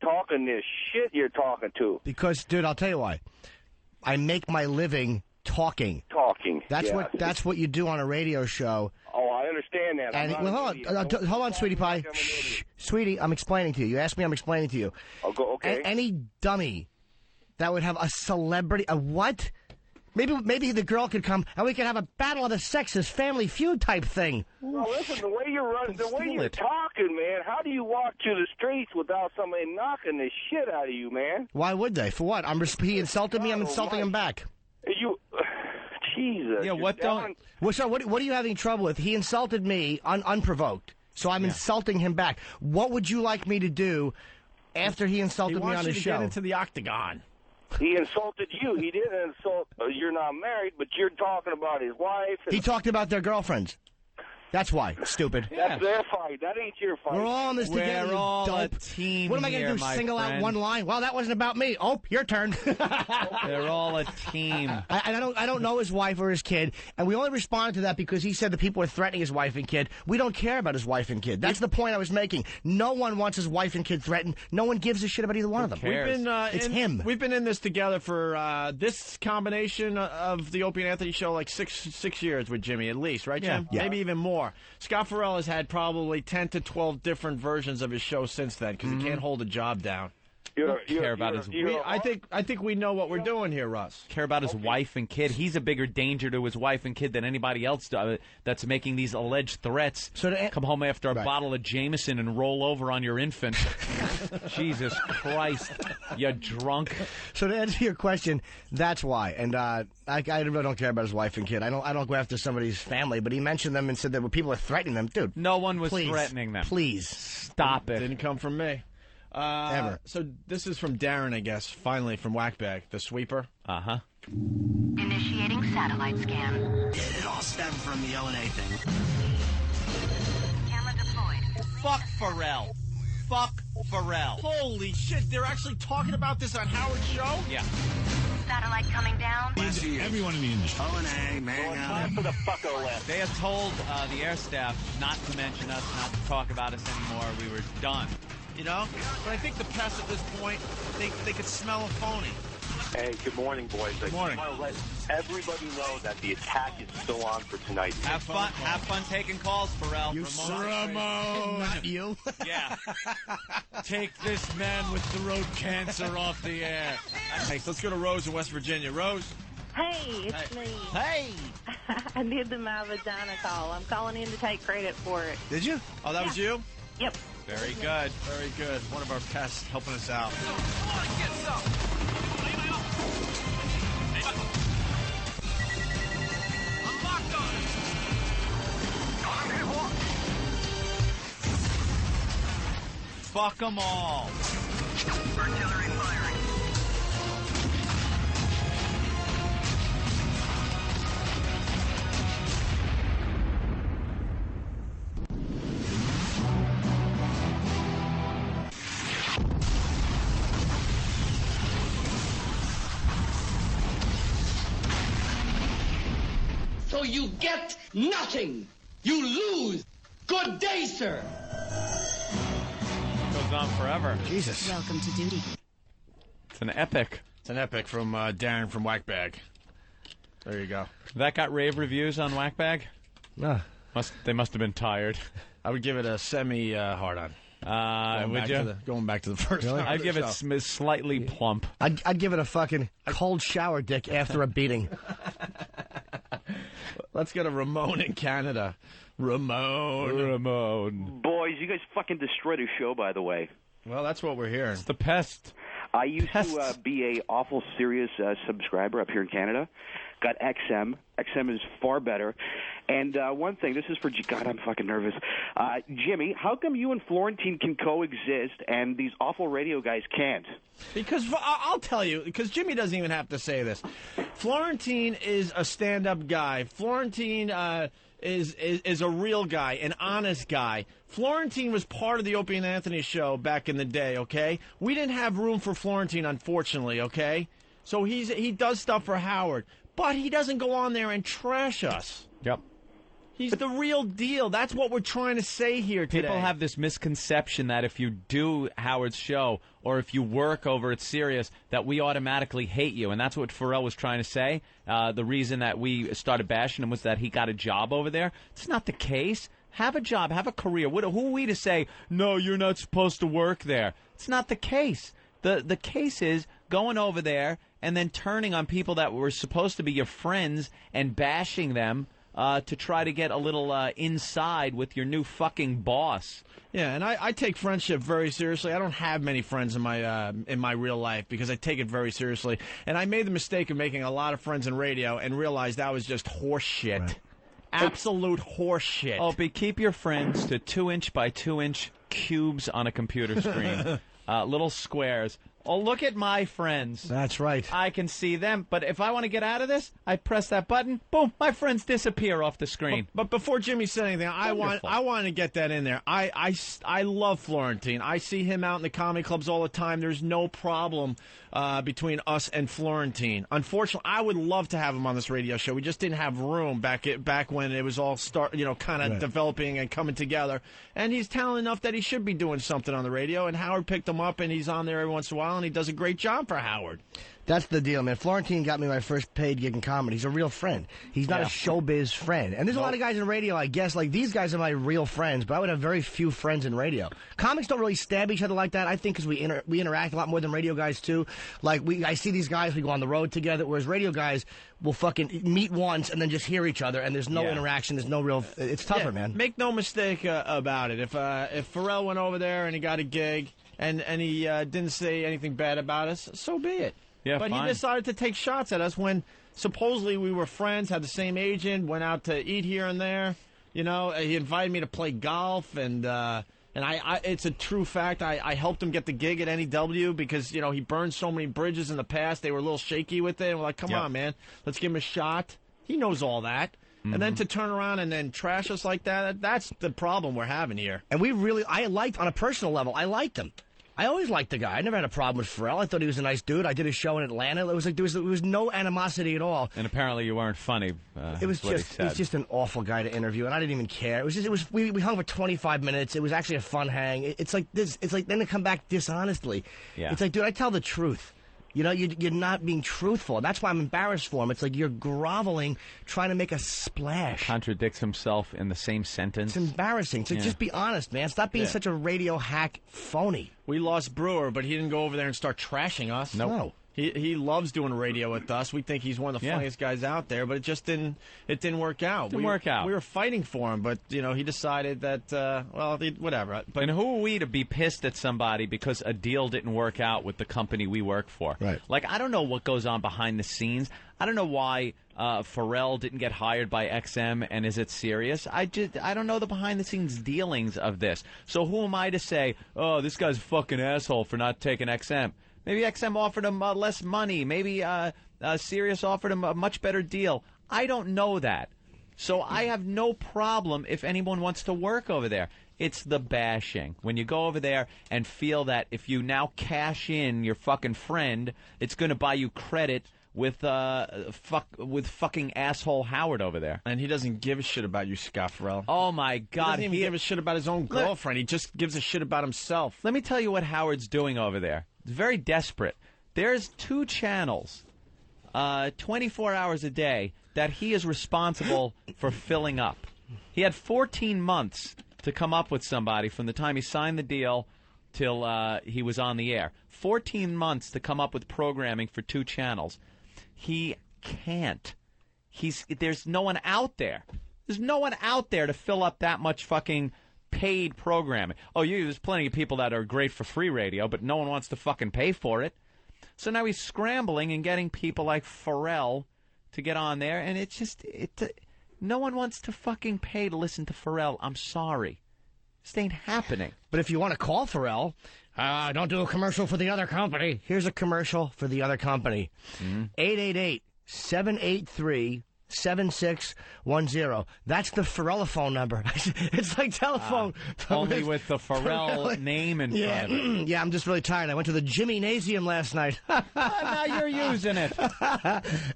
talking this shit you're talking to? Because, dude, I'll tell you why. I make my living talking. That's what you do on a radio show. Oh, I understand that. And hold on, sweetie pie. Shh, sweetie, I'm explaining to you. You asked me, I'm explaining to you. Okay. Any dummy that would have a celebrity, a what? Maybe the girl could come and we could have a battle of the sexes, Family Feud type thing. Well, listen, the way you're talking, man. How do you walk through the streets without somebody knocking the shit out of you, man? Why would they? For what? He insulted me. I'm insulting him back. Jesus. Yeah, what don't... Well, sir, what are you having trouble with? He insulted me unprovoked, so I'm insulting him back. What would you like me to do after he insulted me on his show? Get into the octagon. He insulted you. He didn't insult... you're not married, but you're talking about his wife. He talked about their girlfriends. That's why. Stupid. That's their fight. That ain't your fight. We're all in this together. We're all dope. a team. What am I going to do? Single out one line? Well, that wasn't about me. Oh, your turn. They're all a team. I don't know his wife or his kid, and we only responded to that because he said the people were threatening his wife and kid. We don't care about his wife and kid. That's the point I was making. No one wants his wife and kid threatened. No one gives a shit about either one of them. It's him. We've been in this together for this combination of the Opie and Anthony show like six years with Jimmy at least, right, Jim? Yeah. Maybe even more. Scott Ferrall has had probably 10 to 12 different versions of his show since then because he can't hold a job down. I think we know what we're doing here, Russ. Care about his wife and kid. He's a bigger danger to his wife and kid than anybody else that's making these alleged threats. Come home after a bottle of Jameson and roll over on your infant. Jesus Christ, you drunk. So to answer your question, that's why. And I really don't care about his wife and kid. I don't go after somebody's family, but he mentioned them and said that people are threatening them. Dude, no one was threatening them. Please stop it. Didn't come from me. Ever. So this is from Darren, I guess, finally from Whackbag, the sweeper. Uh-huh. Initiating satellite scan. It all stemmed from the O&A thing. Camera deployed. Fuck Ferrall. Fuck Ferrall. Holy shit, they're actually talking about this on Howard's show? Yeah. Satellite coming down. Everyone in the industry. O&A, man. For the fucko left. They have told the air staff not to mention us, not to talk about us anymore. We were done. You know? But I think the press at this point, they could smell a phony. Hey, good morning, boys. Good morning. I want to let everybody know that the attack is still on for tonight. Have fun taking calls, Ferrall. Ramon. Not you. Yeah. Take this man with throat cancer off the air. Hey, let's go to Rose in West Virginia. Rose. Hey, it's me. Hey. I did the My Vagina call. I'm calling in to take credit for it. Did you? Oh, that was you? Yep. Very good. Very good. One of our pests helping us out. Fuck them all. Artillery firing. So you get nothing. You lose. Good day, sir. Goes on forever. Jesus. Welcome to duty. It's an epic. It's an epic from Darren from Whackbag. There you go. That got rave reviews on Whackbag? No. They must have been tired. I would give it a semi hard on. Would you? Going back to the first Really? hour I'd of give the it show. slightly plump. I'd give it a fucking cold shower dick after a beating. Let's go to Ramon in Canada. Ramon. Boys, you guys fucking destroyed his show, by the way. Well, that's what we're hearing. It's the pest. I used to be a awful serious subscriber up here in Canada. Got XM. XM is far better. And one thing, this is for God, I'm fucking nervous. Jimmy, how come you and Florentine can coexist and these awful radio guys can't? Because I'll tell you, because Jimmy doesn't even have to say this. Florentine is a stand-up guy. Florentine is a real guy, an honest guy. Florentine was part of the Opie and Anthony show back in the day, okay? We didn't have room for Florentine, unfortunately, okay? So he does stuff for Howard, but he doesn't go on there and trash us. Yep. He's the real deal. That's what we're trying to say here today. People have this misconception that if you do Howard's show or if you work over at Sirius, that we automatically hate you. And that's what Ferrall was trying to say. The reason that we started bashing him was that he got a job over there. It's not the case. Have a job. Have a career. Who are we to say, no, you're not supposed to work there? It's not the case. The case is going over there and then turning on people that were supposed to be your friends and bashing them to try to get a little inside with your new fucking boss. Yeah, and I take friendship very seriously. I don't have many friends in my real life because I take it very seriously. And I made the mistake of making a lot of friends in radio and realized that was just horse shit. Right. Absolute horse shit. Opie, keep your friends to 2-inch by 2-inch cubes on a computer screen. Little squares. Oh, look at my friends. That's right. I can see them, but if I want to get out of this, I press that button, boom, my friends disappear off the screen. But before Jimmy said anything, I want to get that in there. I love Florentine. I see him out in the comedy clubs all the time. There's no problem between us and Florentine. Unfortunately, I would love to have him on this radio show. We just didn't have room back when it was all kind of developing and coming together. And he's talented enough that he should be doing something on the radio. And Howard picked him up, and he's on there every once in a while, and he does a great job for Howard. That's the deal, man. Florentine got me my first paid gig in comedy. He's a real friend. He's not a showbiz friend. And there's a lot of guys in radio, I guess, like these guys are my real friends, but I would have very few friends in radio. Comics don't really stab each other like that, I think, because we interact a lot more than radio guys, too. Like, I see these guys, we go on the road together, whereas radio guys will fucking meet once and then just hear each other, and there's no interaction, there's no real... It's tougher, man. Make no mistake about it. If Ferrall went over there and he got a gig and he didn't say anything bad about us, so be it. Yeah, but fine. He decided to take shots at us when supposedly we were friends, had the same agent, went out to eat here and there. You know, he invited me to play golf, and it's a true fact. I helped him get the gig at NEW because, he burned so many bridges in the past. They were a little shaky with it. And we're like, come on, man, let's give him a shot. He knows all that. Mm-hmm. And then to turn around and then trash us like that's the problem we're having here. And I liked, on a personal level, I liked him. I always liked the guy. I never had a problem with Ferrall. I thought he was a nice dude. I did a show in Atlanta. It was like there was no animosity at all. And apparently you weren't funny. It was just an awful guy to interview, and I didn't even care. We hung for 25 minutes. It was actually a fun hang. It's like this. It's like then to come back dishonestly. Yeah. It's like, dude, I tell the truth. You're not being truthful. That's why I'm embarrassed for him. It's like you're groveling, trying to make a splash. Contradicts himself in the same sentence. It's embarrassing. So just be honest, man. Stop being such a radio hack phony. We lost Brewer, but he didn't go over there and start trashing us. Nope. No. He loves doing radio with us. We think he's one of the funniest guys out there, but it just didn't work out. Didn't work out. We were fighting for him, but he decided that whatever. But and who are we to be pissed at somebody because a deal didn't work out with the company we work for? Right. Like, I don't know what goes on behind the scenes. I don't know why Ferrall didn't get hired by XM, and is it serious? I don't know the behind the scenes dealings of this. So who am I to say, oh, this guy's a fucking asshole for not taking XM? Maybe XM offered him less money. Maybe Sirius offered him a much better deal. I don't know that. So I have no problem if anyone wants to work over there. It's the bashing. When you go over there and feel that if you now cash in your fucking friend, it's going to buy you credit with fucking asshole Howard over there. And he doesn't give a shit about you, Scott Ferrall. Oh, my God. He doesn't even give a shit about his own girlfriend. He just gives a shit about himself. Let me tell you what Howard's doing over there. It's very desperate. There's 2 channels, 24 hours a day, that he is responsible for filling up. He had 14 months to come up with somebody from the time he signed the deal till he was on the air. 14 months to come up with programming for 2 channels. He can't. There's no one out there. There's no one out there to fill up that much fucking paid programming. Oh, there's plenty of people that are great for free radio, but no one wants to fucking pay for it. So now he's scrambling and getting people like Ferrall to get on there, and it's just no one wants to fucking pay to listen to Ferrall. I'm sorry. This ain't happening. But if you want to call Ferrall, don't do a commercial for the other company. Here's a commercial for the other company. 888-783-7610. That's the Ferrall-A-Phone number. It's like telephone. Only with the Ferrall name in front of it. Yeah, I'm just really tired. I went to the Gymnasium last night. Now you're using it.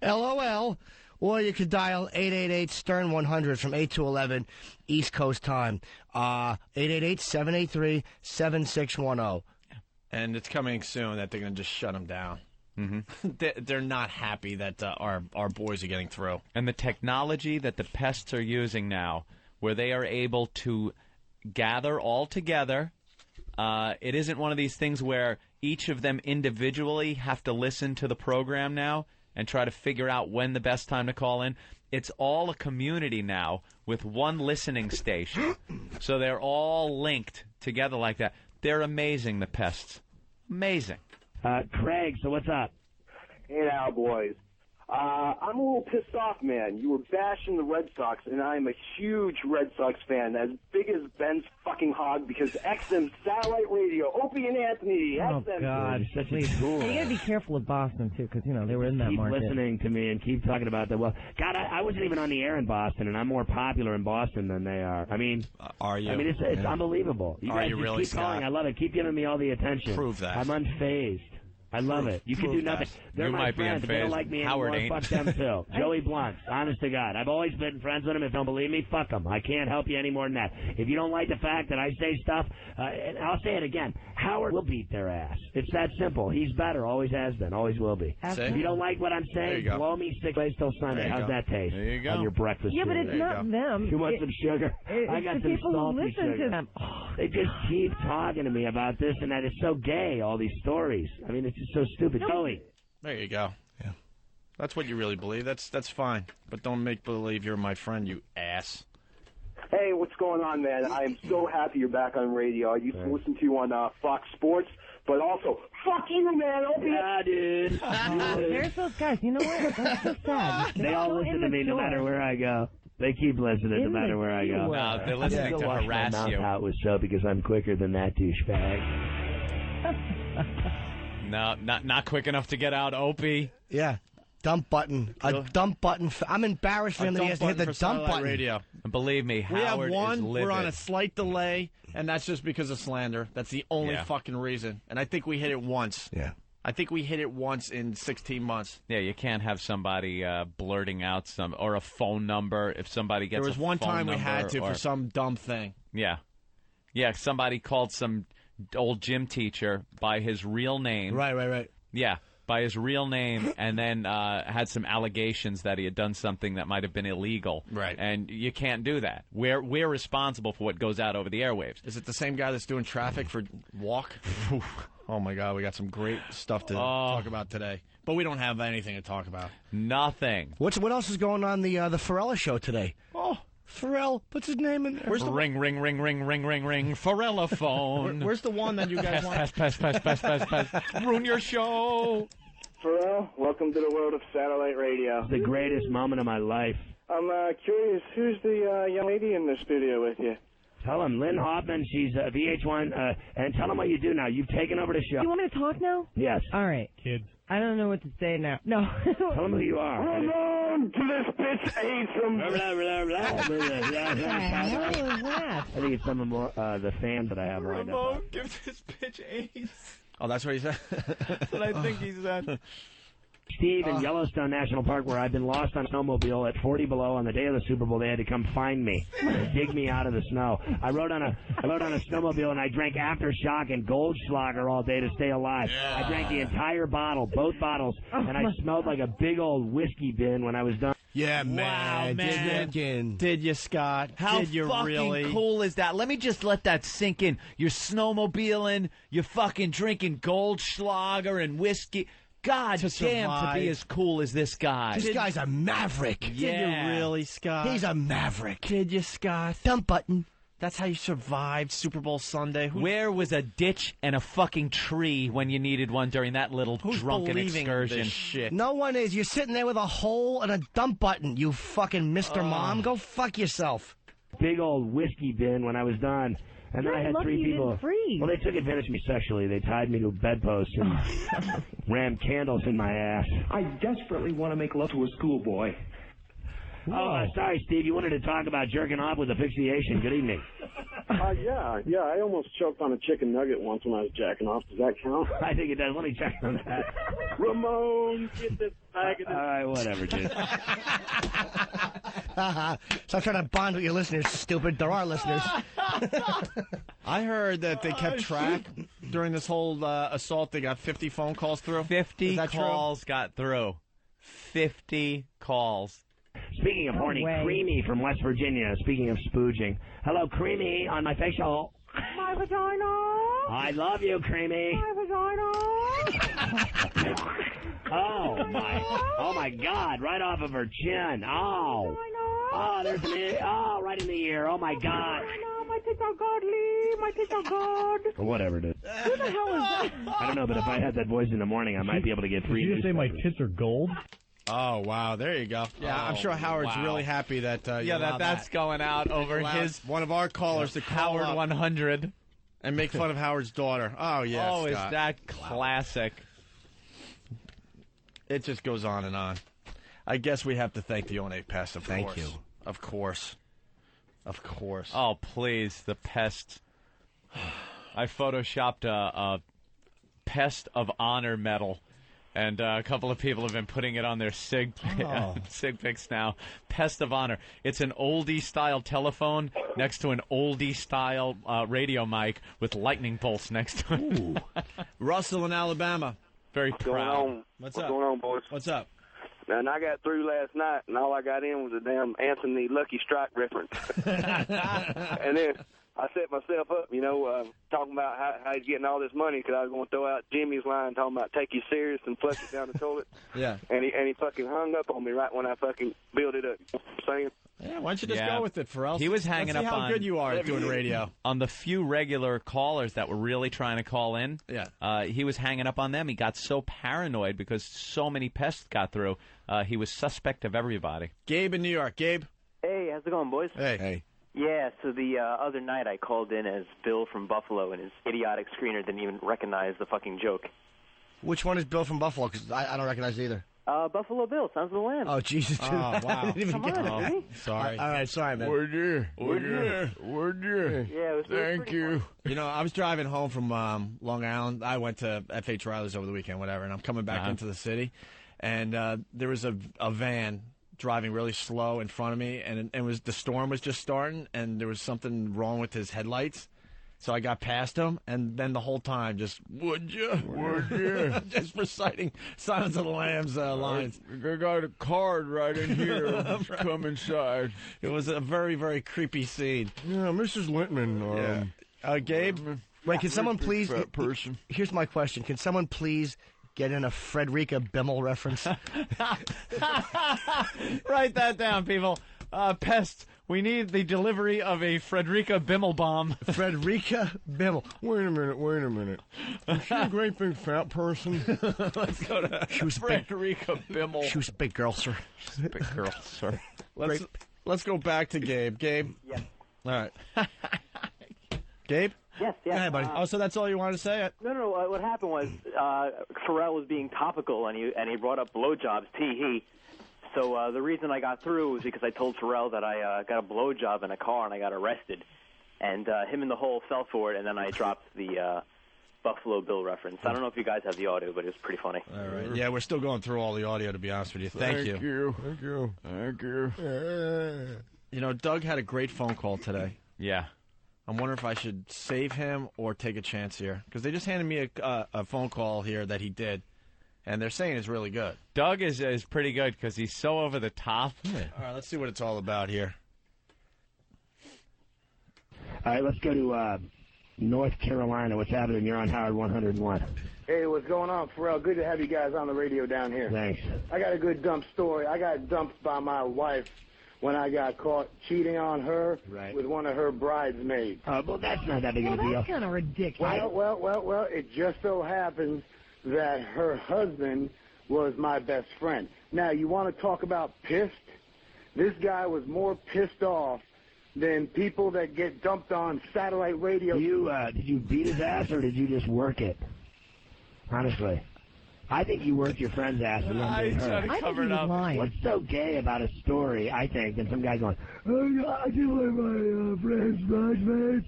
LOL. Or you could dial 888-STERN-100 from 8 to 11 East Coast time. 888-783-7610. And it's coming soon that they're going to just shut them down. They're not happy that our boys are getting through. And the technology that the pests are using now, where they are able to gather all together, it isn't one of these things where each of them individually have to listen to the program now and try to figure out when the best time to call in. It's all a community now with one listening station. So they're all linked together like that. They're amazing, the pests. Amazing. Craig, so what's up? Hey now, boys. I'm a little pissed off, man. You were bashing the Red Sox, and I'm a huge Red Sox fan, as big as Ben's fucking hog, because XM satellite radio, Opie and Anthony, Oh, XM. God. Such a cool. You gotta be careful with Boston, too, because, they were in that keep market. listening to me and keep talking about that. Well, God, I wasn't even on the air in Boston, and I'm more popular in Boston than they are. I mean, are you? I mean, it's unbelievable. You are guys you just really, keep calling. Scott? I love it. Keep giving me all the attention. Prove that. I'm unfazed. I love it. You can do nothing. They're You my might be friends. If they don't unfazed. like me Howard anymore, ain't. fuck them too. Joey Blunt, honest to God. I've always been friends with him. If you don't believe me, fuck them. I can't help you any more than that. If you don't like the fact that I say stuff, and I'll say it again, Howard will beat their ass. It's that simple. He's better. Always has been. Always will be. If you don't like what I'm There saying, you go. blow me 6 days till Sunday. There you How's go. that taste? There you go. On your breakfast Yeah, but cereal. it's not them. You want some sugar? I It's got the some people who salty listen sugar. to them. They just keep talking to me about this and that. It's so gay, all these stories. I mean, it's just so stupid. Joey. There you go. Yeah. That's what you really believe. That's fine. But don't make believe you're my friend, you ass. Hey, what's going on, man? I am so happy you're back on radio. I used to listen to you on Fox Sports, but also, fuck you, man. Opie. Yeah, dude. There's those guys. You know what? That's so sad. They all so listen to me no immature. matter where I go. They keep listening no matter where I go. No, they're listening I to wash harass my mouth you. out with soap because I'm quicker than that douchebag. No, not quick enough to get out, Opie. Yeah. Dump button. A dump button. I'm embarrassed for him that he has to hit the dump button. Radio. And believe me, We have Howard one. is livid. We're on a slight delay, and that's just because of slander. That's the only Yeah. fucking reason. And I think we hit it once. Yeah. I think we hit it once in 16 months. Yeah, you can't have somebody blurting out or a phone number if somebody gets. There was a one phone time we number had to or, for some dumb thing. Yeah, somebody called some old gym teacher by his real name. Right. Yeah, by his real name, and then had some allegations that he had done something that might have been illegal. Right. And you can't do that. We're responsible for what goes out over the airwaves. Is it the same guy that's doing traffic for Walk? Oh, my God. We got some great stuff to talk about today. But we don't have anything to talk about. Nothing. What else is going on the Ferrall show today? Oh, Ferrall puts his name in there. Where's the ring? Ferrall-A-Phone. Where's the one that you guys want? Pass. Ruin your show. Ferrall, welcome to the world of satellite radio. It's the greatest moment of my life. I'm curious, who's the young lady in the studio with you? Tell him, Lynn Hoffman, she's VH1, and tell him what you do now. You've taken over the show. You want me to talk now? Yes. All right. Kids. I don't know what to say now. No. Tell him who you are. Hold on to this bitch Atham. Blah, blah, blah, blah. What the hell is that? I think it's some of the fans that I have lined up. Give this bitch AIDS. Oh, that's what he said? That's what I think he said. Steve in Yellowstone National Park, where I've been lost on a snowmobile at 40 below on the day of the Super Bowl. They had to come find me and dig me out of the snow. I rode on a snowmobile and I drank Aftershock and Goldschlager all day to stay alive. Yeah. I drank the entire bottle, both bottles, and I smelled like a big old whiskey bin when I was done. Yeah, man. Wow, man. Did you, Scott? How Did you fucking really? cool is that? Let me just let that sink in. You're snowmobiling, you're fucking drinking Goldschlager and whiskey. God To damn, to survive. be as cool as this guy. This guy's a maverick. Did you really, Scott? He's a maverick. Did you, Scott? Dump button. That's how you survived Super Bowl Sunday. Where was a ditch and a fucking tree when you needed one during that little drunken excursion? This shit? No one is. You're sitting there with a hole and a dump button, you fucking Mr. Mom. Go fuck yourself. Big old whiskey bin when I was done. And then I had three people. Well, they took advantage of me sexually. They tied me to a bedpost and rammed candles in my ass. I desperately want to make love to a schoolboy. Oh, sorry, Steve. You wanted to talk about jerking off with asphyxiation. Good evening. Yeah. I almost choked on a chicken nugget once when I was jacking off. Does that count? I think it does. Let me check on that. Ramon, get this bag of this. All right, whatever, dude. Stop trying to bond with your listeners, stupid. There are listeners. I heard that they kept track during this whole assault. They got 50 phone calls through. 50 calls got through. 50 calls. Speaking of horny, Creamy from West Virginia. Speaking of spooging. Hello, Creamy, on my facial. My vagina. I love you, Creamy. My vagina. Oh my God! Right off of her chin. Oh, there's right in the ear. Oh my God. My tits are godly. My tits are God. Or whatever it is. Who the hell is that? I don't know, but if I had that voice in the morning, I might be able to get free. Did you just say my tits are gold? Oh, wow. There you go. Yeah, I'm sure Howard's really happy that that's going out over one of our callers to call Howard 100 and make fun of Howard's daughter. Oh, yeah. Oh, Scott. is that classic? It just goes on and on. I guess we have to thank the O&A Pest, of course. Thank you. Of course. Of course. Oh, please, the pest. I photoshopped a Pest of Honor medal, and a couple of people have been putting it on their sig pics now. Pest of Honor. It's an oldie-style telephone next to an oldie-style radio mic with lightning bolts next to it. Russell in Alabama. Very proud. What's going on, boys? What's up? And I got through last night, and all I got in was a damn Anthony Lucky Strike reference. And then I set myself up, talking about how he's getting all this money because I was going to throw out Jimmy's line talking about take you serious and flush it down the toilet. Yeah. And he fucking hung up on me right when I fucking built it up. You know what I'm saying? Yeah, why don't you just go with it, Ferrall? He was hanging Let's see up how on good you are at doing radio. On the few regular callers that were really trying to call in. Yeah. He was hanging up on them. He got so paranoid because so many pests got through. He was suspect of everybody. Gabe in New York. Gabe. Hey, how's it going, boys? Hey. Yeah, so the other night I called in as Bill from Buffalo, and his idiotic screener didn't even recognize the fucking joke. Which one is Bill from Buffalo? Because I don't recognize either. Buffalo Bill, Sounds of the Land. Oh, Jesus. Oh, wow. I didn't even Come get on, that. Jimmy. Sorry. All right, sorry, man. Would you? Yeah, it was Thank you. I was driving home from Long Island. I went to F.H. Riley's over the weekend, whatever, and I'm coming back into the city. And there was a van driving really slow in front of me, and the storm was just starting, and there was something wrong with his headlights. So I got past him, and then the whole time just, would you? Just reciting Silence of the Lambs lines. I got a card right in here. Come inside. It was a very, very creepy scene. Yeah, Mrs. Lintman. Gabe? Wait, can someone please... Fat person. Here's my question. Can someone please get in a Frederica Bimmel reference? Write that down, people. Pest. We need the delivery of a Frederica Bimmel bomb. Frederica Bimmel. Wait a minute. Is she a great big fat person? Let's go to Frederica Bimmel. She was a big girl, sir. She's a big girl, sir. Let's go back to Gabe. Gabe? Yeah. All right. Gabe? Yes. Go ahead, buddy. Oh, so that's all you wanted to say? No. What happened was Ferrall was being topical, and he brought up blowjobs, he. So the reason I got through was because I told Ferrall that I got a blowjob in a car and I got arrested. And him and the whole fell for it, and then I dropped the Buffalo Bill reference. I don't know if you guys have the audio, but it was pretty funny. All right. Yeah, we're still going through all the audio, to be honest with you. Thank you. Doug had a great phone call today. Yeah. I'm wondering if I should save him or take a chance here. Because they just handed me a phone call here that he did. And they're saying it's really good. Doug is pretty good because he's so over the top. Yeah. All right, let's see what it's all about here. All right, let's go to North Carolina. What's happening? You're on Howard 101. Hey, what's going on, Ferrall? Good to have you guys on the radio down here. Thanks. I got a good dump story. I got dumped by my wife when I got caught cheating on her with one of her bridesmaids. Well, that's not that big of a deal. That's kind of ridiculous. Well, it just so happens that her husband was my best friend. Now, you want to talk about pissed? This guy was more pissed off than people that get dumped on satellite radio. Did you beat his ass or did you just work it? Honestly. I think you worked your friend's ass and then did her. I cover it up. What's so gay about a story, I think, than some guy going, oh, I do like my friend's bridesmaids.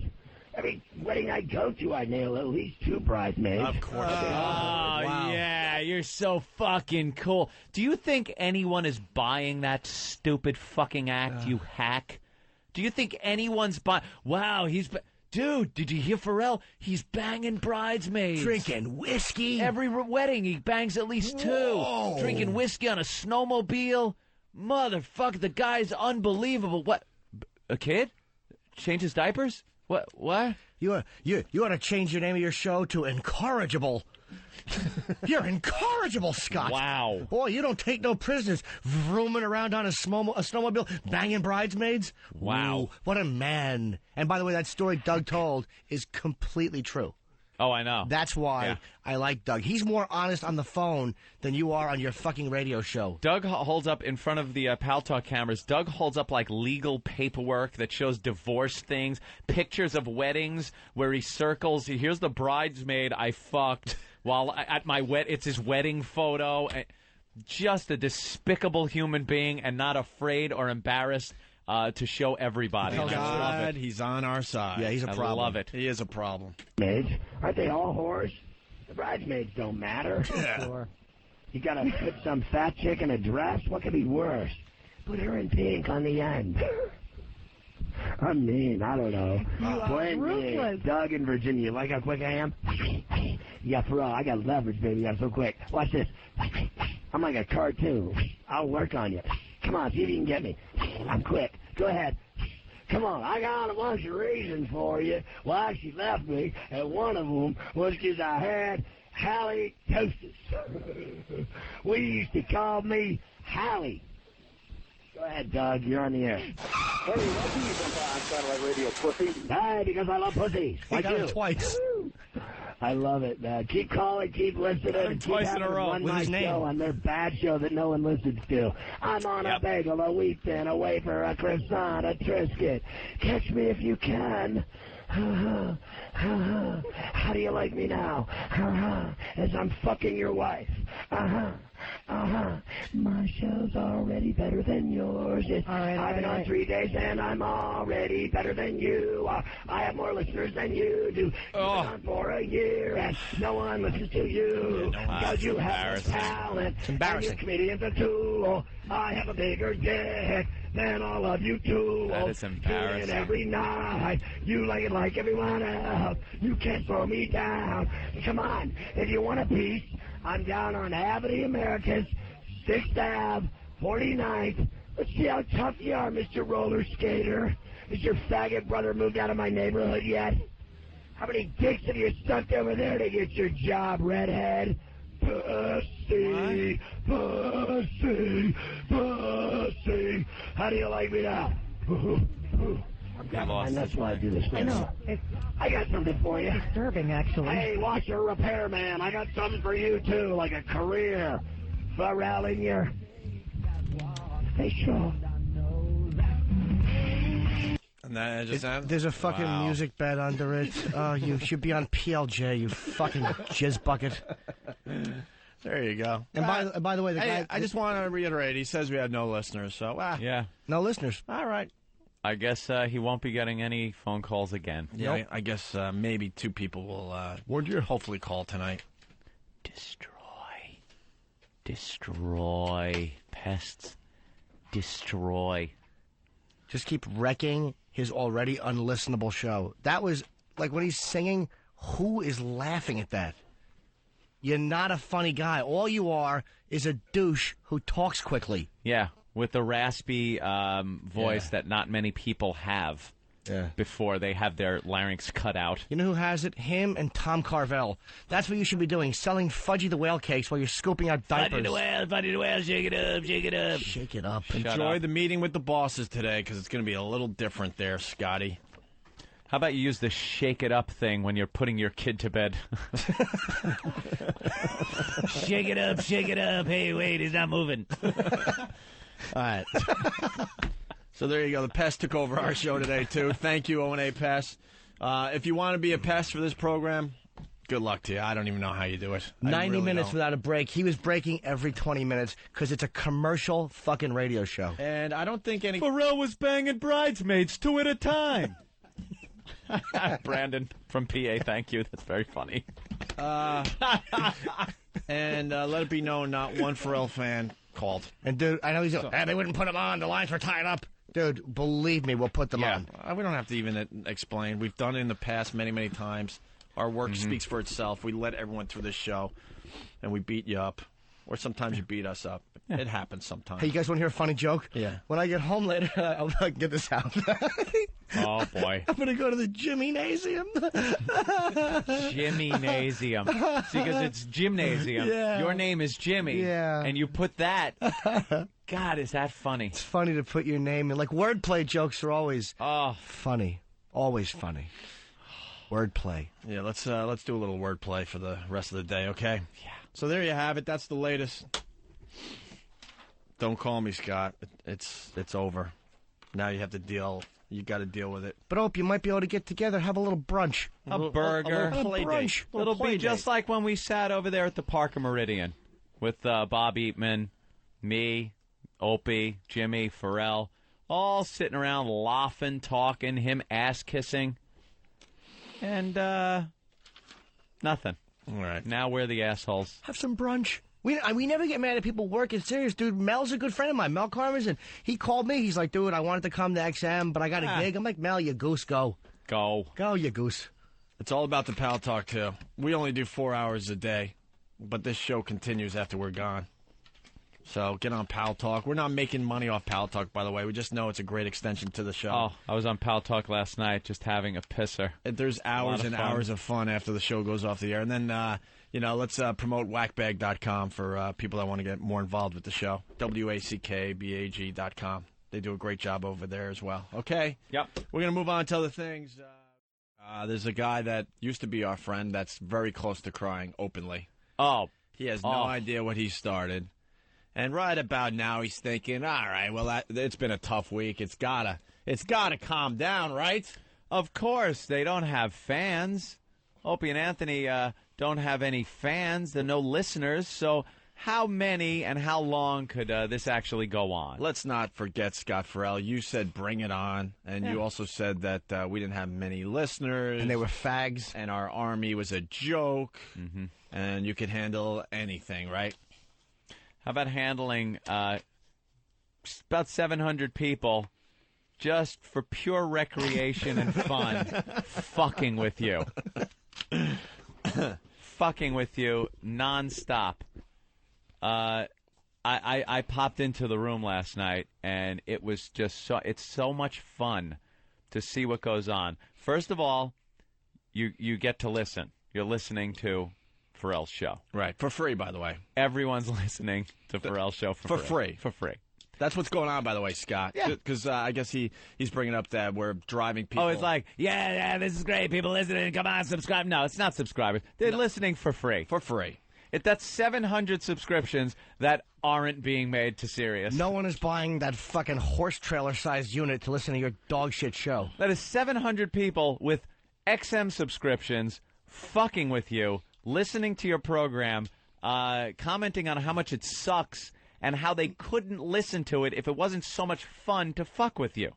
Every wedding I go to, I nail at least 2 bridesmaids. Of course. Yeah, you're so fucking cool. Do you think anyone is buying that stupid fucking act, you hack? Do you think anyone's buying... Wow, Dude, did you hear Ferrall? He's banging bridesmaids. Drinking whiskey. Every wedding, he bangs at least 2. Whoa. Drinking whiskey on a snowmobile. Motherfucker, the guy's unbelievable. What? A kid? Change his diapers? What? You ought to change your name of your show to Incorrigible. You're incorrigible, Scott. Wow. Boy, you don't take no prisoners. Vrooming around on a snowmobile, banging bridesmaids. Wow. Ooh, what a man. And by the way, that story Doug told is completely true. Oh, I know. That's why I like Doug. He's more honest on the phone than you are on your fucking radio show. Doug holds up in front of the Pal Talk cameras. Doug holds up like legal paperwork that shows divorce things, pictures of weddings where he circles. Here's the bridesmaid I fucked while at my it's his wedding photo. Just a despicable human being and not afraid or embarrassed to show everybody. Oh, God, he's on our side. Yeah, he's a problem. I love it. He is a problem. Maids, aren't they all whores? The bridesmaids don't matter. Yeah. Sure. You gotta put some fat chick in a dress? What could be worse? Put her in pink on the end. I'm mean. I don't know. Blame me. Doug in Virginia. You like how quick I am? Yeah, Ferrall, I got leverage, baby. I'm so quick. Watch this. I'm like a cartoon. I'll work on you. Come on, see if you can get me. I'm quick. Go ahead. Come on, I got a bunch of reasons for you why she left me, and one of them was because I had halitosis. We used to call me Hallie. Go ahead, Doug. You're on the air. Hey, why do you jump on satellite radio, pussy? Hey, because I love pussies. He got it twice. I love it. Keep calling, keep listening, and keep twice in having a row one with his night name. show on their bad show that no one listens to. I'm on a bagel, a wheat thin, a wafer, a croissant, a Triscuit. Catch me if you can. How do you like me now? As I'm fucking your wife. My show's already better than yours. I've been on 3 days and I'm already better than you. I have more listeners than you do. You've been on for a year and no one listens to you. Because you have a talent. It's embarrassing. And your comedian's a tool. I have a bigger dick than all of you too. That is embarrassing. Tune in every night. You like it like everyone else. You can't throw me down. Come on. If you want a piece, I'm down on Ave of the Americas, 6th Ave, 49th. Let's see how tough you are, Mr. Roller Skater. Has your faggot brother moved out of my neighborhood yet? How many dicks have you sucked over there to get your job, redhead? Pussy, pussy, pussy. How do you like me now? That's why I do this. I know. It's I got something for you. disturbing, actually. Hey, washer repairman, I got something for you, too, like a career. Ferrall in your facial. And that just There's a fucking music bed under it. Oh, you should be on PLJ, you fucking jizz bucket. There you go. And by the way, the guy... I just want to reiterate, he says we had no listeners, so... Yeah. No listeners. All right. I guess he won't be getting any phone calls again. Yeah, I guess maybe 2 people will hopefully call tonight. Destroy. Pests. Destroy. Just keep wrecking his already unlistenable show. That was, like, when he's singing, who is laughing at that? You're not a funny guy. All you are is a douche who talks quickly. Yeah, with the raspy voice that not many people have. before they have their larynx cut out. You know who has it? Him and Tom Carvel. That's what you should be doing, selling Fudgy the Whale cakes while you're scooping out diapers. Fudgy the Whale, shake it up, shake it up. Shake it up. Enjoy the meeting with the bosses today, because it's going to be a little different there, Scotty. How about you use the shake it up thing when you're putting your kid to bed? Shake it up, shake it up. Hey, wait, he's not moving. All right. So there you go. The pest took over our show today, too. Thank you, O&A Pest. If you want to be a pest for this program, good luck to you. I don't even know how you do it. 90 minutes without a break. He was breaking every 20 minutes because it's a commercial fucking radio show. And I don't think any... Ferrall was banging bridesmaids 2 at a time. Brandon from PA, thank you. That's very funny. And let it be known, not one Ferrall fan called. And, dude, I know he's they wouldn't put him on. The lines were tied up. Dude, believe me, we'll put them on. We don't have to even explain. We've done it in the past many, many times. Our work speaks for itself. We let everyone through this show, and we beat you up. Or sometimes you beat us up. Yeah. It happens sometimes. Hey, you guys want to hear a funny joke? Yeah. When I get home later, I'll get this out. Oh, boy. I'm going to go to the gymnasium. Gymnasium. See, because it's gymnasium. Yeah. Your name is Jimmy. Yeah. And you put that. God, is that funny? It's funny to put your name in. Like, wordplay jokes are always funny. Always funny. Wordplay. Yeah, let's do a little wordplay for the rest of the day, okay? Yeah. So there you have it. That's the latest. Don't call me, Scott. It's over. Now you have to deal. You got to deal with it. But Opie, you might be able to get together, have a little brunch. A burger. A little play brunch. date. It'll be just like when we sat over there at the Parker Meridian with Bob Eatman, me, Opie, Jimmy, Ferrall, all sitting around laughing, talking, him ass-kissing. And, nothing. All right. Now we're the assholes. Have some brunch. We never get mad at people working serious, dude. Mel's a good friend of mine, Mel Carmenson. He called me. He's like, dude, I wanted to come to XM, but I got a gig. I'm like, Mel, you goose, go. Go, you goose. It's all about the Pal Talk, too. We only do 4 hours a day, but this show continues after we're gone. So get on Pal Talk. We're not making money off Pal Talk, by the way. We just know it's a great extension to the show. Oh, I was on Pal Talk last night just having a pisser. There's hours and hours of fun after the show goes off the air. And then, let's promote whackbag.com for people that want to get more involved with the show. WACKBAG.com. They do a great job over there as well. Okay? Yep. We're going to move on to other things. There's a guy that used to be our friend that's very close to crying openly. Oh. He has no idea what he started. And right about now, he's thinking, all right, well, it's been a tough week. It's gotta calm down, right? Of course. They don't have fans. Opie and Anthony don't have any fans. There are no listeners. So how many and how long could this actually go on? Let's not forget, Scott Ferrall, you said bring it on. And you also said that we didn't have many listeners. And they were fags. And our army was a joke. Mm-hmm. And you could handle anything, right? How about handling about 700 people just for pure recreation and fun, fucking with you? Fucking with you nonstop. I popped into the room last night, and it was just it's so much fun to see what goes on. First of all, you get to listen. You're listening to Ferrall's show. Right. For free, by the way. Everyone's listening to Ferrall's show for free. For free. That's what's going on, by the way, Scott. Yeah. Because I guess he's bringing up that we're driving people. Oh, it's like, yeah, this is great. People listening. Come on, subscribe. No, it's not subscribers. They're listening for free. For free. That's 700 subscriptions that aren't being made to Sirius. No one is buying that fucking horse trailer-sized unit to listen to your dog shit show. That is 700 people with XM subscriptions fucking with you, listening to your program, commenting on how much it sucks and how they couldn't listen to it if it wasn't so much fun to fuck with you.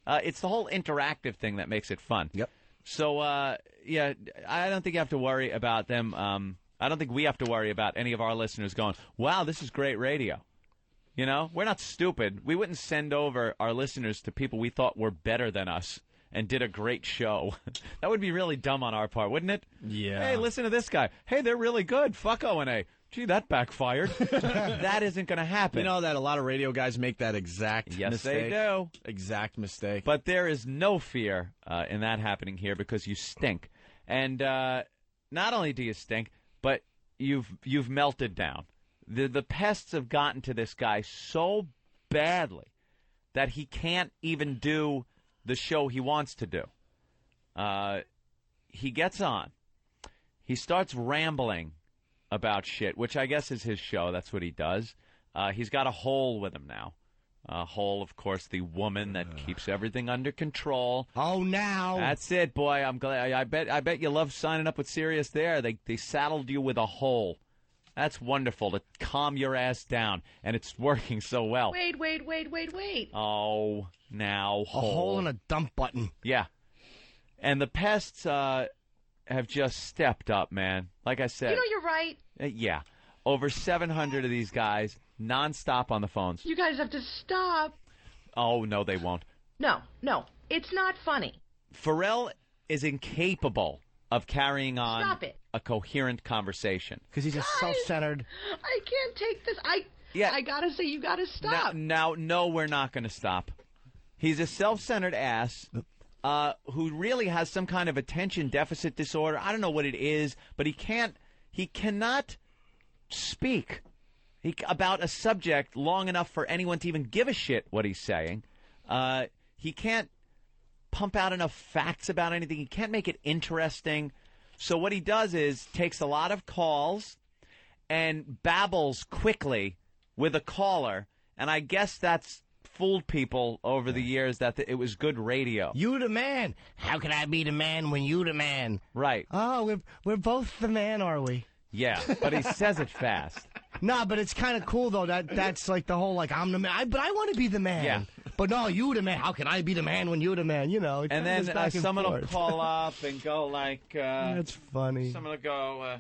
It's the whole interactive thing that makes it fun. Yep. So, I don't think you have to worry about them. I don't think we have to worry about any of our listeners going, wow, this is great radio. You know, we're not stupid. We wouldn't send over our listeners to people we thought were better than us and did a great show. That would be really dumb on our part, wouldn't it? Yeah. Hey, listen to this guy. Hey, they're really good. Fuck O&A. Gee, that backfired. That isn't going to happen. You know that a lot of radio guys make that exact Yes, mistake? they do. Exact mistake. But there is no fear in that happening here because you stink. And not only do you stink, but you've melted down. The pests have gotten to this guy so badly that he can't even do the show he wants to do. He gets on. He starts rambling about shit, which I guess is his show. That's what he does. He's got a hole with him now. Hole, of course, the woman that keeps everything under control. Oh, now. That's it, boy. I'm glad. I bet you love signing up with Sirius there. They saddled you with a hole. That's wonderful to calm your ass down, and it's working so well. Wait. Oh, now A hole and a dump button. Yeah. And the pests have just stepped up, man. Like I said. You know, you're right. Yeah. Over 700 of these guys nonstop on the phones. You guys have to stop. Oh, no, they won't. No. It's not funny. Ferrall is incapable of carrying on Stop it. a coherent conversation. Because he's just self-centered. I can't take this. I gotta say, you gotta stop. No, we're not going to stop. He's a self-centered ass who really has some kind of attention deficit disorder. I don't know what it is, but he cannot speak about a subject long enough for anyone to even give a shit what he's saying. He can't pump out enough facts about anything. He can't make it interesting. So what he does is takes a lot of calls and babbles quickly with a caller, and I guess that's fooled people over the years that it was good radio. You the man. How can I be the man when you the man? Right. Oh, we're both the man, are we? Yeah, but he says it fast. No, but it's kind of cool, though. That's like the whole, like, I'm the man. But I want to be the man. Yeah. But no, you the man. How can I be the man when you're the man? You know. And then someone will call up and go like... That's funny. Someone will go,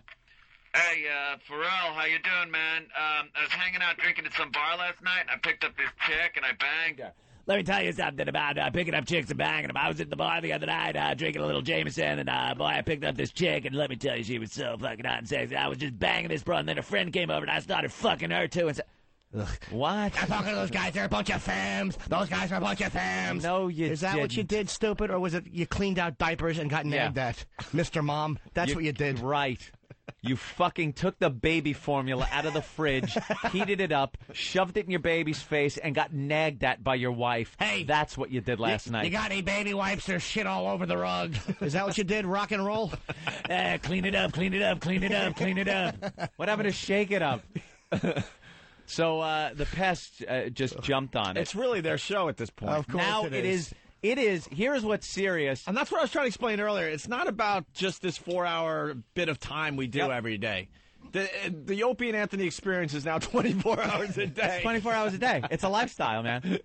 hey, Ferrall, how you doing, man? I was hanging out drinking at some bar last night, and I picked up this chick, and I banged her. Let me tell you something about picking up chicks and banging them. I was at the bar the other night drinking a little Jameson, and boy, I picked up this chick, and let me tell you, she was so fucking hot and sexy. I was just banging this bro, and then a friend came over, and I started fucking her, too, and What? I'm talking to those guys. They're a bunch of femmes. Those guys are a bunch of femmes. No, you Is that what you did, stupid? Or was it you cleaned out diapers and got nagged at? Mr. Mom, that's what you did. Right. You fucking took the baby formula out of the fridge, heated it up, shoved it in your baby's face, and got nagged at by your wife. Hey. That's what you did last night. You got any baby wipes? There's shit all over the rug. Is that what you did, rock and roll? Clean it up, clean it up, clean it up, clean it up. What happened to shake it up? So the pests just jumped on it. It's really their show at this point. Of course now it is. It is. Here's what's serious. And that's what I was trying to explain earlier. It's not about just this 4-hour bit of time we do every day. The Opie and Anthony experience is now 24 hours a day. It's 24 hours a day. It's a lifestyle, man.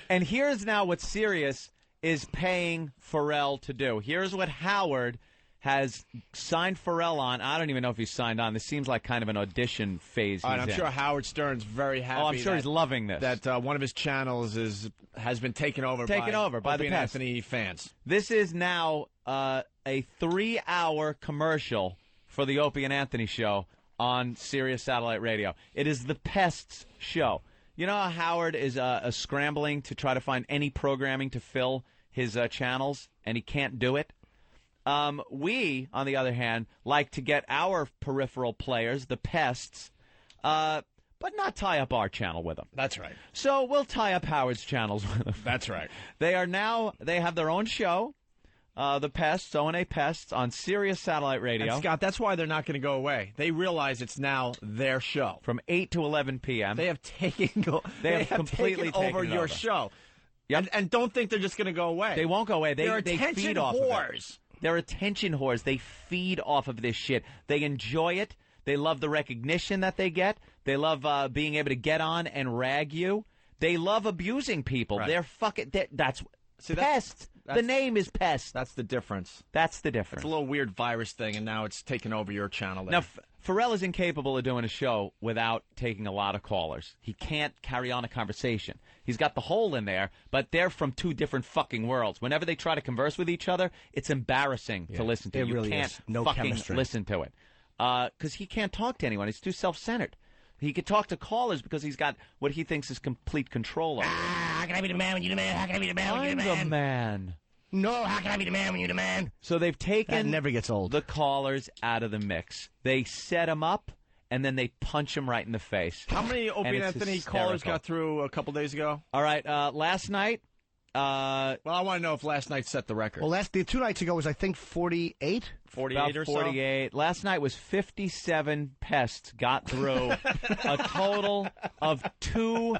And here's now what Sirius is paying Ferrall to do. Here's what Howard has signed Ferrall on. I don't even know if he's signed on. This seems like kind of an audition phase. And I'm sure Howard Stern's very happy. Oh, I'm sure he's loving this. That one of his channels has been taken over by the Opie and Anthony fans. This is now a 3-hour commercial for the Opie and Anthony show on Sirius Satellite Radio. It is the Pests show. You know how Howard is scrambling to try to find any programming to fill his channels, and he can't do it? We, on the other hand, like to get our peripheral players, the Pests, but not tie up our channel with them. That's right. So we'll tie up Howard's channels with them. That's right. They have their own show, the Pests, O&A Pests, on Sirius Satellite Radio. And Scott, that's why they're not going to go away. They realize it's now their show. From 8 to 11 p.m. They have completely taken over your show. Yep. And don't think they're just going to go away. They won't go away. They're they attention feed off whores. of it. They're attention whores. They feed off of this shit. They enjoy it. They love the recognition that they get. They love being able to get on and rag you. They love abusing people. Right. They're fucking... That's Pests. The name is Pest. That's the difference. That's the difference. It's a little weird virus thing, and now it's taken over your channel. There. Now, Ferrall is incapable of doing a show without taking a lot of callers. He can't carry on a conversation. He's got the hole in there, but they're from two different fucking worlds. Whenever they try to converse with each other, it's embarrassing to listen to. It You really can't is. No fucking chemistry. listen to it. because he can't talk to anyone. He's too self-centered. He could talk to callers because he's got what he thinks is complete control over. How can I be the man when you're the man? How can I be the man when you're the man? I'm the man. No, how can I be the man when you're the man? So they've taken That never gets old. the callers out of the mix. They set them up, and then they punch them right in the face. How many Opie and Anthony callers hysterical. got through a couple days ago? All right, last night. Well, I want to know if last night set the record. Well, 2 nights ago was, I think, 48? 48 about or 48. Last night was 57 pests got through. A total of 2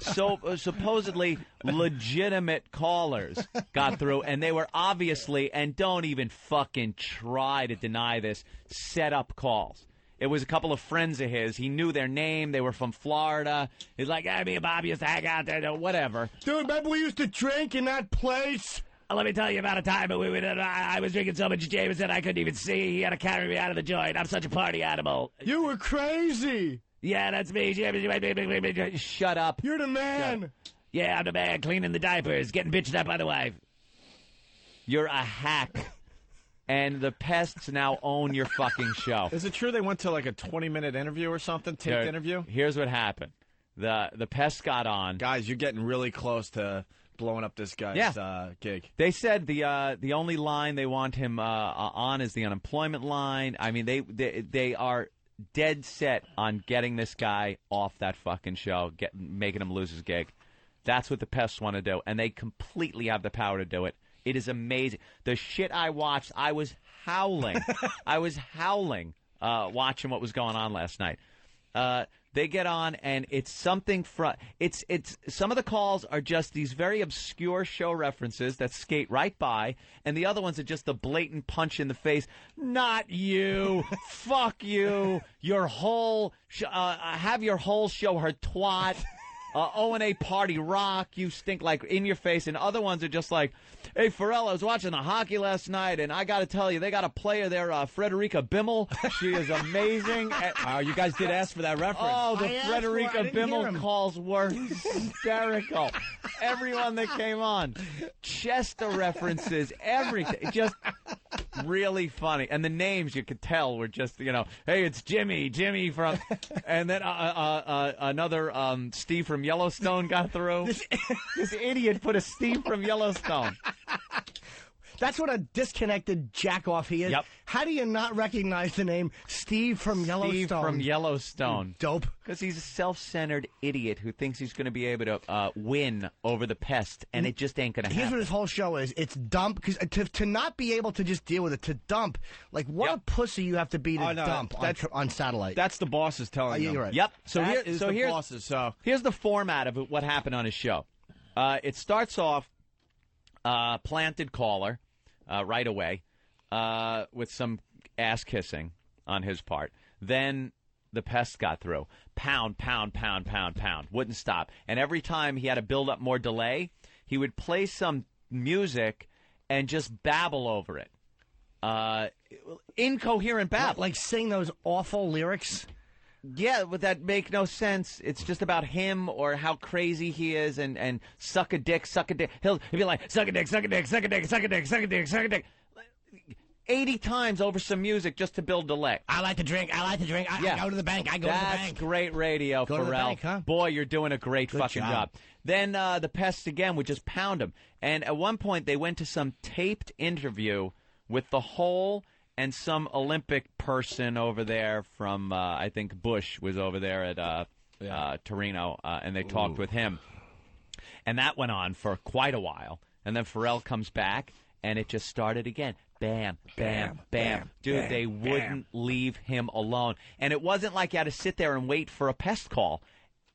supposedly legitimate callers got through, and they were obviously, and don't even fucking try to deny this, set up calls. It was a couple of friends of his. He knew their name. They were from Florida. He's like, me and Bob used to hang out there, whatever. Dude, remember we used to drink in that place? Let me tell you about a time I was drinking so much Jameson I couldn't even see. He had to carry me out of the joint. I'm such a party animal. You were crazy. Yeah, that's me. Shut up. You're the man. Yeah, I'm the man cleaning the diapers, getting bitched up by the wife. You're a hack. And the pests now own your fucking show. Is it true they went to like a 20-minute interview or something, taped interview? Here's what happened. The pests got on. Guys, you're getting really close to blowing up this guy's gig. They said the only line they want him on is the unemployment line. I mean, they are dead set on getting this guy off that fucking show, making him lose his gig. That's what the pests want to do, and they completely have the power to do it. It is amazing. The shit I watched, I was howling. Watching what was going on last night. They get on, and it's something from it's some of the calls are just these very obscure show references that skate right by, and the other ones are just the blatant punch in the face. Not you. Fuck you. Your whole have your whole show her twat. O&A party rock, you stink, like in your face. And other ones are just like, hey, Ferrall, I was watching the hockey last night, and I got to tell you, they got a player there, Frederica Bimmel. She is amazing. You guys did ask for that reference. Oh, the Frederica Bimmel calls were hysterical. Everyone that came on. Chester references, everything. Just really funny. And the names, you could tell, were just, hey, it's Jimmy from, and then another Steve from Yellowstone got through. This idiot put a Steve from Yellowstone. That's what a disconnected jack-off he is. Yep. How do you not recognize the name Steve from Yellowstone? Steve from Yellowstone. Dope. Because he's a self-centered idiot who thinks he's going to be able to win over the pest, and it just ain't going to happen. Here's what his whole show is. It's dump. Because to not be able to just deal with it, to dump, like what a pussy you have to be to dump on satellite. That's the bosses telling you. You're right. Yep. Here's the bosses. So here's the format of what happened on his show. It starts off planted caller. Right away, with some ass kissing on his part. Then the pest got through. Pound, pound, pound, pound, pound. Wouldn't stop. And every time he had to build up more delay, he would play some music and just babble over it. Incoherent babble. Like sing those awful lyrics? Yeah, but that make no sense. It's just about him or how crazy he is and suck a dick, suck a dick. He'll be like, suck a dick, suck a dick, suck a dick, suck a dick, suck a dick, suck a dick. 80 times over some music just to build delay. I like to drink. I go to the bank. I go to the bank. That's great radio, Go to the Ferrall. bank, huh? Boy, you're doing a great Good fucking job. Then the pests again would just pound him. And at one point, they went to some taped interview with the whole and some Olympic person over there from, I think Bush was over there at Torino, and they talked with him. And that went on for quite a while. And then Ferrall comes back, and it just started again. Bam, bam, bam. Dude, they wouldn't leave him alone. And it wasn't like you had to sit there and wait for a pest call.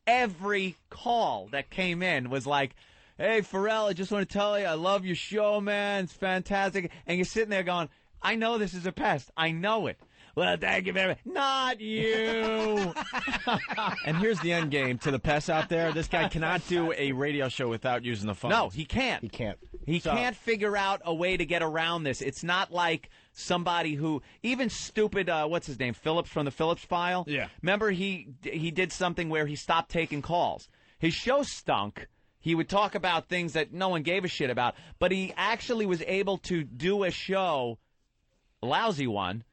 Every call that came in was like, hey, Ferrall, I just want to tell you, I love your show, man. It's fantastic. And you're sitting there going, I know this is a pest. I know it. Well, thank you very much. Not you. And here's the end game to the pests out there. This guy cannot do a radio show without using the phone. No, he can't. He can't. He can't figure out a way to get around this. It's not like somebody who, even stupid, what's his name, Phillips from the Phillips File? Yeah. Remember he did something where he stopped taking calls. His show stunk. He would talk about things that no one gave a shit about, but he actually was able to do a show, a lousy one,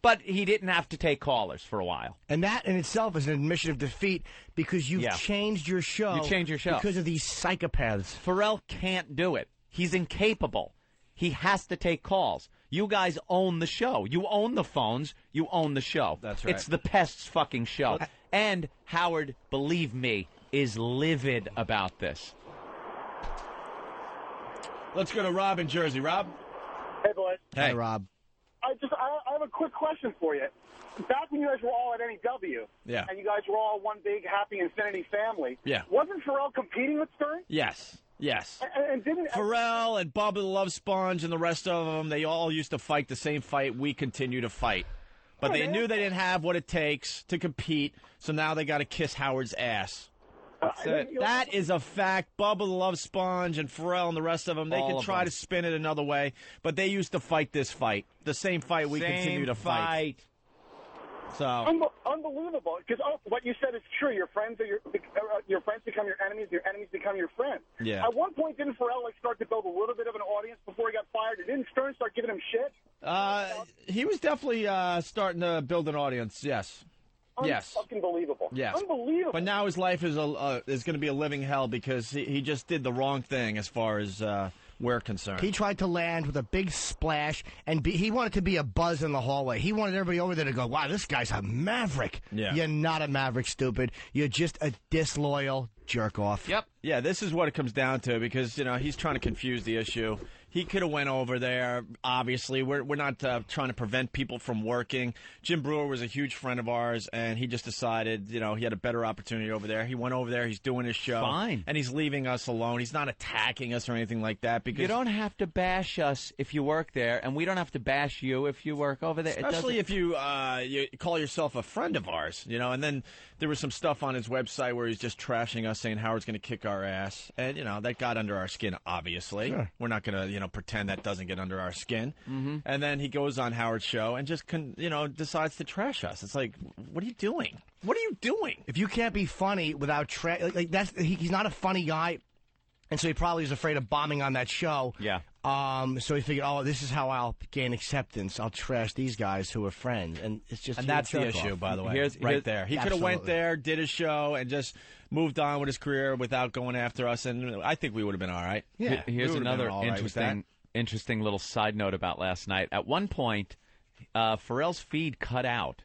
But he didn't have to take callers for a while. And that in itself is an admission of defeat because you've Yeah. changed your show. You changed your show. Because of these psychopaths. Ferrall can't do it. He's incapable. He has to take calls. You guys own the show. You own the phones. You own the show. That's right. It's the Pest's fucking show. And Howard, believe me, is livid about this. Let's go to Rob in Jersey. Rob? Hey, boys. Hey, Rob. I have a quick question for you. Back when you guys were all at NEW, Yeah. and you guys were all one big happy infinity family, Yeah. wasn't Ferrall competing with Stern? Yes. Yes. And didn't Ferrall and Bubba the Love Sponge and the rest of them, they all used to fight the same fight we continue to fight. But they knew they didn't have what it takes to compete, so now they got to kiss Howard's ass. That's it. That is a fact. Bubba the Love Sponge and Ferrall and the rest of them, they All can of try them. to spin it another way, but they used to fight this fight. The same fight we continue to fight. So unbelievable. Because what you said is true. Your friends become your enemies. Your enemies become your friends. Yeah. At one point, didn't Ferrall start to build a little bit of an audience before he got fired? Didn't Stern start giving him shit? he was definitely starting to build an audience, yes. Yes. Fucking believable. Yes. Unbelievable. But now his life is going to be a living hell because he just did the wrong thing as far as we're concerned. He tried to land with a big splash, and he wanted to be a buzz in the hallway. He wanted everybody over there to go, wow, this guy's a maverick. Yeah. You're not a maverick, stupid. You're just a disloyal jerk-off. Yep. Yeah, this is what it comes down to because, he's trying to confuse the issue. He could have went over there, obviously. We're not trying to prevent people from working. Jim Brewer was a huge friend of ours, and he just decided, he had a better opportunity over there. He went over there. He's doing his show. Fine. And he's leaving us alone. He's not attacking us or anything like that. Because You don't have to bash us if you work there, and we don't have to bash you if you work over there. Especially if you call yourself a friend of ours, and then there was some stuff on his website where he's just trashing us, saying Howard's going to kick our ass. And, that got under our skin, obviously. Sure. We're not going to, pretend that doesn't get under our skin. Mm-hmm. And then he goes on Howard's show and just, decides to trash us. It's like, what are you doing? What are you doing? If you can't be funny without he's not a funny guy, and so he probably was afraid of bombing on that show. Yeah. So he figured, this is how I'll gain acceptance. I'll trash these guys who are friends, and it's just And you're a that's the jerk issue, off. by the way. Here's- Right there. He could have went Absolutely. there, did his show, and just moved on with his career without going after us, and I think we would have been all right. Yeah. Here's We would've been another all right with that. interesting little side note about last night. At one point, Ferrall's feed cut out,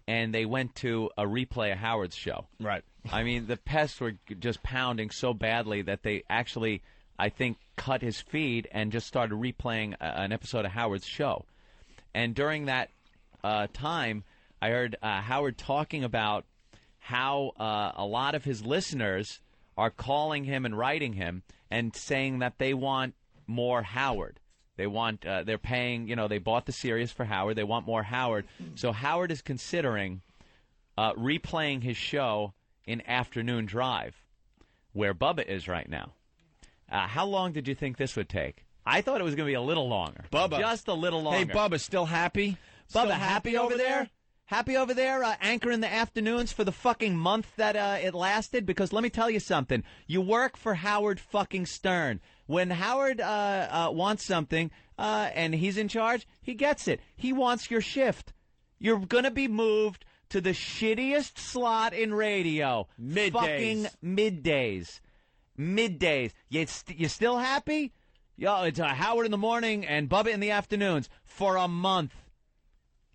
and they went to a replay of Howard's show. Right. I mean, the Pests were just pounding so badly that they actually, I think, cut his feed and just started replaying an episode of Howard's show. And during that time, I heard Howard talking about how a lot of his listeners are calling him and writing him and saying that they want more Howard. They want, they're paying, they bought the series for Howard. They want more Howard. So Howard is considering replaying his show in Afternoon Drive, where Bubba is right now. How long did you think this would take? I thought it was going to be a little longer. Bubba. Just a little longer. Hey, Bubba, still happy? Bubba, Still happy over there? Happy over there, anchoring the afternoons for the fucking month that it lasted? Because let me tell you something. You work for Howard fucking Stern. When Howard wants something and he's in charge, he gets it. He wants your shift. You're going to be moved to the shittiest slot in radio. Middays. Fucking middays. Middays. You still happy? Yo, it's Howard in the morning and Bubba in the afternoons for a month.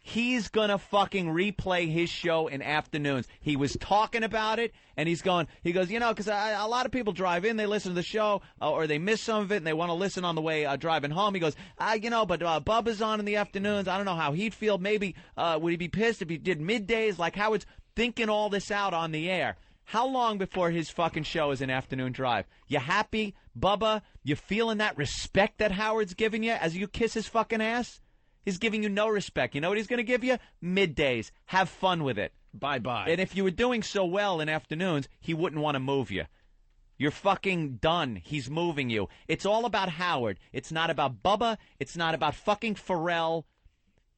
He's going to fucking replay his show in afternoons. He was talking about it, and he goes, because a lot of people drive in, they listen to the show, or they miss some of it, and they want to listen on the way driving home. He goes, but Bubba's on in the afternoons. I don't know how he'd feel. Maybe would he be pissed if he did middays? Like Howard's thinking all this out on the air. How long before his fucking show is an afternoon drive? You happy, Bubba? You feeling that respect that Howard's giving you as you kiss his fucking ass? He's giving you no respect. You know what he's going to give you? Middays. Have fun with it. Bye-bye. And if you were doing so well in afternoons, he wouldn't want to move you. You're fucking done. He's moving you. It's all about Howard. It's not about Bubba. It's not about fucking Ferrall.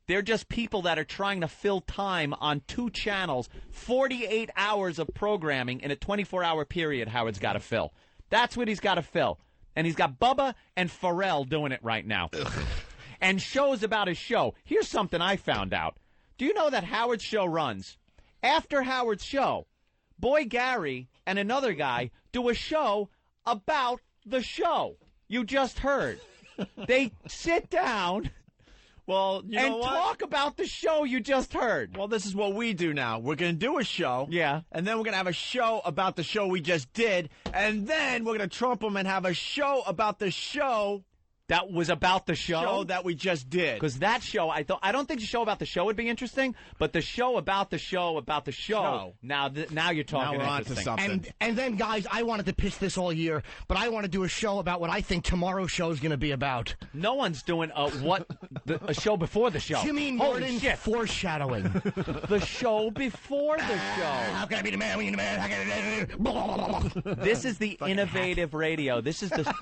They're just people that are trying to fill time on 2 channels, 48 hours of programming in a 24-hour period Howard's got to fill. That's what he's got to fill. And he's got Bubba and Ferrall doing it right now. And shows about his show. Here's something I found out. Do you know that Howard's show runs? After Howard's show, Boy Gary and another guy do a show about the show you just heard. They sit down and talk about the show you just heard. Well, this is what we do now. We're going to do a show. Yeah. And then we're going to have a show about the show we just did. And then we're going to trump them and have a show about the show. That was about the show that we just did. Because that show, I don't think the show about the show would be interesting, but the show about the show about the show. Now you're talking. Now we're on to something. And then, guys, I wanted to pitch this all year, but I want to do a show about what I think tomorrow's show is going to be about. No one's doing a show before the show. You mean Holy Morton shit. foreshadowing? The show before the show. How can I be the man when you're the man? How can I... This is the innovative radio. This is the.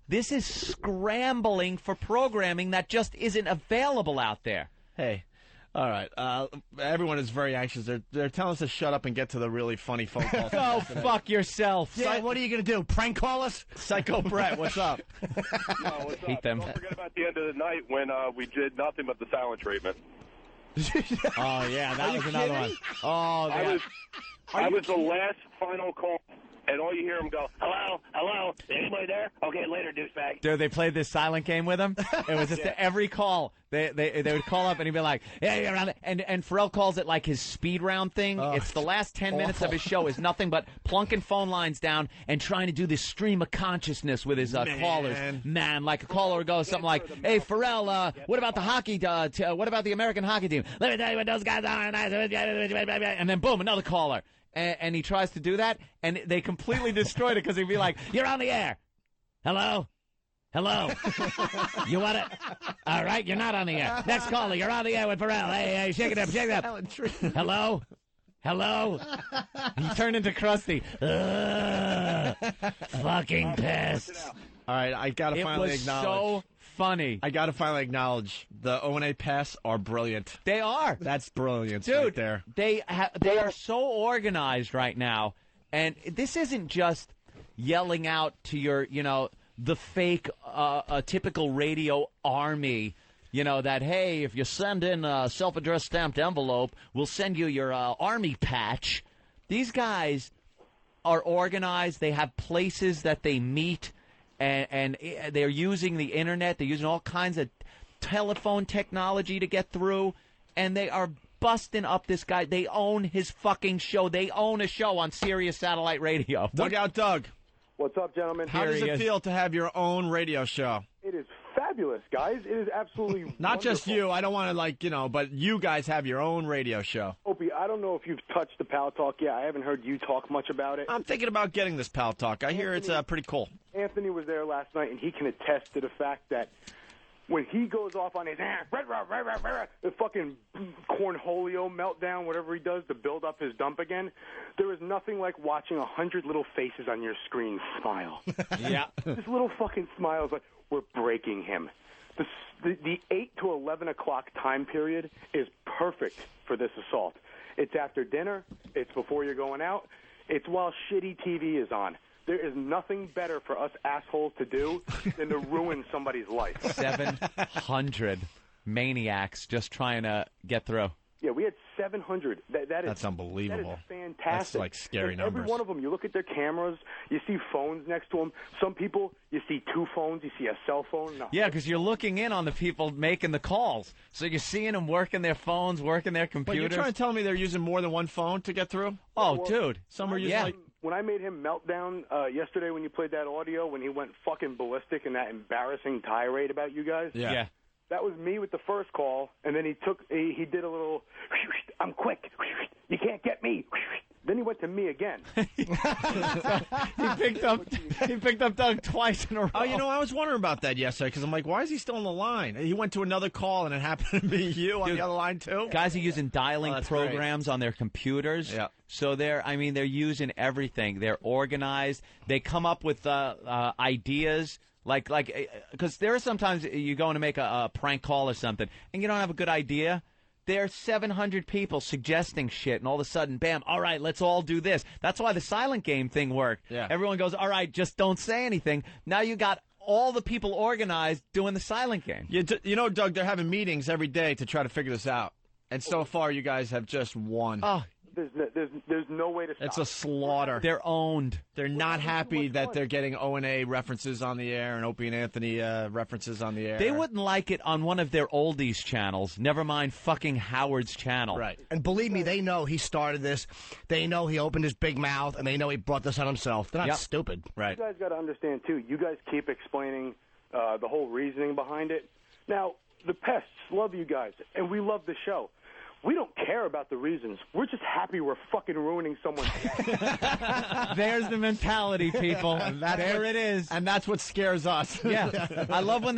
This is scrambling for programming that just isn't available out there. Hey, all right. Everyone is very anxious. They're telling us to shut up and get to the really funny phone calls. Go fuck yourself. Yeah, what are you going to do? Prank call us? Psycho Brett, what's up? No, what's Hate up? them. Don't forget about the end of the night when we did nothing but the silent treatment. Oh, yeah, that was another one. Oh, I was the last final call. And all you hear them go, hello, hello, anybody there? Okay, later, douchebag. Dude, they played this silent game with him. It was just every call. They would call up and he'd be like, yeah, you're around. And Ferrall calls it like his speed round thing. It's the last 10 minutes of his show is nothing but plunking phone lines down and trying to do this stream of consciousness with his callers. Man, like a caller would go something like, hey, Ferrall, what about the hockey? What about the American hockey team? Let me tell you what those guys are. And then boom, another caller. And he tries to do that, and they completely destroyed it because he'd be like, you're on the air. Hello? Hello? You want it? All right, you're not on the air. Next caller, you're on the air with Ferrall. Hey, shake it up, shake it up. Hello? Hello? He turned into Krusty. Fucking pissed. All right, I got to finally acknowledge. It was so funny. I got to finally acknowledge the O&A Pass are brilliant. They are. That's brilliant, dude. Right there. They are so organized right now, and this isn't just yelling out to your, the fake, typical radio army. That, hey, if you send in a self-addressed stamped envelope, we'll send you your army patch. These guys are organized. They have places that they meet. And they're using the internet. They're using all kinds of telephone technology to get through. And they are busting up this guy. They own his fucking show. They own a show on Sirius Satellite Radio. Dugout Doug. What's up, gentlemen? How does it feel to have your own radio show? It is fabulous, guys. It is absolutely Not just wonderful. you. I don't want to, but you guys have your own radio show. Opie, I don't know if you've touched the Pal Talk yet. I haven't heard you talk much about it. I'm thinking about getting this Pal Talk. I hear it's pretty cool. Anthony was there last night, and he can attest to the fact that when he goes off on his the fucking cornholio meltdown, whatever he does to build up his dump again, there is nothing like watching 100 little faces on your screen smile. Yeah. Just little fucking smiles like, we're breaking him. The 8 to 11 o'clock time period is perfect for this assault. It's after dinner. It's before you're going out. It's while shitty TV is on. There is nothing better for us assholes to do than to ruin somebody's life. 700 maniacs just trying to get through. Yeah, we had 700. That's unbelievable. That is fantastic. That's like scary and numbers. Every one of them, you look at their cameras, you see phones next to them. Some people, you see 2 phones, you see a cell phone. No. Yeah, because you're looking in on the people making the calls. So you're seeing them working their phones, working their computers. But you're trying to tell me they're using more than one phone to get through? Oh, dude. Some are using When I made him meltdown yesterday when you played that audio, when he went fucking ballistic in that embarrassing tirade about you guys. Yeah. That was me with the first call, and then he did a little, I'm quick, you can't get me. Then he went to me again. He picked up Doug twice in a row. Oh, I was wondering about that yesterday because I'm like, why is he still on the line? He went to another call, and it happened to be you on the other line, too? Guys are using dialing programs on their computers. Yeah. So they're using everything. They're organized. They come up with ideas. Because there are sometimes you're going to make a prank call or something, and you don't have a good idea. There are 700 people suggesting shit, and all of a sudden, bam, all right, let's all do this. That's why the silent game thing worked. Yeah. Everyone goes, all right, just don't say anything. Now you got all the people organized doing the silent game. Doug, they're having meetings every day to try to figure this out. And so far, you guys have just won. Oh. There's no way to stop. It's a slaughter. They're owned. They're not happy that they're getting O&A references on the air and Opie and Anthony references on the air. They wouldn't like it on one of their oldies channels. Never mind fucking Howard's channel. Right. And believe me, they know he started this. They know he opened his big mouth, and they know he brought this on himself. They're not stupid. Right. You guys got to understand, too, you guys keep explaining the whole reasoning behind it. Now, the pests love you guys, and we love the show. We don't care about the reasons. We're just happy we're fucking ruining someone's day. There's the mentality, people. There it is. And that's what scares us. Yeah. I love when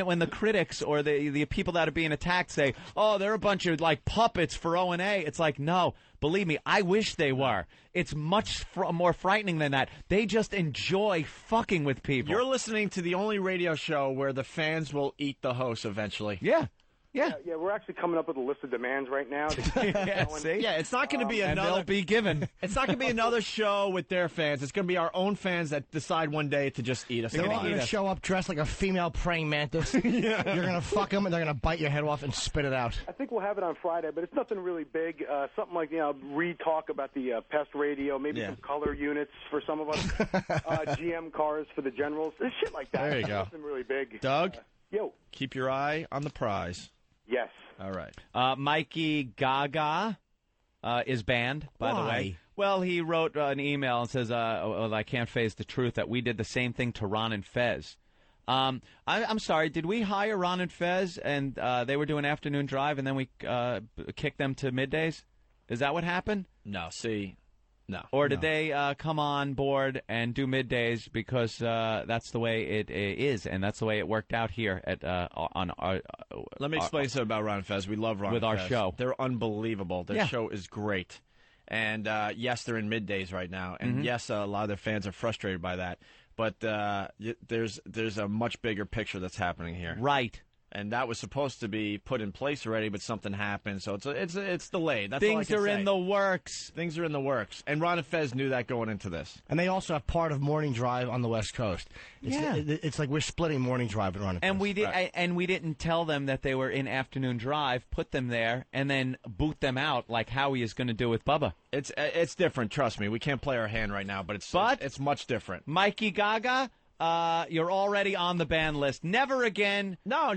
when the critics or the people that are being attacked say, oh, they're a bunch of, like, puppets for O&A. It's like, no. Believe me, I wish they were. It's much more frightening than that. They just enjoy fucking with people. You're listening to the only radio show where the fans will eat the host eventually. Yeah. Yeah, we're actually coming up with a list of demands right now. Yeah, it's not going to be and another. they'll be given. It's not going to be another show with their fans. It's going to be our own fans that decide one day to just eat us. They're all going to show up dressed like a female praying mantis. You're going to fuck them, and they're going to bite your head off and spit it out. I think we'll have it on Friday, but it's nothing really big. Something like, re-talk about the pest radio, maybe some color units for some of us, GM cars for the generals, shit like that. There you go. Nothing really big. Doug, keep your eye on the prize. Yes. All right. Mikey Gaga is banned, by the way. Well, he wrote an email and says, I can't face the truth that we did the same thing to Ron and Fez. I'm sorry, did we hire Ron and Fez and they were doing afternoon drive and then we kicked them to middays? Is that what happened? No, no. Or did they come on board and do middays because that's the way it is, and that's the way it worked out here at on our. Let me explain something about Ron and Fez. We love Ron with and our Fez. show. They're unbelievable. Their show is great, and yes, they're in middays right now, and yes, a lot of their fans are frustrated by that. But there's a much bigger picture that's happening here. Right. And that was supposed to be put in place already, but something happened, so it's delayed. That's Things all I can are say. in the works. Things are in the works, and Ron and Fez knew that going into this. And they also have part of Morning Drive on the West Coast. It's like we're splitting Morning Drive and Ron and Fez. And we did, and we didn't tell them that they were in afternoon drive. Put them there, and then boot them out like Howie is going to do with Bubba. It's different. Trust me, we can't play our hand right now, but it's much different. Mikey Gaga. You're already on the ban list. Never again. No.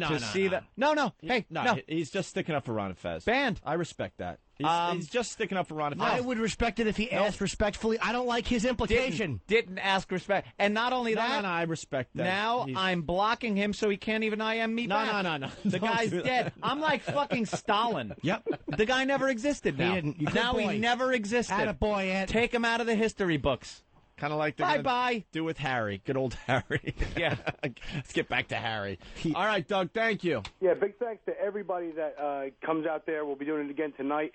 Hey, no. He's just sticking up for Ron and Fez. Banned. I respect that. He's just sticking up for Ron and Fez. I would respect it if he asked respectfully. I don't like his implication. Didn't ask respect. And not only that. No, I respect that. Now I'm blocking him so he can't even IM me back. No. The guy's dead. I'm like fucking Stalin. Yep. The guy never existed now. He didn't. He never existed. Attaboy, Ed. Take him out of the history books. Kind of like bye-bye. Do with Harry. Good old Harry. Yeah. Let's get back to Harry. All right, Doug, thank you. Yeah, big thanks to everybody that comes out there. We'll be doing it again tonight.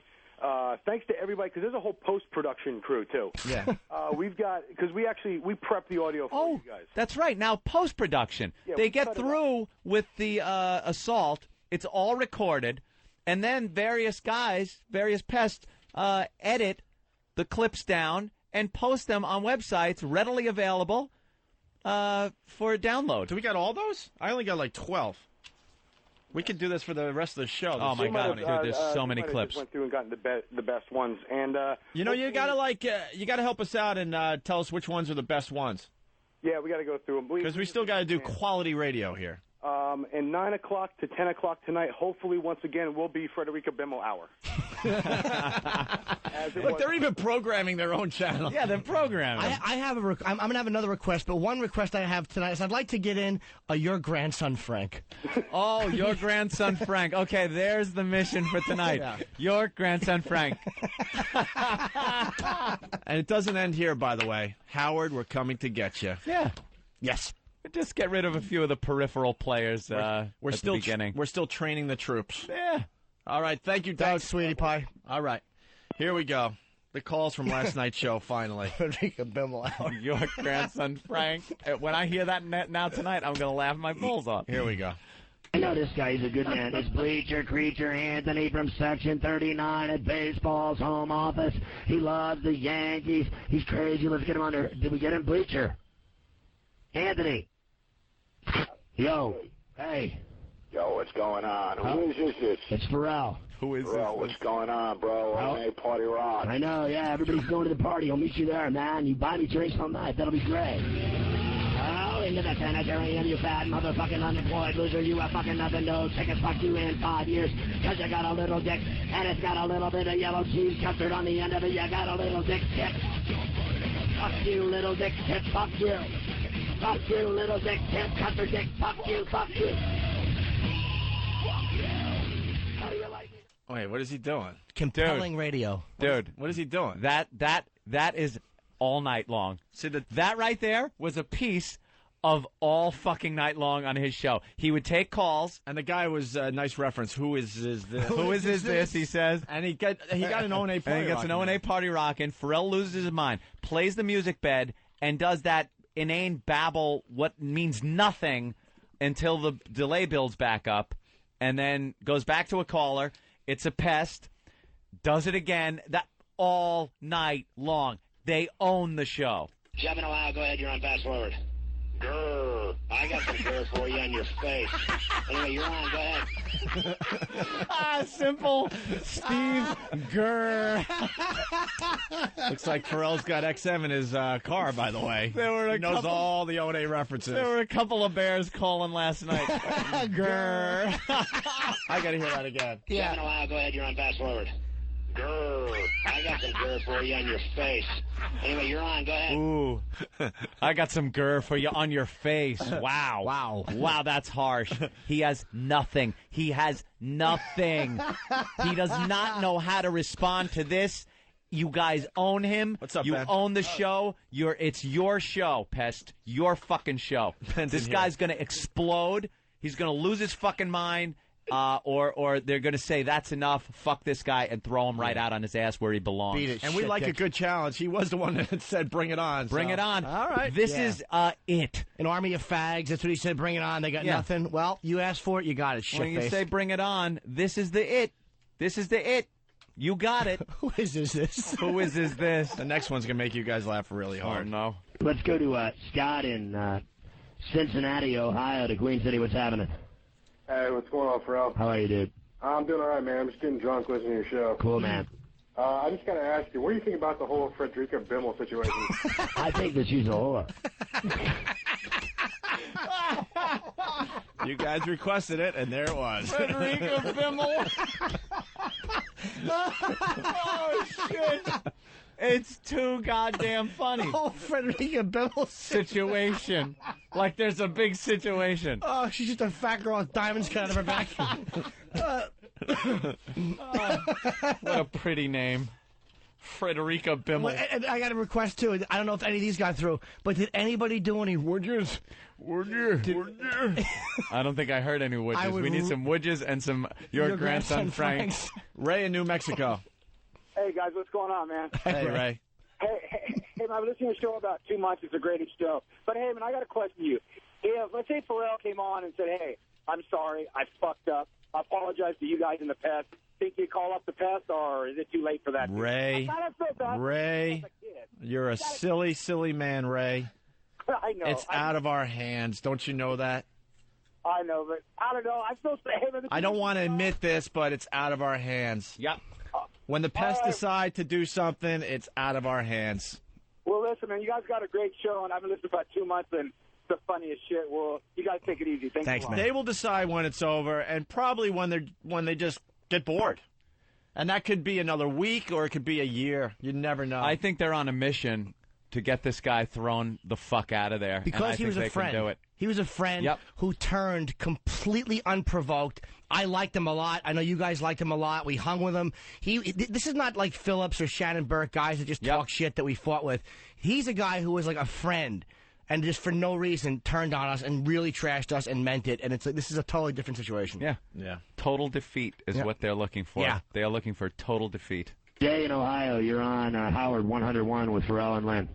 Thanks to everybody, because there's a whole post-production crew, too. Yeah. We've got, because we prep the audio for you guys. That's right. Now, post-production. Yeah, they get through with the assault. It's all recorded. And then various pests, edit the clips down and post them on websites readily available for download. Do we got all those? I only got like 12. We could do this for the rest of the show. Oh my God, dude! There's so many clips. Just went through and gotten the best ones, and you gotta help us out and tell us which ones are the best ones. Yeah, we got to go through them because we still got to do quality radio here. And 9 o'clock to 10 o'clock tonight, hopefully, once again, will be Frederica Bimmel Hour. Look, they're even programming their own channel. Yeah, they're programming. I have I'm going to have another request, but one request I have tonight is I'd like to get in your grandson, Frank. Oh, your grandson, Frank. Okay, there's the mission for tonight. Yeah. Your grandson, Frank. And it doesn't end here, by the way. Howard, we're coming to get you. Yeah. Yes. Just get rid of a few of the peripheral players we're at still the beginning. We're still training the troops. Yeah. All right. Thank you, Doug. Thanks, sweetie pie. All right. Here we go. The calls from last night's show, finally. Frederica Bimmel out. Your grandson, Frank. When I hear that now tonight, I'm going to laugh my balls off. Here we go. I know this guy's a good man. It's Bleacher Creature Anthony from Section 39 at baseball's home office. He loves the Yankees. He's crazy. Let's get him on there. Did we get him, Bleacher? Anthony. Yo. Hey. Yo, what's going on? Who is this? It's Ferrall. Who is Bro, what's going on, bro? Hey, party rock. I know, yeah. Everybody's going to the party. I'll meet you there, man. You buy me drinks all night. That'll be great. Oh, into the sanitarium, you fat motherfucking unemployed loser. You have fucking nothing to tickets. Fuck you in 5 years. Because you got a little dick, and it's got a little bit of yellow cheese custard on the end of it. You got a little dick tip. Fuck you, little dick tip. Fuck you. Fuck you, little dick tip. Custard dick. Fuck you. Fuck you. Wait, what is he doing? Compelling radio. Dude. What is he doing? That is all night long. See, that right there was a piece of all fucking night long on his show. He would take calls. And the guy was a nice reference. Who is this? Who is this, he says. And he got an O&A party And he gets an O&A party rocking. Ferrall loses his mind, plays the music bed, and does that inane babble what means nothing until the delay builds back up, and then goes back to a caller. It's a pest. Does it again. That all night long. They own the show. Jeff in Ohio, go ahead. You're on fast forward. Grrr. I got some grrr for you on your face. Anyway, you're on. Go ahead. Simple. Steve Grrr. Looks like Ferrall's got XM in his car, by the way. He knows all the O&A references. There were a couple of bears calling last night. Grrr. I got to hear that again. Jeff in Ohio, go ahead. You're on fast forward. Grrr. I got some grrr for you on your face. Anyway, you're on. Go ahead. Ooh. I got some grrr for you on your face. Wow. Wow, that's harsh. He has nothing. He has nothing. He does not know how to respond to this. You guys own him. What's up, You Ben? own the show. It's your show, Pest. Your fucking show. Ben's This in guy's going to explode. He's going to lose his fucking mind. Or they're going to say, that's enough, fuck this guy, and throw him right out on his ass where he belongs. Beat it. And we like a good challenge. He was the one that said, bring it on. Bring it on. All right. This is it. An army of fags. That's what he said. Bring it on. They got nothing. Well, you asked for it. You got it. When you say bring it on, this is the it. This is the it. You got it. Who is this? Who is this? The next one's going to make you guys laugh really hard. Oh, no. Let's go to Scott in Cincinnati, Ohio, to Queen City. What's happening? Hey, what's going on, Ferrall? How are you, dude? I'm doing all right, man. I'm just getting drunk listening to your show. Cool, man. I just got to ask you, what do you think about the whole Frederica Bimmel situation? I think that she's a whore. You guys requested it, and there it was. Frederica Bimmel. Oh, shit. It's too goddamn funny. Oh, Frederica Bimmel situation. Like there's a big situation. Oh, she's just a fat girl with diamonds cut out of her back. What a pretty name. Frederica Bimmel. Well, and I got a request, too. I don't know if any of these got through, but did anybody do any woodges? I don't think I heard any woodges. We need some woodges and some your grandson Frank's. Ray in New Mexico. Hey, guys, what's going on, man? Hey, Ray. Hey, man, I've been listening to the show about 2 months. It's the greatest show. But, hey, man, I got a question to you. If, let's say Ferrall came on and said, hey, I'm sorry, I fucked up. I apologize to you guys in the past. Think you call up the pest, or is it too late for that? Ray, you're a silly, silly man, Ray. I know. It's out of our hands. Don't you know that? I know, but I don't know. I'm supposed to. Hey, man, I don't want to admit this, but it's out of our hands. Yep. When the pests decide to do something, it's out of our hands. Well, listen, man, you guys got a great show, and I've been listening for about 2 months, and it's the funniest shit. Well, you guys take it easy. Thanks, man. They will decide when it's over, and probably when they just get bored. And that could be another week, or it could be a year. You never know. I think they're on a mission to get this guy thrown the fuck out of there. Because he was a friend. Do it. He was a friend who turned completely unprovoked. I liked him a lot. I know you guys liked him a lot. We hung with him. This is not like Phillips or Shannon Burke, guys that just talk shit that we fought with. He's a guy who was like a friend and just for no reason turned on us and really trashed us and meant it. And it's like, this is a totally different situation. Yeah. Total defeat is what they're looking for. Yeah. They are looking for total defeat. Jay in Ohio, you're on Howard 101 with Ferrall and Lynn.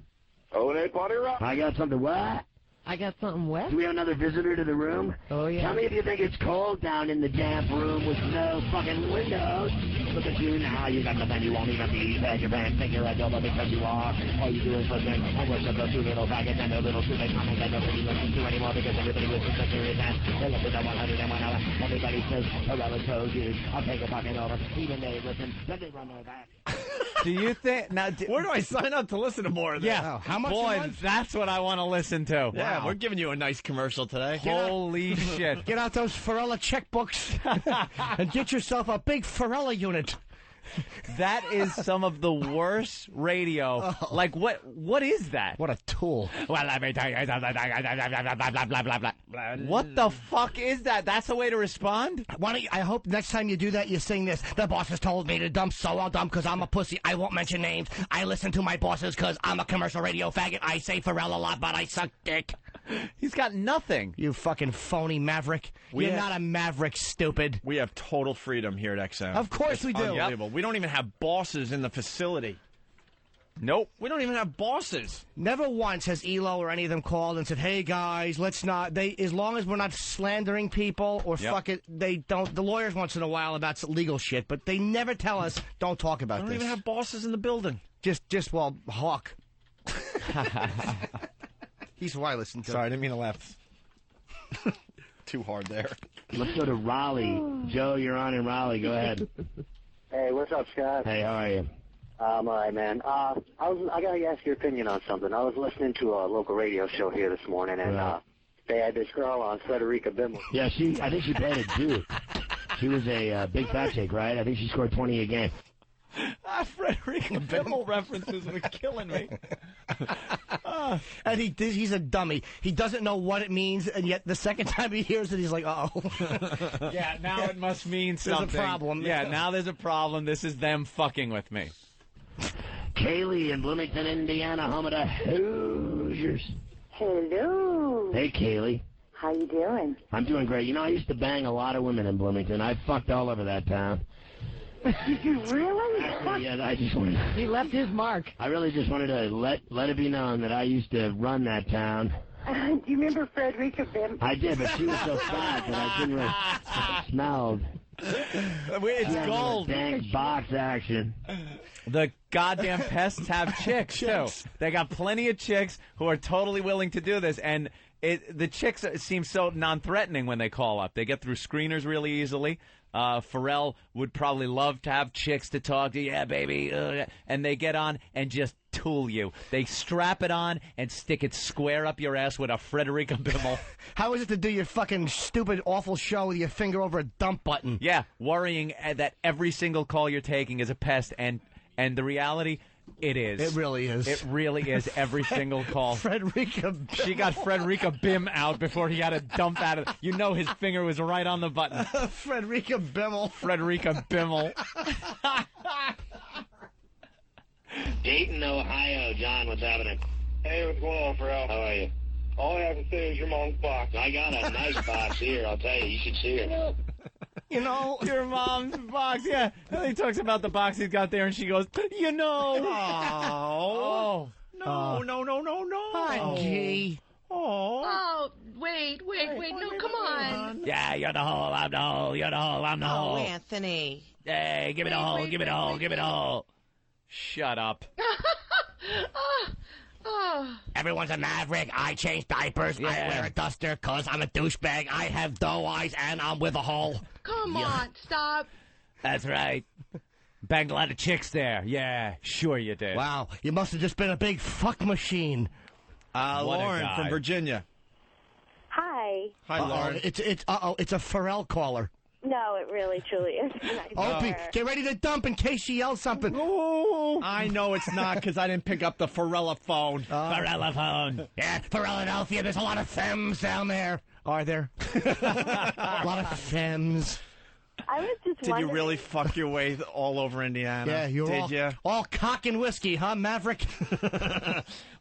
O&A party rock. I got something. What? I got something wet? Do we have another visitor to the room? Oh, yeah. Tell me if you think it's cold down in the damp room with no fucking windows. Look at you now. You got nothing. You won't even be bad your pants. Think you're a double because you are. All you do is listen. I worship those two little faggots and their little stupid comments that nobody listens to anymore because everybody listens to serious and they listen to 101 hour. Everybody says, Ferrall told you. I'll take a fucking over. Even they listen. Then they run their back. Do you think now? Where do I sign up to listen to more of this? Yeah, how much a Boy, month? that's what I want to listen to. Yeah, we're giving you a nice commercial today. Holy shit! Get out those Ferrall checkbooks and get yourself a big Ferrall unit. That is some of the worst radio. Like, what is that? What a tool. Well, let me tell you. What the fuck is that? That's the way to respond? Why don't you, I hope next time you do that, you sing this. The boss has told me to dump, so I'll dump because I'm a pussy. I won't mention names. I listen to my bosses because I'm a commercial radio faggot. I say Ferrall a lot, but I suck dick. He's got nothing. You fucking phony maverick. You're not a maverick, stupid. We have total freedom here at XM. Of course we do. Unbelievable. We don't even have bosses in the facility. Nope. We don't even have bosses. Never once has ELO or any of them called and said, hey, guys, let's not. They, as long as we're not slandering people or fuck it, they don't. The lawyers once in a while about legal shit, but they never tell us, don't talk about They this. don't even have bosses in the building. Well, Hawk. He's who I listen to. Sorry, I didn't mean to laugh too hard there. Let's go to Raleigh. Joe, you're on in Raleigh. Go ahead. Hey, what's up, Scott? Hey, how are you? I'm all right, man. I gotta ask your opinion on something. I was listening to a local radio show here this morning, and they had this girl on, Frederica Bimmel. Yeah, I think she played it too. She was a big fat chick, right? I think she scored 20 a game. Frederica Bimmel references were killing me. And he's a dummy. He doesn't know what it means, and yet the second time he hears it, he's like, uh-oh. Yeah, now it must mean something. There's a problem. Yeah, now there's a problem. This is them fucking with me. Kaylee in Bloomington, Indiana, home of the Hoosiers. Hello. Hey, Kaylee. How you doing? I'm doing great. You know, I used to bang a lot of women in Bloomington. I fucked all over that town. Did you really? Yeah, I just wanted. He left his mark. I really just wanted to let it be known that I used to run that town. Do you remember Frederica Bimmel? I did, but she was so fat that I couldn't really smell. It's gold. Dang box action. The goddamn pests have chicks, too. They got plenty of chicks who are totally willing to do this, and the chicks seem so non-threatening when they call up. They get through screeners really easily. Ferrall would probably love to have chicks to talk to. Yeah, baby. And they get on and just tool you. They strap it on and stick it square up your ass with a Frederica Bimmel. How is it to do your fucking stupid, awful show with your finger over a dump button? Yeah, worrying that every single call you're taking is a pest, and the reality, it is. It really is. It really is every single call. Frederica Bimmel. She got Frederica Bim out before he had to dump out of. You know his finger was right on the button. Frederica Bimmel. Frederica Bimmel. Dayton, Ohio. John, what's happening? Hey, what's going on, Ferrall? How are you? All I have to say is your mom's box. I got a nice box here. I'll tell you. You should see her. You know, your mom's box. Yeah, and he talks about the box he's got there, and she goes, you know. Oh. No. Hi, G. Oh, wait. No, come on. Yeah, you're the hole, I'm the hole, you're the hole, I'm the hole. Oh, Anthony. Hey, give me the hole, give me the hole, give me the hole. Shut up. Everyone's a maverick. I change diapers. Yeah. I wear a duster because I'm a douchebag. I have doe eyes and I'm with a hole. Come on, stop. That's right. Banged a lot of chicks there. Yeah, sure you did. Wow, you must have just been a big fuck machine. Lauren from Virginia. Hi. Hi, Lauren. It's a Ferrall caller. No, it really, truly is. Opie, get ready to dump in case she yells something. I know it's not because I didn't pick up the Ferrall-A-Phone. Ferrall-A-Phone. Yeah, Philadelphia, there's a lot of femmes down there. Are there? A lot of femmes. I was just Did you really fuck your way all over Indiana? Yeah, you Did all cock and whiskey, huh, Maverick?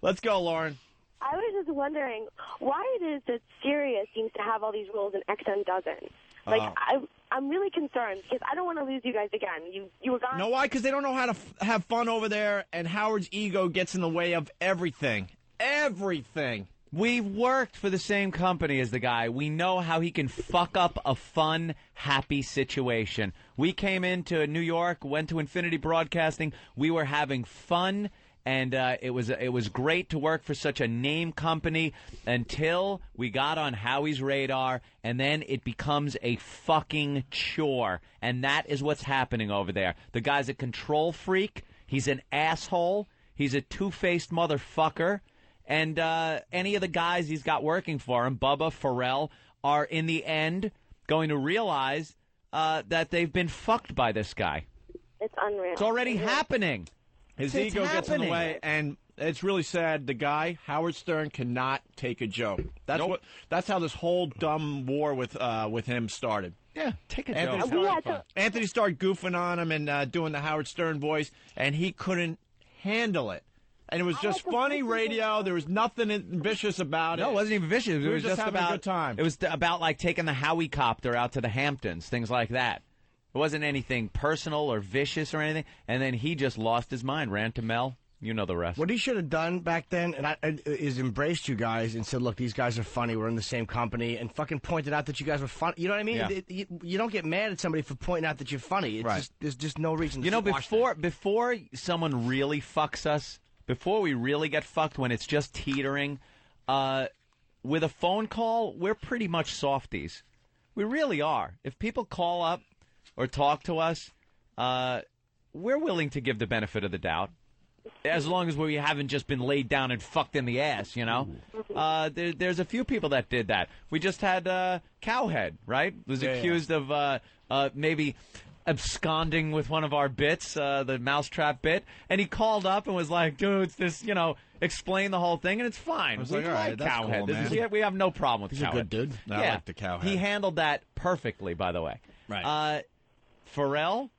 Let's go, Lauren. I was just wondering why it is that Sirius seems to have all these rules and XM doesn't. Like, I'm really concerned because I don't want to lose you guys again. You were gone. Know why? Because they don't know how to have fun over there, and Howard's ego gets in the way of everything. Everything. We've worked for the same company as the guy. We know how he can fuck up a fun, happy situation. We came into New York, went to Infinity Broadcasting. We were having fun, and it was great to work for such a name company until we got on Howie's radar, and then it becomes a fucking chore. And that is what's happening over there. The guy's a control freak. He's an asshole. He's a two-faced motherfucker. And any of the guys he's got working for him, Bubba, Ferrall, are in the end going to realize that they've been fucked by this guy. It's unreal. It's already happening. His ego gets in the way, and it's really sad. The guy, Howard Stern, cannot take a joke. That's how this whole dumb war with him started. Yeah, take a joke. Anthony started goofing on him and doing the Howard Stern voice, and he couldn't handle it. And it was just funny radio. There was nothing vicious about it. No, it wasn't even vicious. We It was just just having about a good time. It was about like taking the Howie copter out to the Hamptons, things like that. It wasn't anything personal or vicious or anything. And then he just lost his mind, ran to Mel. You know the rest. What he should have done back then is embraced you guys and said, look, these guys are funny. We're in the same company. And fucking pointed out that you guys were funny. You know what I mean? Yeah. You don't get mad at somebody for pointing out that you're funny. It's just, there's just no reason to before someone really fucks us, before we really get fucked when it's just teetering, with a phone call, we're pretty much softies. We really are. If people call up or talk to us, we're willing to give the benefit of the doubt. As long as we haven't just been laid down and fucked in the ass, you know? There's a few people that did that. We just had Cowhead, right? Was accused of maybe absconding with one of our bits, the mousetrap bit, and he called up and was like, dude, it's this, explain the whole thing, and it's fine. I was We like, all right, that's Cowhead. cool, man. We have no problem with He's Cowhead. a good dude. I Yeah. like the Cowhead. He handled that perfectly, by the way. Right. Ferrall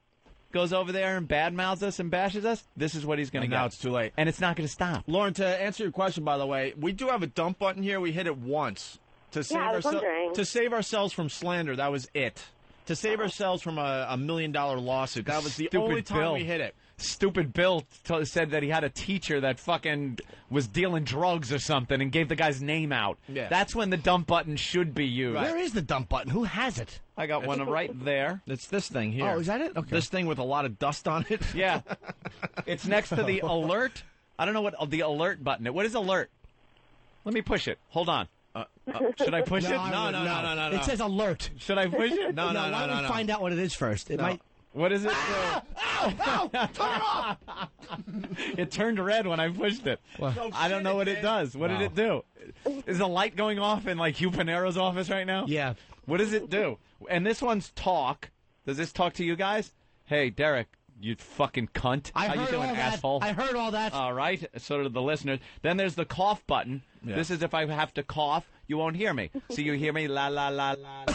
goes over there and badmouths us and bashes us. This is what he's going to get. Now it's too late. And it's not going to stop. Lauren, to answer your question, by the way, we do have a dump button here. We hit it once to save ourselves from slander. That was it. To save ourselves from a $1 million lawsuit. That was the only time we hit it. Stupid Bill said that he had a teacher that fucking was dealing drugs or something and gave the guy's name out. Yeah. That's when the dump button should be used. Right. Where is the dump button? Who has it? I got one right there. It's this thing here. Oh, is that it? Okay. This thing with a lot of dust on it? Yeah. It's next to the alert. I don't know what the alert button is. What is alert? Let me push it. Hold on. Should I push it? No. It says alert. Should I push it? No. Why don't we find out what it is first? It might. What is it? Ow! Turn it off! It turned red when I pushed it. I don't know what it does. What did it do? Is the light going off in like Hugh Panero's office right now? Yeah. What does it do? And this one's talk. Does this talk to you guys? Hey, Derek, you fucking cunt. How you doing, asshole? I heard all that. All right. So do the listeners. Then there's the cough button. Yeah. This is if I have to cough, you won't hear me. So you hear me, la, la, la, la, la.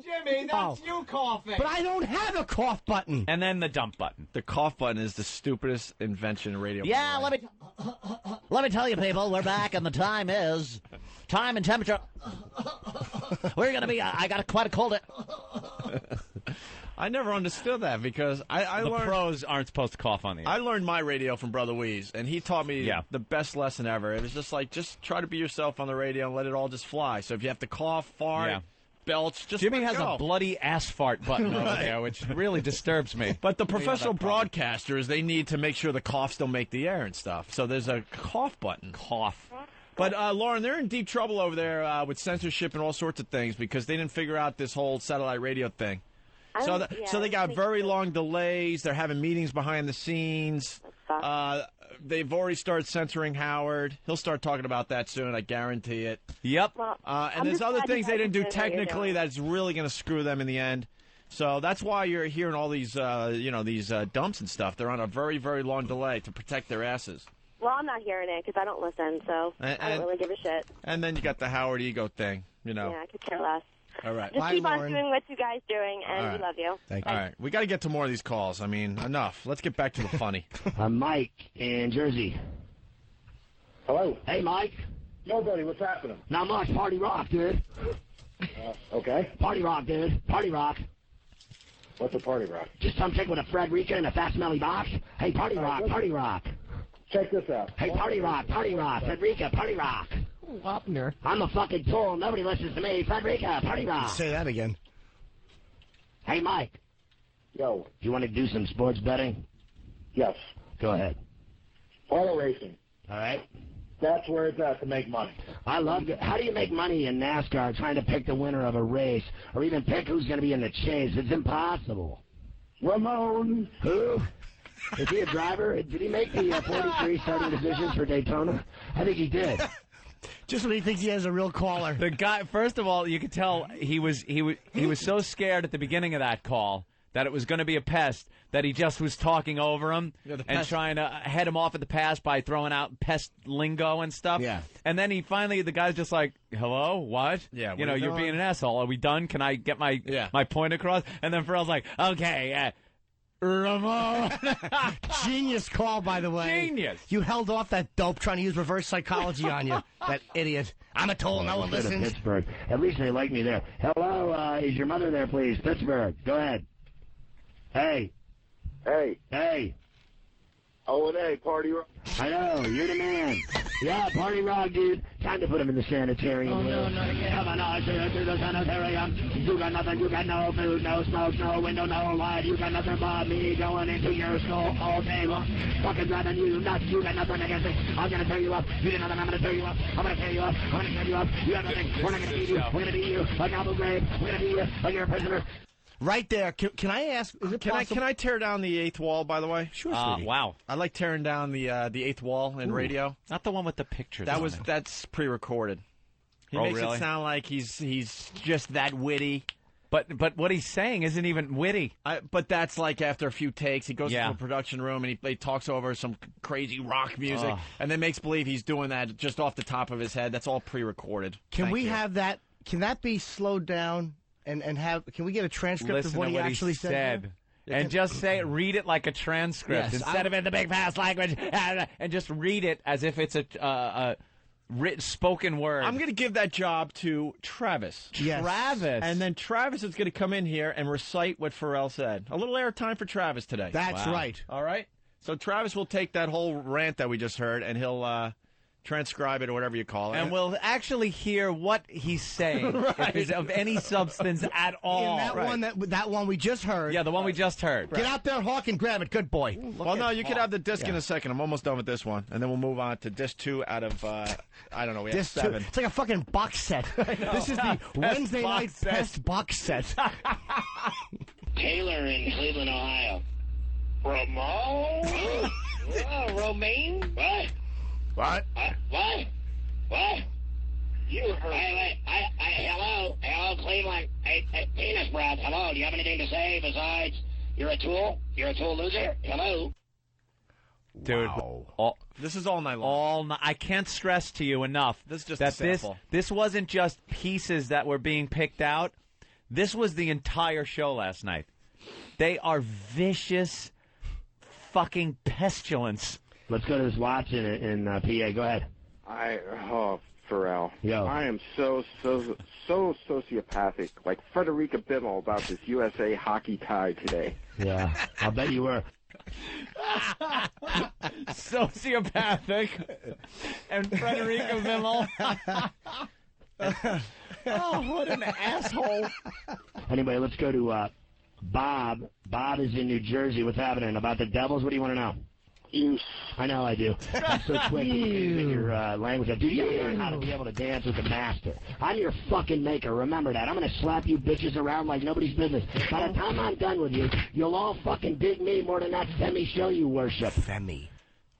Jimmy, that's you coughing. But I don't have a cough button. And then the dump button. The cough button is the stupidest invention in radio. Yeah, let me tell you, people, we're back, and the time is time and temperature. We're gonna be. I got quite a cold. I never understood that because I the learned pros aren't supposed to cough on the air. I learned my radio from Brother Weeze, and he taught me the best lesson ever. It was just like, just try to be yourself on the radio and let it all just fly. So if you have to cough, fart, belch, just Jimmy let has it go. a bloody ass fart button over there, which really disturbs me. But the professional broadcasters, they need to make sure the coughs don't make the air and stuff. So there's a cough button. Cough. But, Lauren, they're in deep trouble over there with censorship and all sorts of things because they didn't figure out this whole satellite radio thing. So they got very long delays. They're having meetings behind the scenes. They've already started censoring Howard. He'll start talking about that soon. I guarantee it. Yep. And there's other things they didn't do technically that's really going to screw them in the end. So that's why you're hearing all these, these dumps and stuff. They're on a very, very long delay to protect their asses. Well, I'm not hearing it because I don't listen, so I don't really give a shit. And then you got the Howard ego thing, Yeah, I could care less. All right. Just keep on doing what you guys doing, and we love you. Thank you. All right. We got to get to more of these calls. I mean, enough. Let's get back to the funny. I'm Mike in Jersey. Hello. Hey, Mike. Yo, buddy, what's happening? Not much. Party rock, dude. Okay. Party rock, dude. Party rock. What's a party rock? Just some chick with a Frederica and a fat smelly box. Hey, party rock, party rock. check this out. Hey, Party Rock, Frederica, Party Rock. Wapner. I'm a fucking tool. Nobody listens to me. Frederica, Party Rock. Say that again. Hey, Mike. Yo. Do you want to do some sports betting? Yes. Go ahead. Auto racing. All right. That's where it's at to make money. I love it. How do you make money in NASCAR trying to pick the winner of a race or even pick who's going to be in the chase? It's impossible. Ramon. Who? Is he a driver? Did he make the 43 starting positions for Daytona? I think he did. Just when he thinks he has a real caller. The guy, first of all, you could tell he was so scared at the beginning of that call that it was going to be a pest that he just was talking over him and trying to head him off at the pass by throwing out pest lingo and stuff. Yeah. And then the guy's just like, hello, what? Yeah. You know, you're being an asshole. Are we done? Can I get my point across? And then Ferrall's like, okay, Ramon. Genius call, by the way. Genius. You held off that dope trying to use reverse psychology on you. That idiot. I'm a toll. No one listens. Pittsburgh. At least they like me there. Hello, is your mother there, please? Pittsburgh. Go ahead. Hey. Hey. O&A, Party Rock. I know, you're the man. Yeah, Party Rock, dude. Time to put him in the sanitarium. Oh, no, not again. Come on, I say to the sanitarium. You got nothing, you got no food, no smoke, no window, no light. You got nothing but me going into your skull all day long. Fucking driving you nuts. You got nothing against me. I'm going to tear you up. You didn't know that I'm going to tear you up. I'm going to tear you up. I'm going to tear you up. You got nothing. We're not going to beat you. We're going to beat you like Abu Ghraib. We're going to beat you like you're a prisoner. Right there. Can I ask? Is it possible? Can I tear down the eighth wall? By the way, sure. Wow. I like tearing down the eighth wall in radio. Not the one with the pictures. That's pre-recorded. He makes it sound like he's just that witty. But what he's saying isn't even witty. But that's like after a few takes, he goes into a production room and he talks over some crazy rock music and then makes believe he's doing that just off the top of his head. That's all pre-recorded. Can we have that? Can that be slowed down? And can we get a transcript of what he actually said? And just read it like a transcript instead of in the big fast language, and just read it as if it's a written spoken word. I'm going to give that job to Travis. Yes. Travis. And then Travis is going to come in here and recite what Ferrall said. A little airtime for Travis today. That's right. All right? So Travis will take that whole rant that we just heard, and he'll transcribe it or whatever you call it. And we'll actually hear what he's saying, if it's of any substance at all. In that one we just heard. Yeah, the one we just heard. Get out there, Hawk, and grab it. Good boy. Well, no, you could have the disc in a second. I'm almost done with this one. And then we'll move on to disc 2 out of, I don't know, we have disc 7. It's like a fucking box set. This is the Wednesday night Pest box set. Taylor in Cleveland, Ohio. Ramon? Romaine? What? What? What? You heard. Hello, Cleveland. Hey, penis breath. Hello, do you have anything to say besides you're a tool? You're a tool loser? Hello? Dude, this is all night long. I can't stress to you enough this is just that a sample. This wasn't just pieces that were being picked out. This was the entire show last night. They are vicious fucking pestilence. Let's go to this watch in PA. Go ahead. Ferrall. Yo. I am so sociopathic, like Frederica Bimmel about this USA hockey tie today. Yeah, I'll bet you were. Sociopathic and Frederica Bimmel. Oh, what an asshole. Anyway, let's go to Bob. Bob is in New Jersey. What's happening? About the Devils? What do you want to know? I know I do. I'm so quick in your language. Dude, you learn how to be able to dance with the master. I'm your fucking maker. Remember that. I'm going to slap you bitches around like nobody's business. By the time I'm done with you, you'll all fucking dig me more than that Femi show you worship. Femi.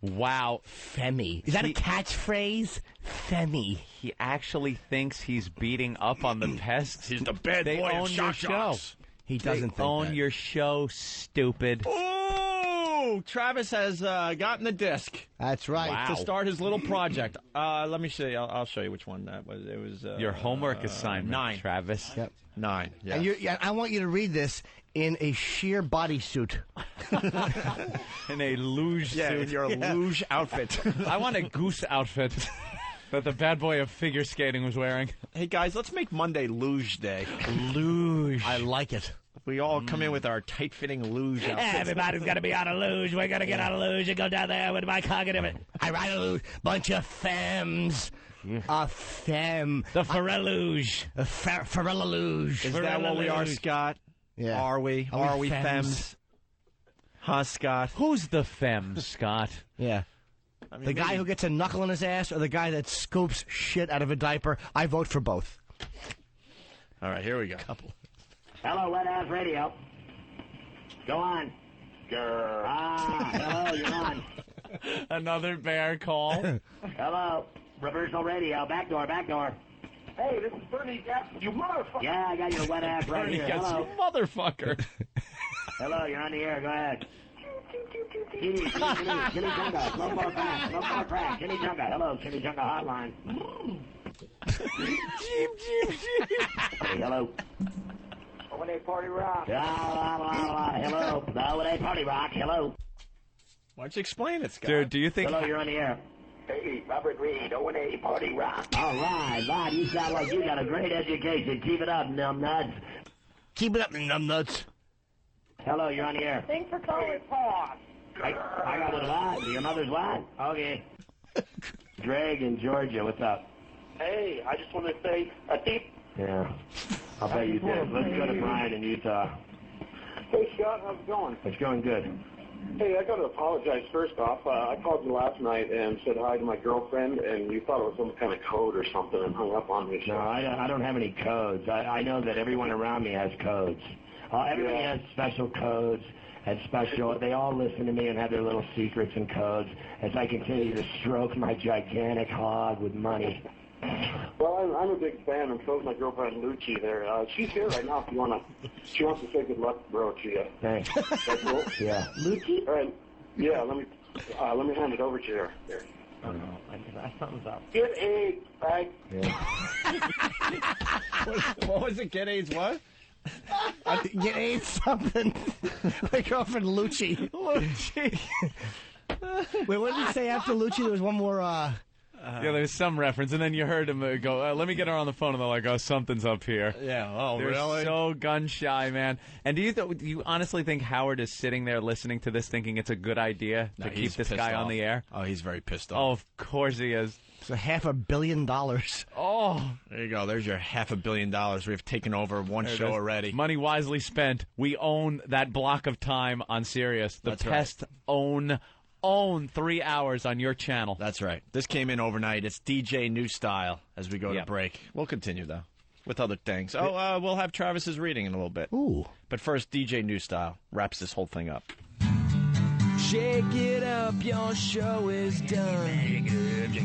Wow. Femi. Is that a catchphrase? Femi. He actually thinks he's beating up on the pests. He's the bad boy of your show. He doesn't think own that. your show, stupid. Oh, Travis has gotten the disc. That's right. Wow. To start his little project. Let me see. I'll show you which one that was. It was your homework assignment, 9. Travis. Yep. 9. Yeah. And I want you to read this in a sheer bodysuit. In a luge suit. In your luge outfit. I want a goose outfit that the bad boy of figure skating was wearing. Hey, guys, let's make Monday luge day. Luge. I like it. We all come in with our tight-fitting luge outfits. Everybody's got to be on a luge. We're going to get on a luge and go down there with my cock and everything. I ride a luge. Bunch of femmes. A femme. The Ferrall-A-Luge. Ferrall-A-Luge. Is that what we are, Scott? Yeah. Are we? Are we femmes? Huh, Scott? Who's the femme, Scott? Yeah. I mean, the guy who gets a knuckle in his ass or the guy that scoops shit out of a diaper? I vote for both. All right, here we go. Hello, Wet Ass Radio. Go on. Grr. Hello, you're on. Another bear call. Hello, Reversal Radio. Back door. Hey, this is Bernie Gatsby, you motherfucker. Yeah, I got your wet ass right here. Hello. Motherfucker. Hello, you're on the air. Go ahead. Chili Chunga. Smoke more crack. Chili Chunga. Hello, Chili Chunga hotline. Hey, hello. O&A Party Rock. Hello. The O&A Party Rock. Hello. Why don't you explain it, Scott? Dude, do you think... Hello, you're on the air. Hey, Robert Reed, O&A Party Rock. All right, Rod, you sound like you got a great education. Keep it up, numbnuts. Keep it up, numbnuts. Hello, you're on the air. Thanks for calling, Paul. I got a what? Your mother's what? Okay. Greg in Georgia, what's up? Hey, I just want to say a deep... Yeah, I'll bet you did. Let's go to Brian in Utah. Hey, Scott, how's it going? It's going good. Hey, I got to apologize first off. I called you last night and said hi to my girlfriend, and you thought it was some kind of code or something and hung up on me. No, I don't have any codes. I know that everyone around me has codes. Everybody has special codes and special. They all listen to me and have their little secrets and codes as I continue to stroke my gigantic hog with money. Well, I'm a big fan, and so is my girlfriend Lucci there. She's here right now if you want to. She wants to say good luck, bro, to you. Thanks. That's cool? Yeah. Lucci? All right. Yeah, let me hand it over to you. There. Oh, no. Something's up. Get AIDS, bag. Yeah. What was it? Get AIDS what? Get AIDS something. My girlfriend Lucci. Wait, what did he say after Lucci? There was one more... yeah, there's some reference, and then you heard him go, let me get her on the phone, and they're like, oh, something's up here. Yeah, oh, they're really? so gun-shy, man. And do you honestly think Howard is sitting there listening to this thinking it's a good idea to keep this guy on the air? Oh, he's very pissed off. Oh, of course he is. It's $500 million. Oh. There you go. There's your $500 million. We've taken over one show already. Money wisely spent. We own that block of time on Sirius. The Pest own 3 hours on your channel. That's right. This came in overnight. It's DJ New Style as we go to break. We'll continue, though, with other things. We'll have Travis's reading in a little bit. Ooh. But first, DJ New Style wraps this whole thing up. Shake it up, your show is done.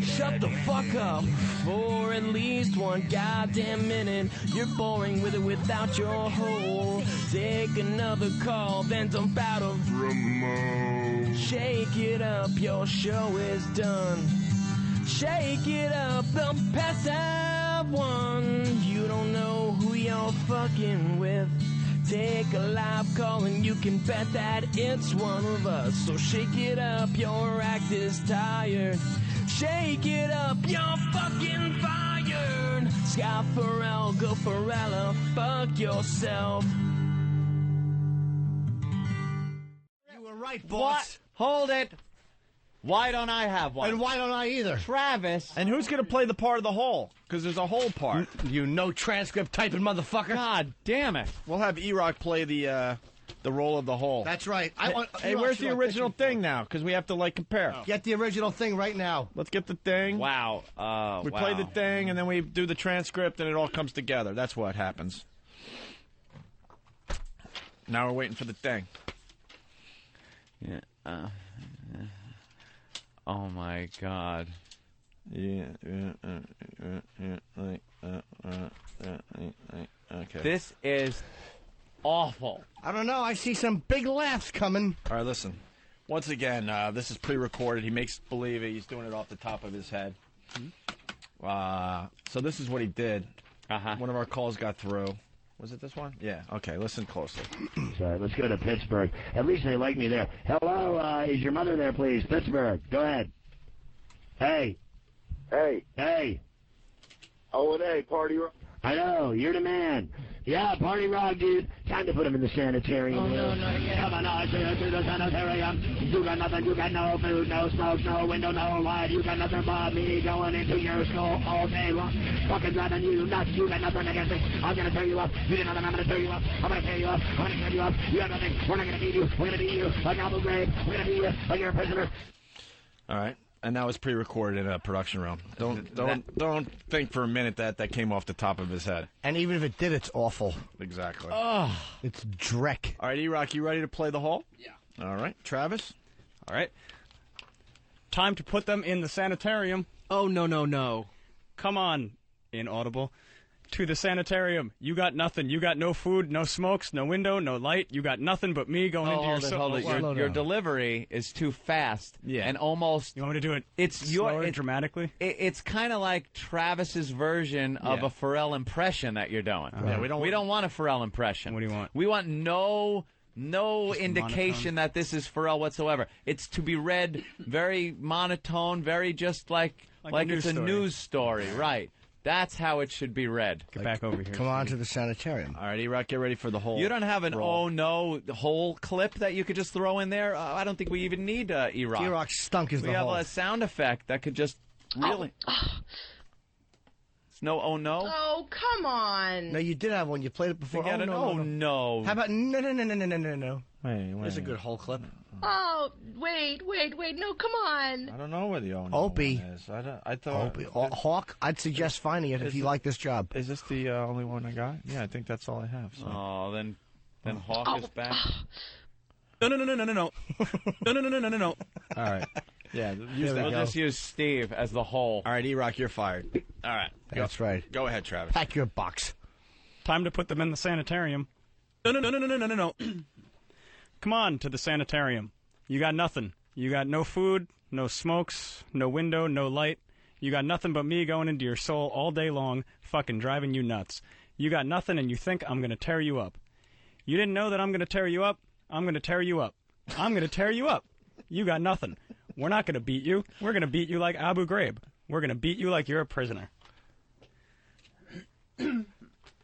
Shut the fuck up for at least one goddamn minute. You're boring with it without your hole. Take another call, then dump out of remote. Shake it up, your show is done. Shake it up, the past have won. You don't know who you're fucking with. Take a live call and you can bet that it's one of us. So shake it up, your act is tired. Shake it up, you're fucking fired. Scott Ferrall, go Ferrall-A, fuck yourself. You were right, boss. What? Hold it. Why don't I have one? And why don't I either? Travis. And who's going to play the part of the hole? Because there's a whole part. You no transcript typing motherfucker. God damn it. We'll have E-Rock play the role of the hole. That's right. Hey, where's the original thing now? Because we have to, compare. Oh. Get the original thing right now. Let's get the thing. Wow. We play the thing, and then we do the transcript, and it all comes together. That's what happens. Now we're waiting for the thing. Yeah. Oh, my God. Yeah. Okay. This is awful. I don't know. I see some big laughs coming. All right, listen. Once again, this is pre-recorded. He makes believe he's doing it off the top of his head. So this is what he did. One of our calls got through. Was it this one? Yeah. Okay, listen closely. Sorry, let's go to Pittsburgh. At least they like me there. Hello, is your mother there, please? Pittsburgh. Go ahead. Hey. Hey. Hey. O&A Party Rock. I know, you're the man. Yeah, party rock, dude. Time to put him in the sanitarium. Oh, no, not again. Come on, I say to the sanitarium. You got nothing, you got no food, no smoke, no window, no light. You got nothing but me going into your skull all day long. Fucking driving you nuts. You got nothing against me. I'm gonna tear you up. You did nothing, I'm gonna tear you up. I'm gonna tear you up. I'm gonna tear you up. You got nothing. We're not gonna beat you. We're gonna beat you like Abu Ghraib. We're gonna beat you like you're a prisoner. All right. And that was pre-recorded in a production room. Don't think for a minute that came off the top of his head. And even if it did, it's awful. Exactly. Oh, it's dreck. All right, E-Rock, you ready to play the hole? Yeah. All right, Travis? All right. Time to put them in the sanitarium. Oh, no. Come on, inaudible. To the sanitarium. You got nothing. You got no food, no smokes, no window, no light. You got nothing but me going into your soul. Hold it. Your delivery is too fast. Yeah. And almost... You want me to do it slower dramatically? It's kind of like Travis's version of a Ferrall impression that you're doing. Yeah, we don't want a Ferrall impression. What do you want? We want no indication that this is Ferrall whatsoever. It's to be read very monotone, very just like it's a news story, right? That's how it should be read. Get back over here. Come on to the sanitarium. All right, E-Rock, get ready for the whole. You don't have an roll. oh no whole clip that you could just throw in there? I don't think we even need E-Rock. E-Rock stunk as the We have whole. a sound effect that could just really... It's no oh no? Oh, come on. No, you did have one. You played it before. Forget it. Oh, no. How about no? Wait. There's a good whole clip. Oh, wait. No, come on. I don't know where the Opie. one is. I thought... Opie. Hawk, I'd suggest finding it if you like this job. Is this the only one I got? Yeah, I think that's all I have. So. Oh, then Hawk is back. No. No. All right. Yeah, we'll just use Steve as the whole. All right, E-Rock, you're fired. All right. That's right. Go ahead, Travis. Pack your box. Time to put them in the sanitarium. No. Come on to the sanitarium. You got nothing. You got no food, no smokes, no window, no light. You got nothing but me going into your soul all day long, fucking driving you nuts. You got nothing and you think I'm going to tear you up. You didn't know that I'm going to tear you up? I'm going to tear you up. I'm going to tear you up. You got nothing. We're not going to beat you. We're going to beat you like Abu Ghraib. We're going to beat you like you're a prisoner.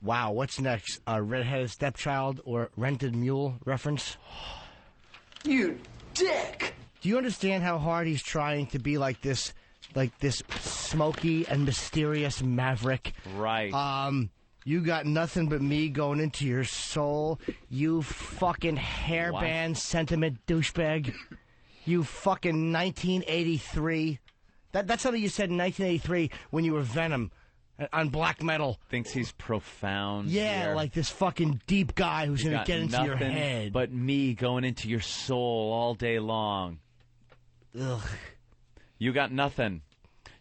Wow, what's next? A redheaded stepchild or rented mule reference? You dick! Do you understand how hard he's trying to be like this smoky and mysterious maverick? Right. You got nothing but me going into your soul, you fucking hairband sentiment douchebag. You fucking 1983. That's something you said in 1983 when you were Venom on black metal. Thinks he's profound. Yeah, here. like this fucking deep guy who's going to get into your head. But me going into your soul all day long. Ugh. You got nothing.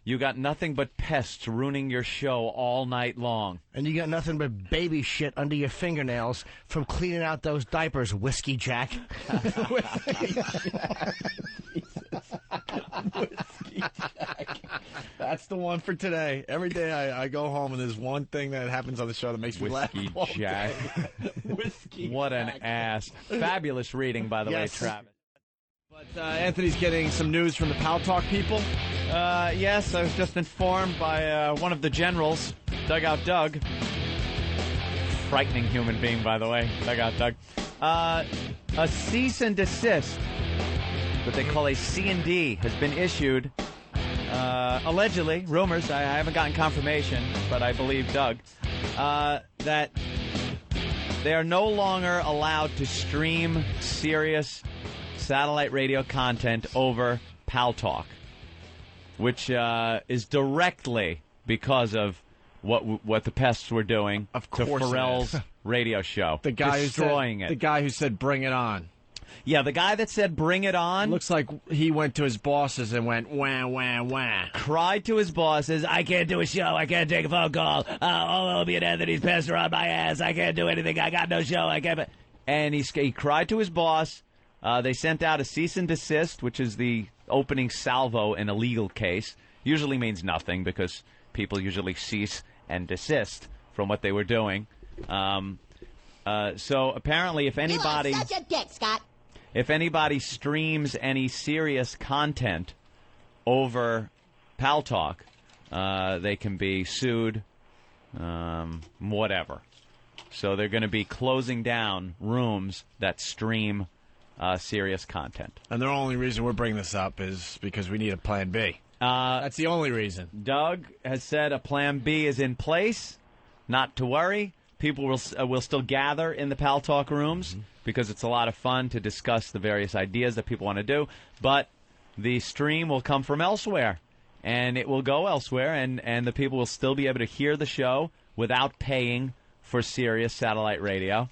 You got nothing but pests ruining your show all night long. And you got nothing but baby shit under your fingernails from cleaning out those diapers, Whiskey Jack. Whiskey Jack. That's the one for today. Every day I go home and there's one thing that happens on the show that makes me laugh. Whiskey Jack. Whiskey What Jack. an ass. Fabulous reading, by the way, Travis. But Anthony's getting some news from the Pal Talk people. Yes, I was just informed by one of the generals, Dugout Doug. Frightening human being, by the way, Dugout Doug. A cease and desist, what they call a C&D, has been issued. Allegedly, rumors, I haven't gotten confirmation, but I believe Doug, that they are no longer allowed to stream Sirius satellite radio content over Pal Talk, which is directly because of what the pests were doing to Ferrall's radio show. The guy destroying it. The guy who said, "Bring it on." Yeah, the guy that said, "Bring it on." Looks like he went to his bosses and went, wah, wah, wah. Cried to his bosses, I can't do a show. I can't take a phone call. All Opie and Anthony's pests are on my ass. I can't do anything. I got no show. I can't. And he cried to his boss. They sent out a cease and desist, which is the opening salvo in a legal case. Usually means nothing because people usually cease and desist from what they were doing. So apparently, if anybody, such a dick, Scott. If anybody streams any serious content over Pal Talk, they can be sued, whatever. So they're going to be closing down rooms that stream Sirius content. And the only reason we're bringing this up is because we need a plan B. That's the only reason. Doug has said a plan B is in place. Not to worry. People will still gather in the Pal Talk rooms because it's a lot of fun to discuss the various ideas that people want to do. But the stream will come from elsewhere, and it will go elsewhere, and the people will still be able to hear the show without paying for Sirius satellite radio.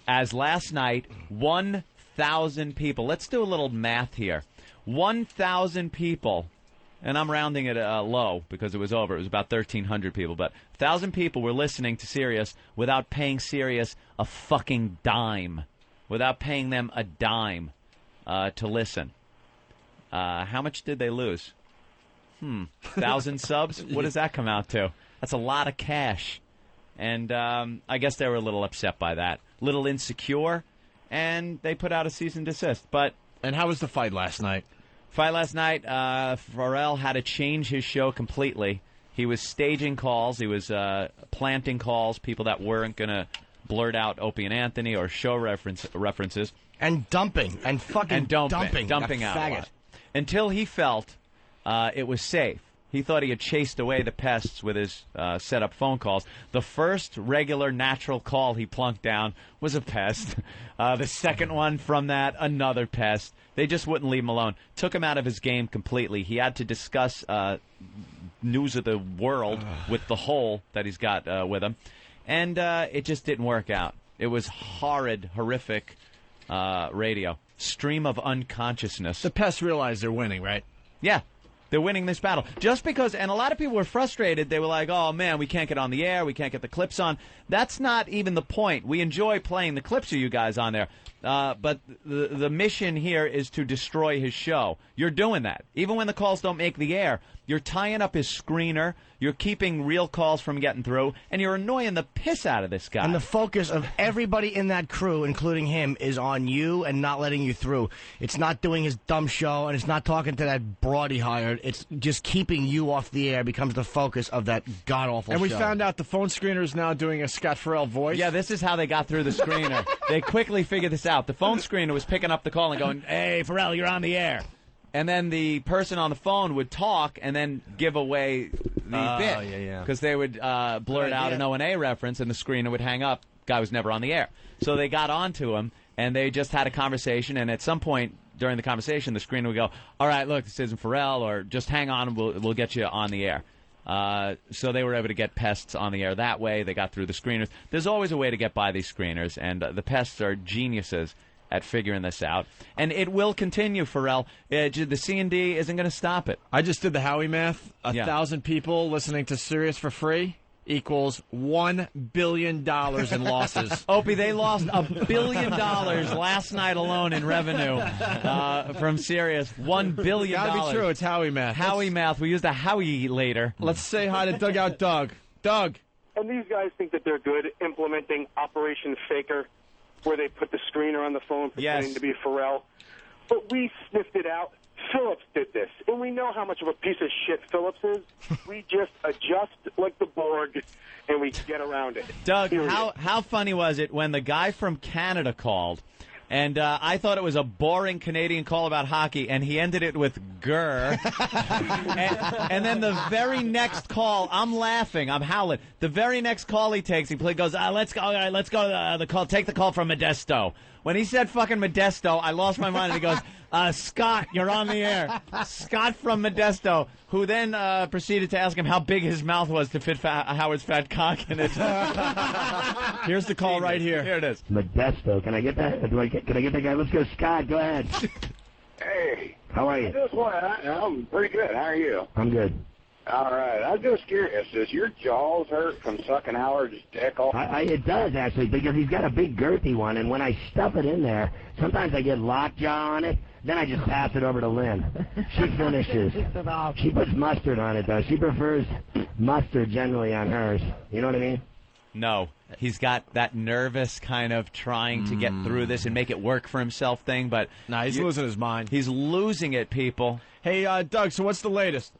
As last night, 1,000 people. Let's do a little math here. 1,000 people. And I'm rounding it low because it was over. It was about 1,300 people. But 1,000 people were listening to Sirius without paying Sirius a fucking dime. Without paying them a dime to listen. How much did they lose? 1,000 subs? What does that come out to? That's a lot of cash. And I guess they were a little upset by that. A little insecure. And they put out a cease and desist. And how was the fight last night? Fight last night, Ferrall had to change his show completely. He was staging calls. He was planting calls, people that weren't going to blurt out Opie and Anthony or show references. And dumping. And fucking dumping out faggot. a lot. Until he felt it was safe. He thought he had chased away the pests with his set-up phone calls. The first regular natural call he plunked down was a pest. The second one from that, another pest. They just wouldn't leave him alone. Took him out of his game completely. He had to discuss news of the world with the hole that he's got with him. And it just didn't work out. It was horrid, horrific radio. Stream of unconsciousness. The pests realize they're winning, right? Yeah. They're winning this battle. Just because, and a lot of people were frustrated. They were like, oh, man, we can't get on the air. We can't get the clips on. That's not even the point. We enjoy playing the clips of you guys on there. But the mission here is to destroy his show. You're doing that. Even when the calls don't make the air, you're tying up his screener. You're keeping real calls from getting through. And you're annoying the piss out of this guy. And the focus of everybody in that crew, including him, is on you and not letting you through. It's not doing his dumb show, and it's not talking to that broad he hired. It's just keeping you off the air becomes the focus of that god-awful show. And we found out the phone screener is now doing a Scott Ferrall voice. Yeah, this is how they got through the screener. They quickly figured this out. The phone screener was picking up the call and going, hey, Ferrall, you're on the air. And then the person on the phone would talk and then give away the bit. Because they would blurt out an O&A reference, and the screener would hang up. Guy was never on the air. So they got onto him, and they just had a conversation, and at some point during the conversation, the screener would go, all right, look, this isn't Ferrall, or just hang on, and we'll get you on the air. So they were able to get pests on the air that way. They got through the screeners. There's always a way to get by these screeners, and the pests are geniuses at figuring this out. And it will continue, Ferrall. The C&D isn't going to stop it. I just did the Howie math. 1,000 people listening to Sirius for free equals $1 billion in losses. Opie, they lost $1 billion last night alone in revenue from Sirius. $1 billion. Gotta be true. It's Howie math. Howie math. We used a Howie later. Let's say hi to Dugout Doug. Doug. And these guys think that they're good implementing Operation Faker, where they put the screener on the phone pretending to be Ferrall. But we sniffed it out. Phillips did this, and we know how much of a piece of shit Phillips is. We just adjust like the Borg, and we get around it. Doug, how funny was it when the guy from Canada called, and I thought it was a boring Canadian call about hockey, and he ended it with "grr," and then the very next call, I'm laughing, I'm howling. The very next call he takes, he goes, "Let's go, all right, let's go to the call. Take the call from Modesto." When he said fucking Modesto, I lost my mind, and he goes, Scott, you're on the air. Scott from Modesto, who then proceeded to ask him how big his mouth was to fit Howard's fat cock in it. Here's the call right here. Here it is. Modesto. Can I get that? Can I get that guy? Let's go, Scott. Go ahead. Hey. How are you? I'm pretty good. How are you? I'm good. All right. I'm just curious. Does your jaws hurt from sucking Howard's dick off? It does, actually, because he's got a big girthy one, and when I stuff it in there, sometimes I get lockjaw on it, then I just pass it over to Lynn. She finishes. She puts mustard on it, though. She prefers mustard generally on hers. You know what I mean? No. He's got that nervous kind of trying to get through this and make it work for himself thing, but... Nah, he's losing his mind. He's losing it, people. Hey, Doug, so what's the latest?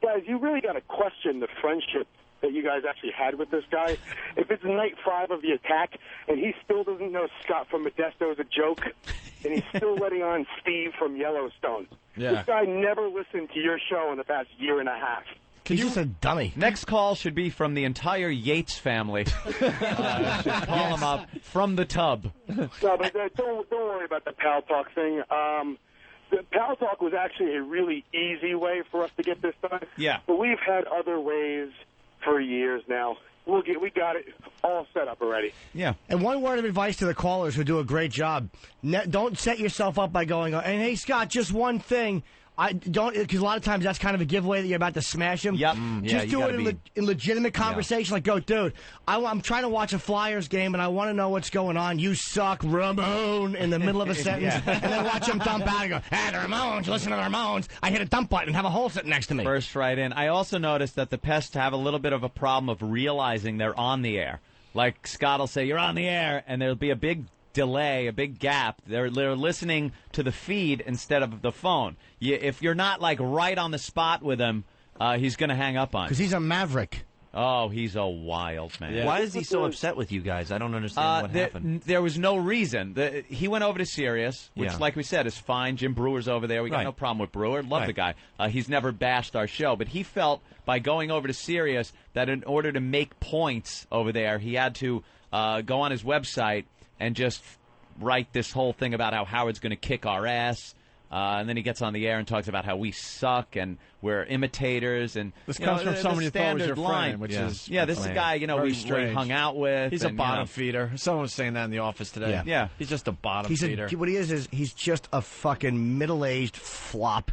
Guys, you really got to question the friendship that you guys actually had with this guy. If it's night 5 of the attack and he still doesn't know Scott from Modesto is a joke, and he's still letting on Steve from Yellowstone. Yeah. This guy never listened to your show in the past year and a half. He's just a dummy. Next call should be from the entire Yates family. Should call him up from the tub. No, but don't worry about the Pal Talk thing. The Pal Talk was actually a really easy way for us to get this done. Yeah. But we've had other ways for years now. We got it all set up already. Yeah. And one word of advice to the callers who do a great job: don't set yourself up by going, "And hey, Scott, just one thing." I don't, because a lot of times that's kind of a giveaway that you're about to smash him. Yep. Just do it in legitimate conversation. Like, go, dude, I'm trying to watch a Flyers game and I want to know what's going on. You suck, Ramon, in the middle of a sentence. And then watch him dump out and go, hey, the Ramones, listen to the Ramones. I hit a dump button and have a hole sitting next to me. Burst right in. I also noticed that the pests have a little bit of a problem of realizing they're on the air. Like, Scott will say, you're on the air, and there'll be a big delay, a big gap. They're listening to the feed instead of the phone. If you're not like right on the spot with him, he's going to hang up on you. Because he's a maverick. Oh, he's a wild man. Yeah. Why is he so upset with you guys? I don't understand what happened. There was no reason. He went over to Sirius, which, like we said, is fine. Jim Brewer's over there. We got no problem with Brewer. Love the guy. He's never bashed our show. But he felt by going over to Sirius that in order to make points over there, he had to go on his website and just write this whole thing about how Howard's going to kick our ass. And then he gets on the air and talks about how we suck and we're imitators. And this comes from someone you thought was your friend, which is this is a guy we hung out with. He's a bottom feeder. Someone was saying that in the office today. Yeah. He's just a bottom feeder. What he is he's just a fucking middle-aged flop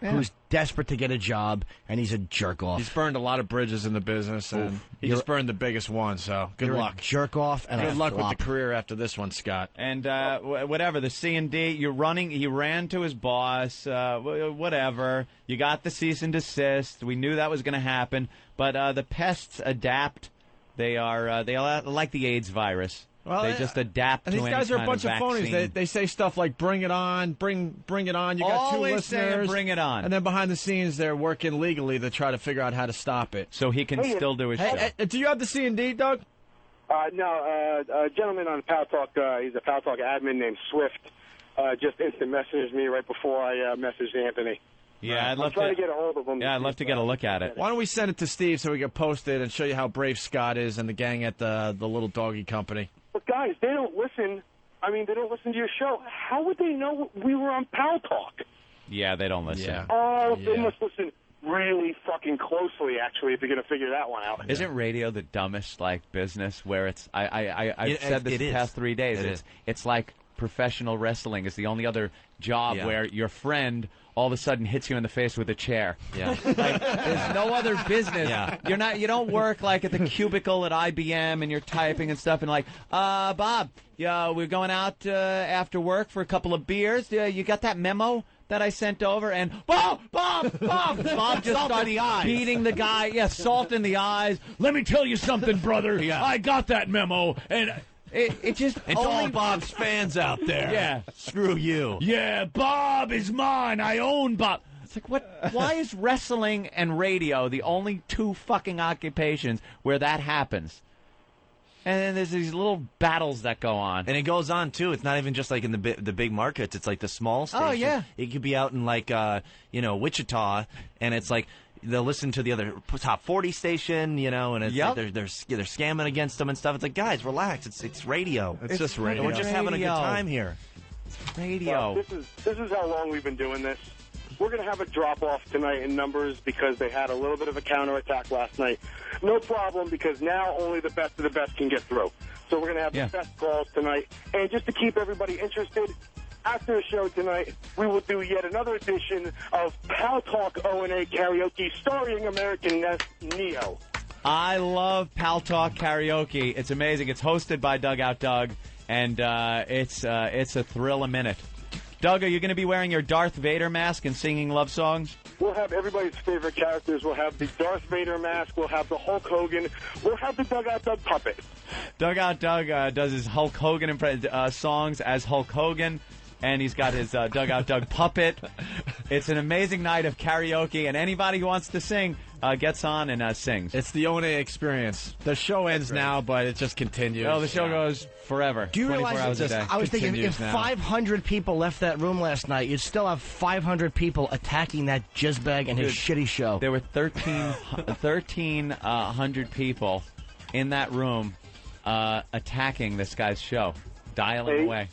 who's desperate to get a job, and he's a jerk-off. He's burned a lot of bridges in the business, and he just burned the biggest one, so good luck. Jerk-off and good luck flop. with the career after this one, Scott. And whatever, the C&D, he ran to his boss, whatever. You got the cease and desist. We knew that was going to happen. But the pests adapt. They are like the AIDS virus. Well, they just adapt to these guys are a bunch of vaccine. phonies. They say stuff like "Bring it on, bring it on." You got Always two listeners. saying, "Bring it on," and then behind the scenes, they're working legally to try to figure out how to stop it, so he can still do his show. Do you have the C&D, Doug? No, a gentleman on Pal Talk. He's a Pal Talk admin named Swift. Just instant messaged me right before I messaged Anthony. Yeah, I'd love to get a hold of him. Yeah, I'd love to get a look at it. Why don't we send it to Steve so we can post it and show you how brave Scott is and the gang at the little doggy company. But guys, they don't listen. I mean, they don't listen to your show. How would they know we were on Pal Talk? Yeah, they don't listen. Yeah. Oh, they must listen really fucking closely, actually, if you're going to figure that one out. Isn't radio the dumbest business where it's I've said this the past 3 days. It's like professional wrestling is the only other job where your friend all of a sudden hits you in the face with a chair. Yeah. There's no other business. Yeah. You don't work like at the cubicle at IBM and you're typing and stuff and like, Bob, we're going out after work for a couple of beers. You got that memo that I sent over? And Bob just starts beating the guy. Yeah, salt in the eyes. Let me tell you something, brother. I got that memo and. It just and to all Bob's fans out there. Yeah. Screw you. Yeah, Bob is mine. I own Bob. It's like, what? Why is wrestling and radio the only two fucking occupations where that happens? And then there's these little battles that go on. And it goes on, too. It's not even just like in the big markets. It's like the small stations. Oh, yeah. It could be out in, like, Wichita, and it's like, they'll listen to the other top 40 station, and it's like they're scamming against them and stuff. It's like, guys, relax. It's radio. It's just radio. And we're just having a good time here. It's radio. Well, this is how long we've been doing this. We're going to have a drop-off tonight in numbers because they had a little bit of a counterattack last night. No problem, because now only the best of the best can get through. So we're going to have the best calls tonight. And just to keep everybody interested, after the show tonight, we will do yet another edition of Pal Talk O&A Karaoke starring American Neo. I love Pal Talk Karaoke. It's amazing. It's hosted by Dugout Doug, and it's a thrill a minute. Doug, are you going to be wearing your Darth Vader mask and singing love songs? We'll have everybody's favorite characters. We'll have the Darth Vader mask. We'll have the Hulk Hogan. We'll have the Dugout Doug puppet. Dugout Doug does his Hulk Hogan songs as Hulk Hogan. And he's got his Dugout Doug puppet. It's an amazing night of karaoke, and anybody who wants to sing gets on and sings. It's the O&A experience. The show ends now, but it just continues. No, the show goes forever. Do you 24 realize hours a day. I was thinking if Continues now. 500 people left that room last night, you'd still have 500 people attacking that jizzbag and his shitty show. There were 1,300 people in that room attacking this guy's show, dialing away.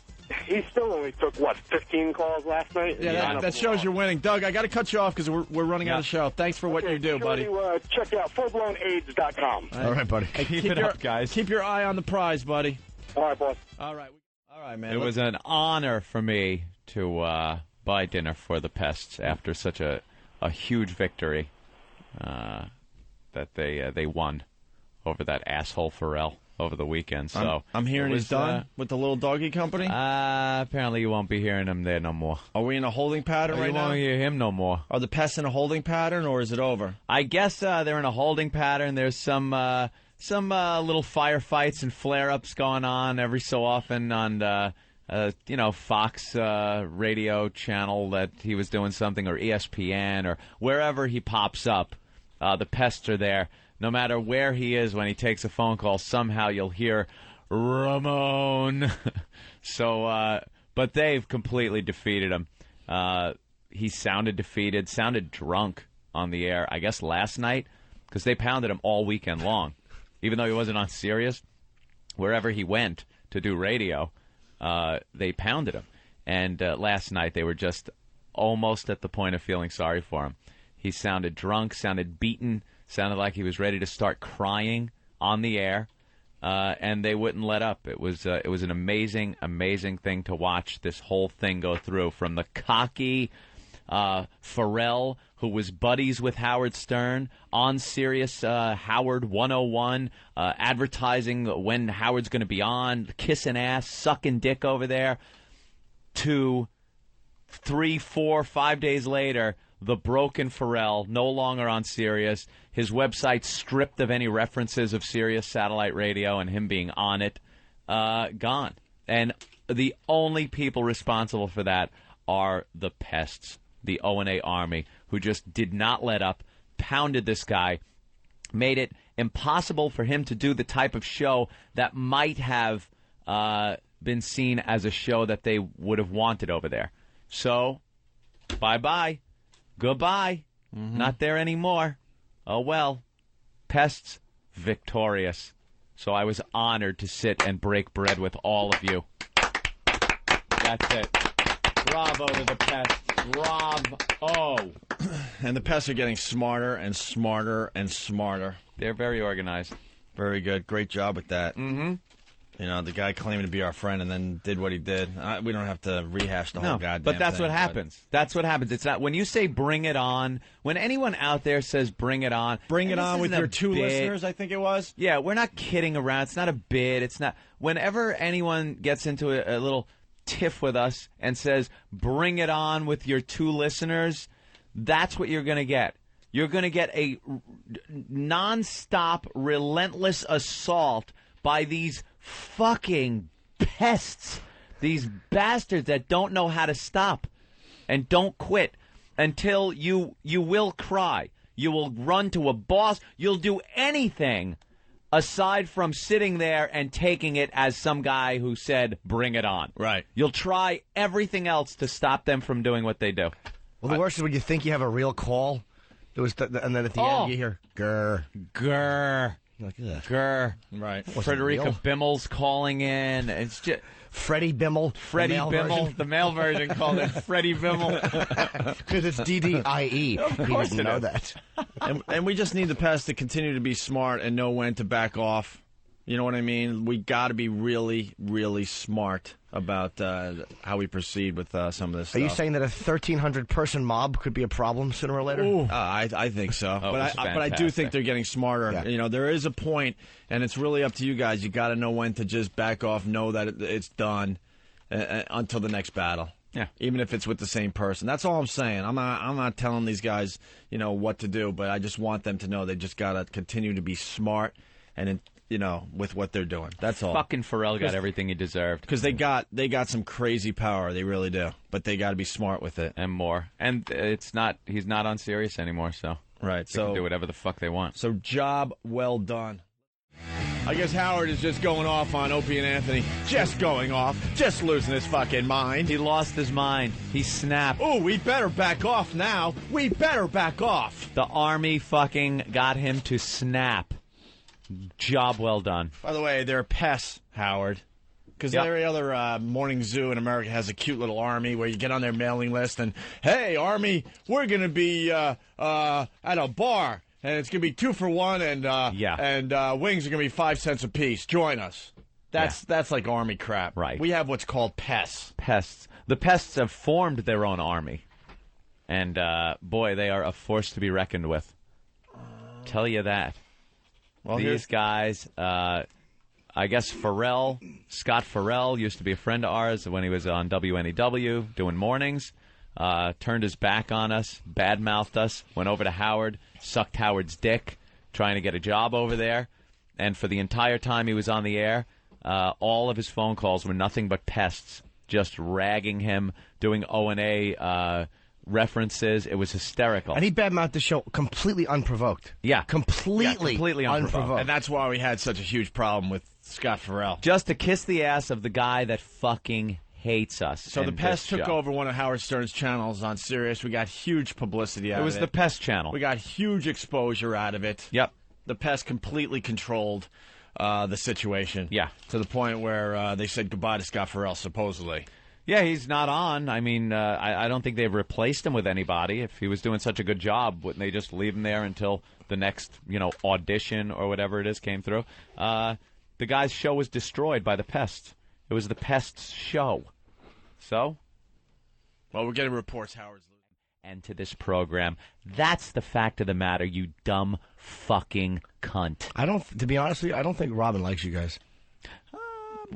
He still only took, 15 calls last night? Yeah, that shows you're winning. Doug, I got to cut you off because we're running out of show. Thanks for what you do, buddy. Check out fullblownaids.com. All right, buddy. Hey, keep it up, guys. Keep your eye on the prize, buddy. All right, boss. All right, man. It was an honor for me to buy dinner for the Pests after such a huge victory that they won over that asshole Ferrall over the weekend. So I'm hearing he's done with the little doggy company. Apparently you won't be hearing him there no more. Are we in a holding pattern right you now? won't hear him no more. Are the Pests in a holding pattern, or is it over? I guess they're in a holding pattern. There's some little firefights and flare-ups going on every so often on Fox radio channel that he was doing something, or ESPN, or wherever he pops up. The Pests are there. No matter where he is, when he takes a phone call, somehow you'll hear Ramon. But they've completely defeated him. He sounded defeated, sounded drunk on the air, I guess last night, because they pounded him all weekend long. Even though he wasn't on Sirius, wherever he went to do radio, they pounded him. And last night they were just almost at the point of feeling sorry for him. He sounded drunk, sounded beaten, sounded like he was ready to start crying on the air, and they wouldn't let up. It was an amazing, amazing thing to watch this whole thing go through, from the cocky Ferrall, who was buddies with Howard Stern on Sirius Howard 101, advertising when Howard's going to be on, kissing ass, sucking dick over there, to 3, 4, 5 days later, the broken Ferrall, no longer on Sirius, his website stripped of any references of Sirius satellite radio and him being on it, gone. And the only people responsible for that are the Pests, the O&A Army, who just did not let up, pounded this guy, made it impossible for him to do the type of show that might have been seen as a show that they would have wanted over there. So, bye-bye. Goodbye. Not there anymore. Oh, well. Pests victorious. So I was honored to sit and break bread with all of you. That's it. Bravo to the Pests. Bravo. And the Pests are getting smarter and smarter and smarter. They're very organized. Very good. Great job with that. Mm-hmm. You know, the guy claiming to be our friend and then did what he did. We don't have to rehash the whole goddamn but that's thing, what happens. That's what happens. It's not when you say bring it on, when anyone out there says bring it on. Bring it on with your 2 bit. listeners, I think it was. Yeah, we're not kidding around. It's not a bid. It's not. Whenever anyone gets into a little tiff with us and says bring it on with your 2 listeners, that's what you're going to get. You're going to get a nonstop, relentless assault by these fucking pests, these bastards that don't know how to stop and don't quit until you will cry. You will run to a boss. You'll do anything aside from sitting there and taking it as some guy who said, bring it on. Right. You'll try everything else to stop them from doing what they do. Well, the worst is when you think you have a real call, and then at the end you hear, grr. Grr. You're like, ugh. Grr. Right. Frederica Bimmel's calling in. It's just Freddie Bimmel. Freddie Bimmel. The male version called it Freddie Bimmel. Because it's DDIE. Of course he doesn't know that. and we just need the Pests to continue to be smart and know when to back off. You know what I mean? We got to be really, really smart about how we proceed with some of this stuff. Are you saying that a 1,300-person mob could be a problem sooner or later? I think so. Oh, but I do think they're getting smarter. Yeah. You know, there is a point, and it's really up to you guys. You got to know when to just back off, know that it's done until the next battle. Yeah. Even if it's with the same person. That's all I'm saying. I'm not telling these guys, what to do, but I just want them to know they just got to continue to be smart and with what they're doing. That's all. Fucking Ferrall got everything he deserved. Because they got some crazy power. They really do. But they got to be smart with it. And more. And he's not on Sirius anymore, so. Right. They can do whatever the fuck they want. So job well done. I guess Howard is just going off on Opie and Anthony. Just going off. Just losing his fucking mind. He lost his mind. He snapped. Oh, we better back off now. We better back off. The Army fucking got him to snap. Job well done. By the way, they're pests, Howard. Because every other morning zoo in America has a cute little Army where you get on their mailing list and, hey, Army, we're going to be at a bar. And it's going to be 2 for $1, and wings are going to be 5 cents a piece. Join us. That's like Army crap. Right. We have what's called pests. Pests. The pests have formed their own army. And, boy, they are a force to be reckoned with. Tell you that. Well, these guys, I guess Scott Ferrall used to be a friend of ours when he was on WNEW doing mornings. Turned his back on us, bad-mouthed us, went over to Howard, sucked Howard's dick, trying to get a job over there. And for the entire time he was on the air, all of his phone calls were nothing but pests, just ragging him, doing O&A references. It was hysterical. And he badmouthed the show completely unprovoked. Yeah. Completely unprovoked. And that's why we had such a huge problem with Scott Ferrall. Just to kiss the ass of the guy that fucking hates us. So the Pest took over one of Howard Stern's channels on Sirius. We got huge publicity out of it. It was the Pest channel. We got huge exposure out of it. Yep. The Pest completely controlled the situation. Yeah. To the point where they said goodbye to Scott Ferrall, supposedly. Yeah, he's not on. I mean, I don't think they've replaced him with anybody. If he was doing such a good job, wouldn't they just leave him there until the next, audition or whatever it is came through? The guy's show was destroyed by the Pest. It was the Pest's show. So? Well, we're getting reports Howard's losing. And to this program, that's the fact of the matter, you dumb fucking cunt. To be honest with you, I don't think Robin likes you guys.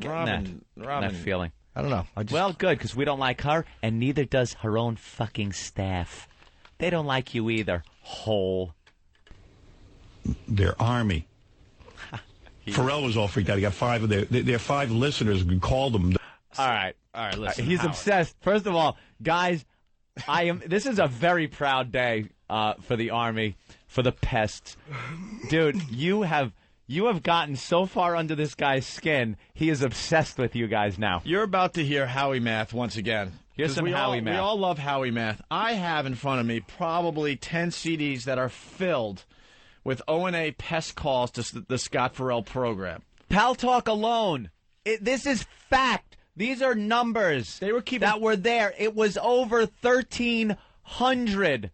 Robin. That feeling. I don't know. Well, good, because we don't like her, and neither does her own fucking staff. They don't like you either, hole. Their Army. Ferrall was all freaked out. He got 5 of their 5 listeners and called them. All right, listen. He's Howard. obsessed. First of all, guys, this is a very proud day for the Army, for the Pests. Dude, you have gotten so far under this guy's skin, he is obsessed with you guys now. You're about to hear Howie Math once again. Here's some Howie Math. We all love Howie Math. I have in front of me probably 10 CDs that are filled with O&A pest calls to the Scott Ferrall program. Pal Talk alone. This is fact. These are numbers that were there. It was over 1,300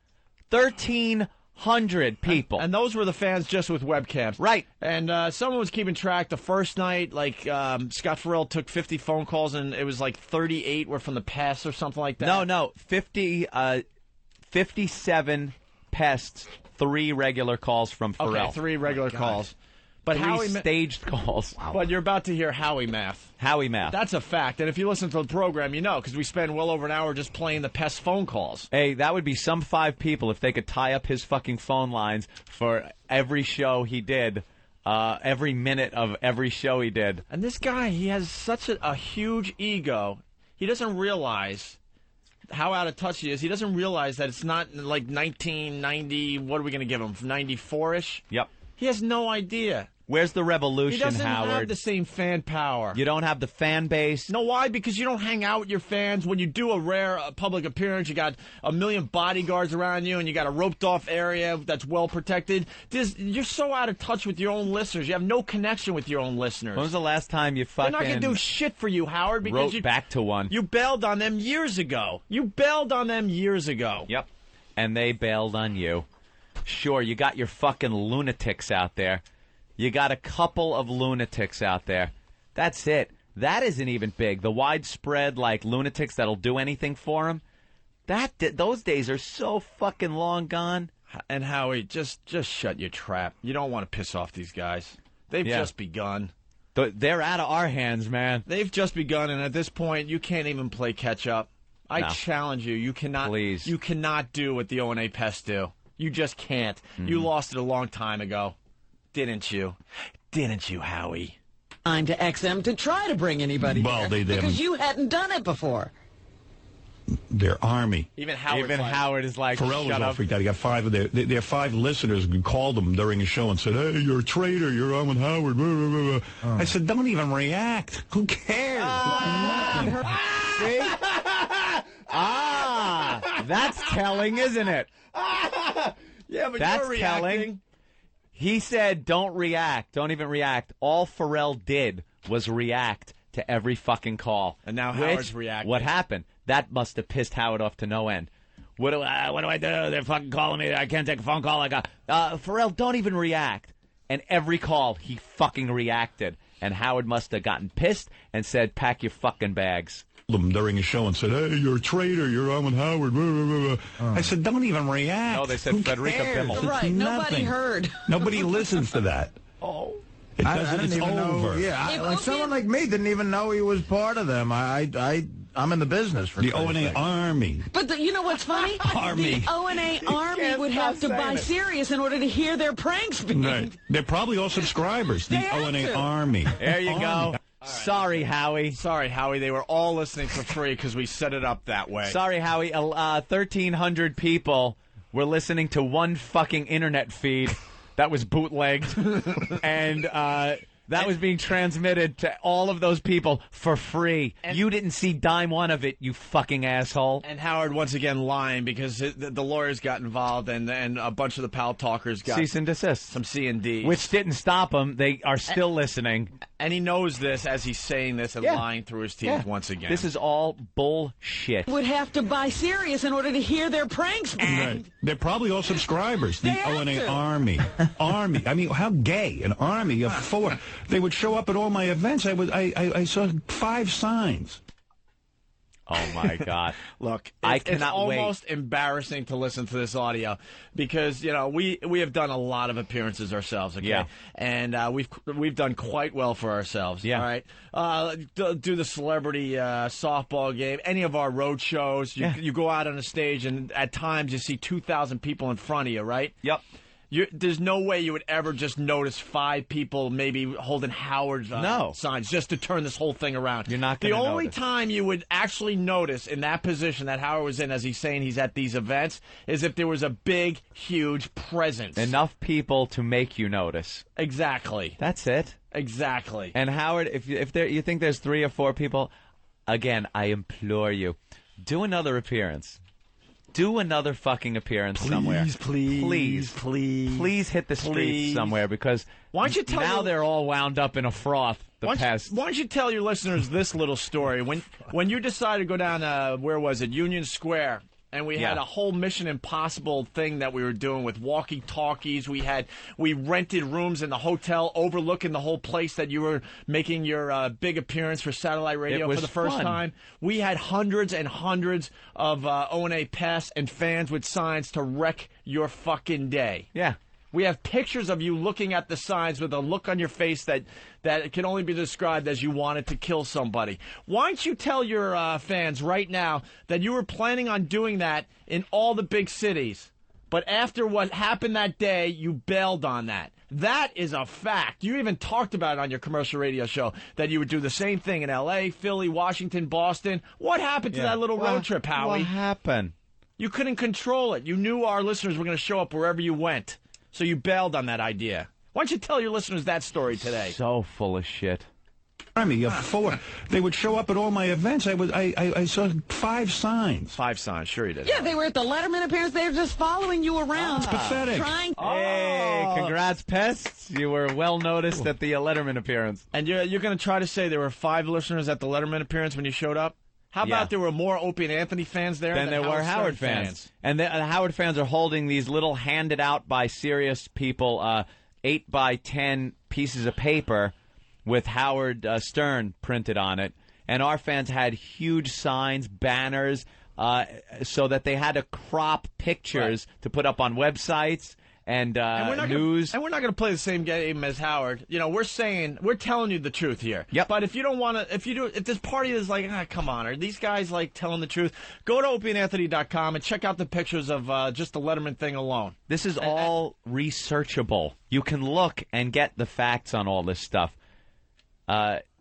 people. And those were the fans just with webcams. Right. And someone was keeping track the first night, Scott Ferrall took 50 phone calls, and it was 38 were from the Pests or something like that. No, 57 Pests, 3 regular calls from Ferrall. Okay, 3 regular calls. But 3 staged calls. Wow. But you're about to hear Howie Math. Howie Math. That's a fact. And if you listen to the program, you know, because we spend well over an hour just playing the Pest phone calls. Hey, that would be some 5 people if they could tie up his fucking phone lines for every show he did, every minute of every show he did. And this guy, he has such a huge ego. He doesn't realize how out of touch he is. He doesn't realize that it's not like 1990, what are we going to give him, 94-ish? Yep. He has no idea. Where's the revolution, Howard? He doesn't have the same fan power. You don't have the fan base. No, why? Because you don't hang out with your fans. When you do a rare public appearance, you got a million bodyguards around you, and you got a roped-off area that's well-protected. You're so out of touch with your own listeners. You have no connection with your own listeners. When was the last time you fucking... They're not going to do shit for you, Howard, because wrote back to one. You bailed on them years ago. Yep. And they bailed on you. Sure, you got your fucking lunatics out there. You got a couple of lunatics out there. That's it. That isn't even big. The widespread, lunatics that'll do anything for them, those days are so fucking long gone. And Howie, just shut your trap. You don't want to piss off these guys. They've just begun. They're out of our hands, man. They've just begun, and at this point, you can't even play catch-up. I challenge you. You cannot. Please. You cannot do what the O&A Pests do. You just can't. You lost it a long time ago. Didn't you? didn't you, Howie? To XM to try to bring anybody Well, there, they because you hadn't done it before. Their army. Even Howard is like, Ferrall was shut all up. freaked out. He got 5 of their 5 listeners who called him during a show and said, "Hey, you're a traitor. You're on with Howard." Blah, blah, blah, blah. I said, "Don't even react. Who cares?" See? That's telling, isn't it? Yeah, but That's you're reacting. telling. He said, "Don't react. Don't even react." All Ferrall did was react to every fucking call. And now Howard's reacting. What happened? That must have pissed Howard off to no end. What do I do? They're fucking calling me. I can't take a phone call. Ferrall, don't even react. And every call, he fucking reacted. And Howard must have gotten pissed and said, "Pack your fucking bags." Them during a show and said, "Hey, you're a traitor. You're on with Howard." Blah, blah, blah. I said, "Don't even react." No, they said Who Frederica cares? Bimmel. It's Right, nobody nothing. heard. Nobody listens to that. Oh. I didn't it's even over. know. Yeah, like someone like me didn't even know he was part of them. I'm in the business for the Christ's O&A sake. Army. But you know what's funny? Army. The O&A Army would have to buy Sirius in order to hear their pranks being. Right. They're probably all subscribers. The O&A to. Army. There you go. Sorry, Howie. Sorry, Howie. They were all listening for free because we set it up that way. Sorry, Howie. 1,300 people were listening to one fucking internet feed that was bootlegged, and that was being transmitted to all of those people for free. And you didn't see dime one of it, you fucking asshole. And Howard once again lying because the lawyers got involved and a bunch of the pal talkers got cease and desist. Some C&D. Which didn't stop them. They are still listening. And he knows this as he's saying this and lying through his teeth once again. This is all bullshit. Would have to buy Sirius in order to hear their pranks. Right. They're probably all subscribers. The They O&A have to. Army. Army. I mean, how gay. An army of 4. They would show up at all my events. I saw 5 signs. Oh, my God. Look, I it's cannot almost embarrassing to listen to this audio because, you know, we have done a lot of appearances ourselves, okay? Yeah. And we've done quite well for ourselves, yeah. all right? Do the celebrity softball game, any of our road shows. You go out on a stage, and at times you see 2,000 people in front of you, right? Yep. There's no way you would ever just notice 5 people maybe holding Howard's signs just to turn this whole thing around. You're not going to The only time you would actually notice in that position that Howard was in as he's saying he's at these events is if there was a big, huge presence. Enough people to make you notice. Exactly. That's it. Exactly. And Howard, if you think there's 3 or 4 people, again, I implore you, do another appearance. Do another fucking appearance somewhere. Please hit the streets somewhere because why don't you tell now they're all wound up in a froth. Why don't you tell your listeners this little story? When you decided to go down, where was it, Union Square, and we had a whole Mission Impossible thing that we were doing with walkie-talkies. We rented rooms in the hotel overlooking the whole place that you were making your big appearance for satellite radio for the first time. We had hundreds and hundreds of O&A pests and fans with signs to wreck your fucking day. Yeah. We have pictures of you looking at the signs with a look on your face that can only be described as you wanted to kill somebody. Why don't you tell your fans right now that you were planning on doing that in all the big cities, but after what happened that day, you bailed on that. That is a fact. You even talked about it on your commercial radio show, that you would do the same thing in L.A., Philly, Washington, Boston. What happened to that little road trip, Howie? What happened? You couldn't control it. You knew our listeners were going to show up wherever you went. So you bailed on that idea. Why don't you tell your listeners that story today? So full of shit. Army of 4. They would show up at all my events. I saw 5 signs. 5 signs, sure you did. Yeah, they were at the Letterman appearance. They were just following you around. It's pathetic. Hey, congrats, pests. You were well noticed at the Letterman appearance. And you're going to try to say there were 5 listeners at the Letterman appearance when you showed up? How about there were more Opie and Anthony fans there than there were Howard fans? And the Howard fans are holding these little handed out by Sirius people 8 by 10 pieces of paper with Howard Stern printed on it. And our fans had huge signs, banners, so that they had to crop pictures to put up on websites and news. Gonna, and we're not going to play the same game as Howard. You know, we're telling you the truth here. Yep. But if you don't want to, if this party is like, come on, are these guys like telling the truth? Go to opieandanthony.com and check out the pictures of just the Letterman thing alone. This is all researchable. You can look and get the facts on all this stuff.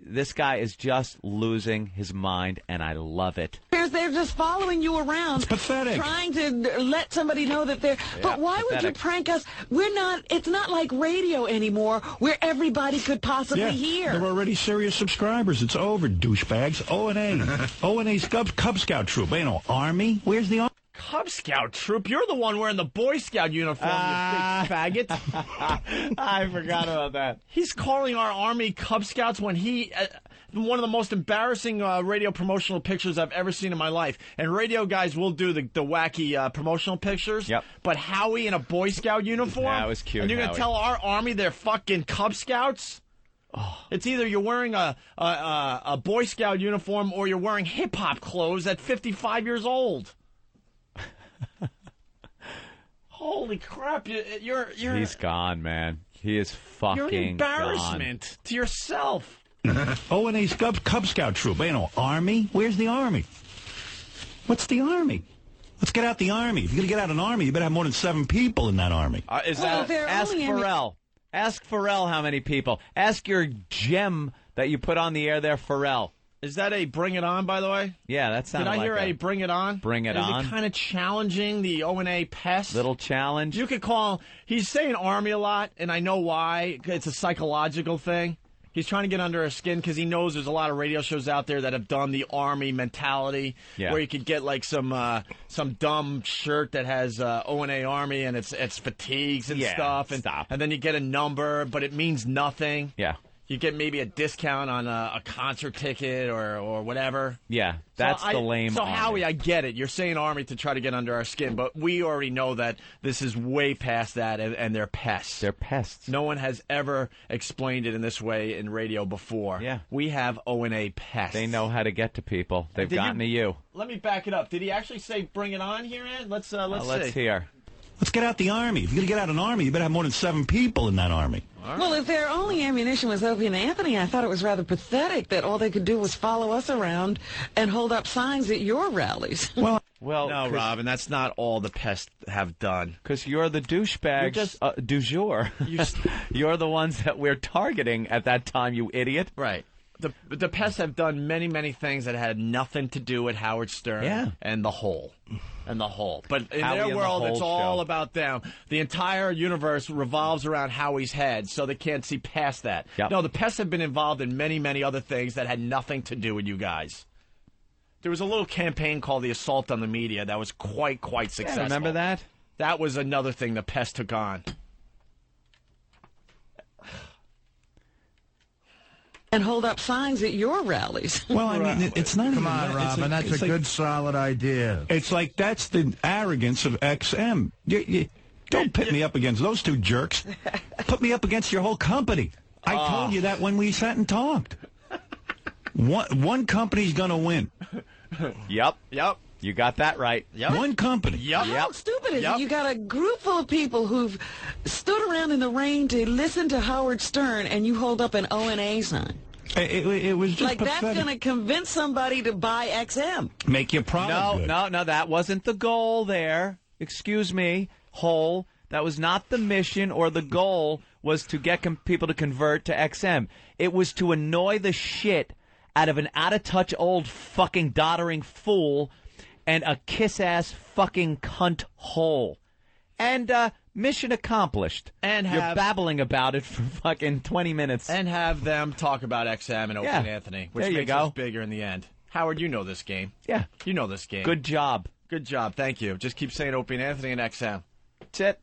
This guy is just losing his mind, and I love it. They're just following you around. It's pathetic. Trying to let somebody know that they're... Yeah, but why pathetic. would you prank us? It's not like radio anymore where everybody could possibly hear. They're already serious subscribers. It's over, douchebags. O&A. O&A's Cub Scout troop. Ain't no Army. Where's the Army? Cub Scout troop? You're the one wearing the Boy Scout uniform, you big faggot. I forgot about that. He's calling our Army Cub Scouts when he... one of the most embarrassing radio promotional pictures I've ever seen in my life. And radio guys will do the wacky promotional pictures. Yep. But Howie in a Boy Scout uniform? That was cute, And you're going to tell our Army they're fucking Cub Scouts? Oh. It's either you're wearing a Boy Scout uniform or you're wearing hip-hop clothes at 55 years old. Holy crap! You're He's gone, man. He is fucking You're an embarrassment to yourself. O&A's Cub Scout troop. Ain't no Army. Where's the Army? What's the Army? Let's get out the Army. If you're going to get out an Army, you better have more than 7 people in that Army. Ask Ferrall. Ask Ferrall how many people. Ask your gem that you put on the air there, Ferrall. Is that a Bring It On, by the way? Yeah, that sounded like Did I hear a Bring It On? Bring It On. Is it kind of challenging the O&A pest? Little challenge. You could call... He's saying Army a lot, and I know why. It's a psychological thing. He's trying to get under our skin because he knows there's a lot of radio shows out there that have done the Army mentality, where you could get like some dumb shirt that has O&A Army and it's fatigues and stuff, and then you get a number, but it means nothing. Yeah. You get maybe a discount on a concert ticket or whatever. Yeah, that's the lame So, Army. Howie, I get it. You're saying Army to try to get under our skin, but we already know that this is way past that, and they're pests. They're pests. No one has ever explained it in this way in radio before. Yeah. We have O&A pests. They know how to get to people. They've gotten to you. Let me back it up. Did he actually say Bring It On here, Ed? Let's see. Let's hear. Let's get out the Army. If you're going to get out an Army, you better have more than 7 people in that Army. Right. Well, if their only ammunition was Opie and Anthony, I thought it was rather pathetic that all they could do was follow us around and hold up signs at your rallies. Well, no, Robin, that's not all the pests have done. Because you're the douchebags du jour. You're the ones that we're targeting at that time, you idiot. Right. The pests have done many, many things that had nothing to do with Howard Stern and the whole. But in Howie their world, it's all show. about them. The entire universe revolves around Howie's head, so they can't see past that. Yep. No, the pests have been involved in many, many other things that had nothing to do with you guys. There was a little campaign called the Assault on the Media that was quite successful. Yeah, remember that? That was another thing the pests took on. And hold up signs at your rallies. Well, I mean, it's not Come on, Robin, that's a good, solid idea. It's like that's the arrogance of XM. Don't pit me up against those 2 jerks. Put me up against your whole company. I told you that when we sat and talked. One company's going to win. Yep. You got that right. Yep. One company. Yep. How stupid is it? You got a group full of people who've stood around in the rain to listen to Howard Stern, and you hold up an O&A sign. It was just like pathetic. That's going to convince somebody to buy XM. Make your product good. No, that wasn't the goal there. Excuse me, Hole. That was not the mission or the goal was to get people to convert to XM. It was to annoy the shit out of an out-of-touch old fucking doddering fool and a kiss-ass fucking cunt hole. And mission accomplished. And you're babbling about it for fucking 20 minutes. And have them talk about XM and Opie and Anthony, which makes us bigger in the end. Howard, you know this game. Yeah. You know this game. Good job. Good job. Thank you. Just keep saying Opie and Anthony and XM. That's it.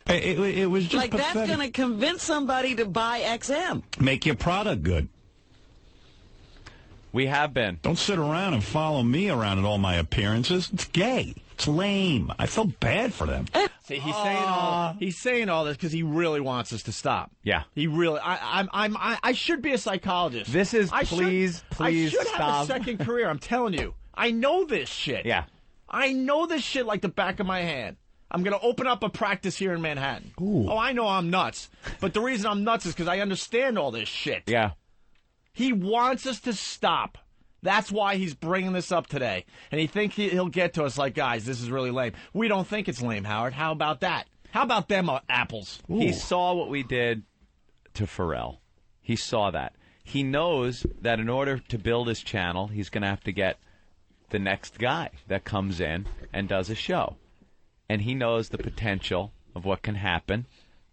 It was just like pathetic. That's going to convince somebody to buy XM. Make your product good. We have been. Don't sit around and follow me around at all my appearances. It's gay. It's lame. I feel bad for them. See, he's saying all this because he really wants us to stop. Yeah, he really. I should be a psychologist. This is please I should stop. have a second career. I'm telling you. I know this shit. Yeah, I know this shit like the back of my hand. I'm going to open up a practice here in Manhattan. Ooh. Oh, I know I'm nuts. But the reason I'm nuts is because I understand all this shit. Yeah. He wants us to stop. That's why he's bringing this up today. And he thinks he'll get to us like, guys, this is really lame. We don't think it's lame, Howard. How about that? How about them apples? Ooh. He saw what we did to Ferrall. He saw that. He knows that in order to build his channel, he's going to have to get the next guy that comes in and does a show. And he knows the potential of what can happen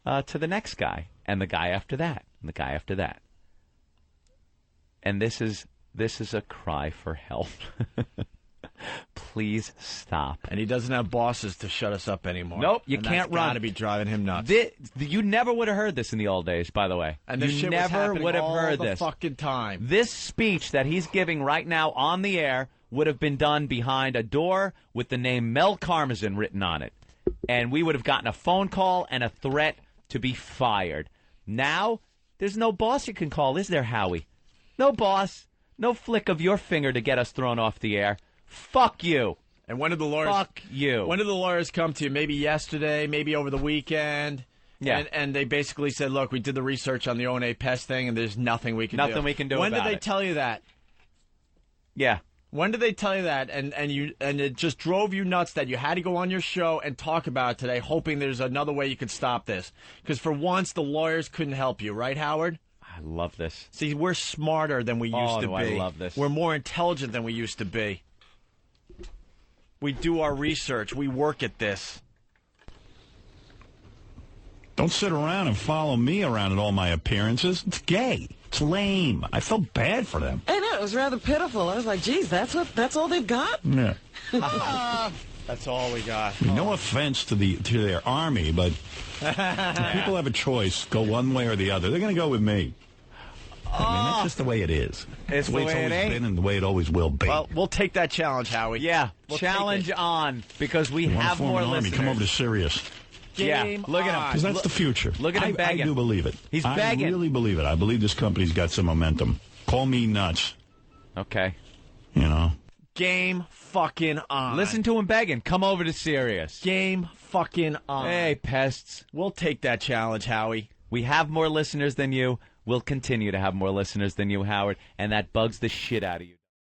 to the next guy, and the guy after that, and the guy after that. And this is a cry for help. Please stop. And he doesn't have bosses to shut us up anymore. Nope, you can't run. Got to be driving him nuts. You never would have heard this in the old days, by the way. And this you shit never was would have all heard the this fucking time. This speech that he's giving right now on the air would have been done behind a door with the name Mel Karmazin written on it. And we would have gotten a phone call and a threat to be fired. Now, there's no boss you can call, is there, Howie? No boss. No flick of your finger to get us thrown off the air. Fuck you. And when did the lawyers? Fuck you. When did the lawyers come to you? Maybe yesterday, maybe over the weekend. Yeah. And they basically said, look, we did the research on the O&A pest thing, and there's nothing we can do. Nothing we can do When about did they it. tell you that? Yeah. When did they tell you that? And it just drove you nuts that you had to go on your show and talk about it today, hoping there's another way you could stop this. Because for once, the lawyers couldn't help you, right, Howard? I love this. See, we're smarter than we used to be. I love this. We're more intelligent than we used to be. We do our research. We work at this. Don't sit around and follow me around at all my appearances. It's gay. It's lame. I felt bad for them. I know, it was rather pitiful. I was like, geez, that's all they've got? Yeah. That's all we got. No offense to their army, but people have a choice. Go one way or the other. They're going to go with me. I mean, that's just the way it is. It's the way it's always been and the way it always will be. Well, we'll take that challenge, Howie. Yeah, We'll challenge on, because we You wanna have form more an army, listeners. come over to Sirius. Game look at him. Because that's the future. Look at him begging. I do believe it. He's I begging. really believe it. I believe this company's got some momentum. Call me nuts. Okay. You know. Game fucking on. Listen to him begging. Come over to Sirius. Game fucking on. Hey, pests. We'll take that challenge, Howie. We have more listeners than you. We'll continue to have more listeners than you, Howard, and that bugs the shit out of you.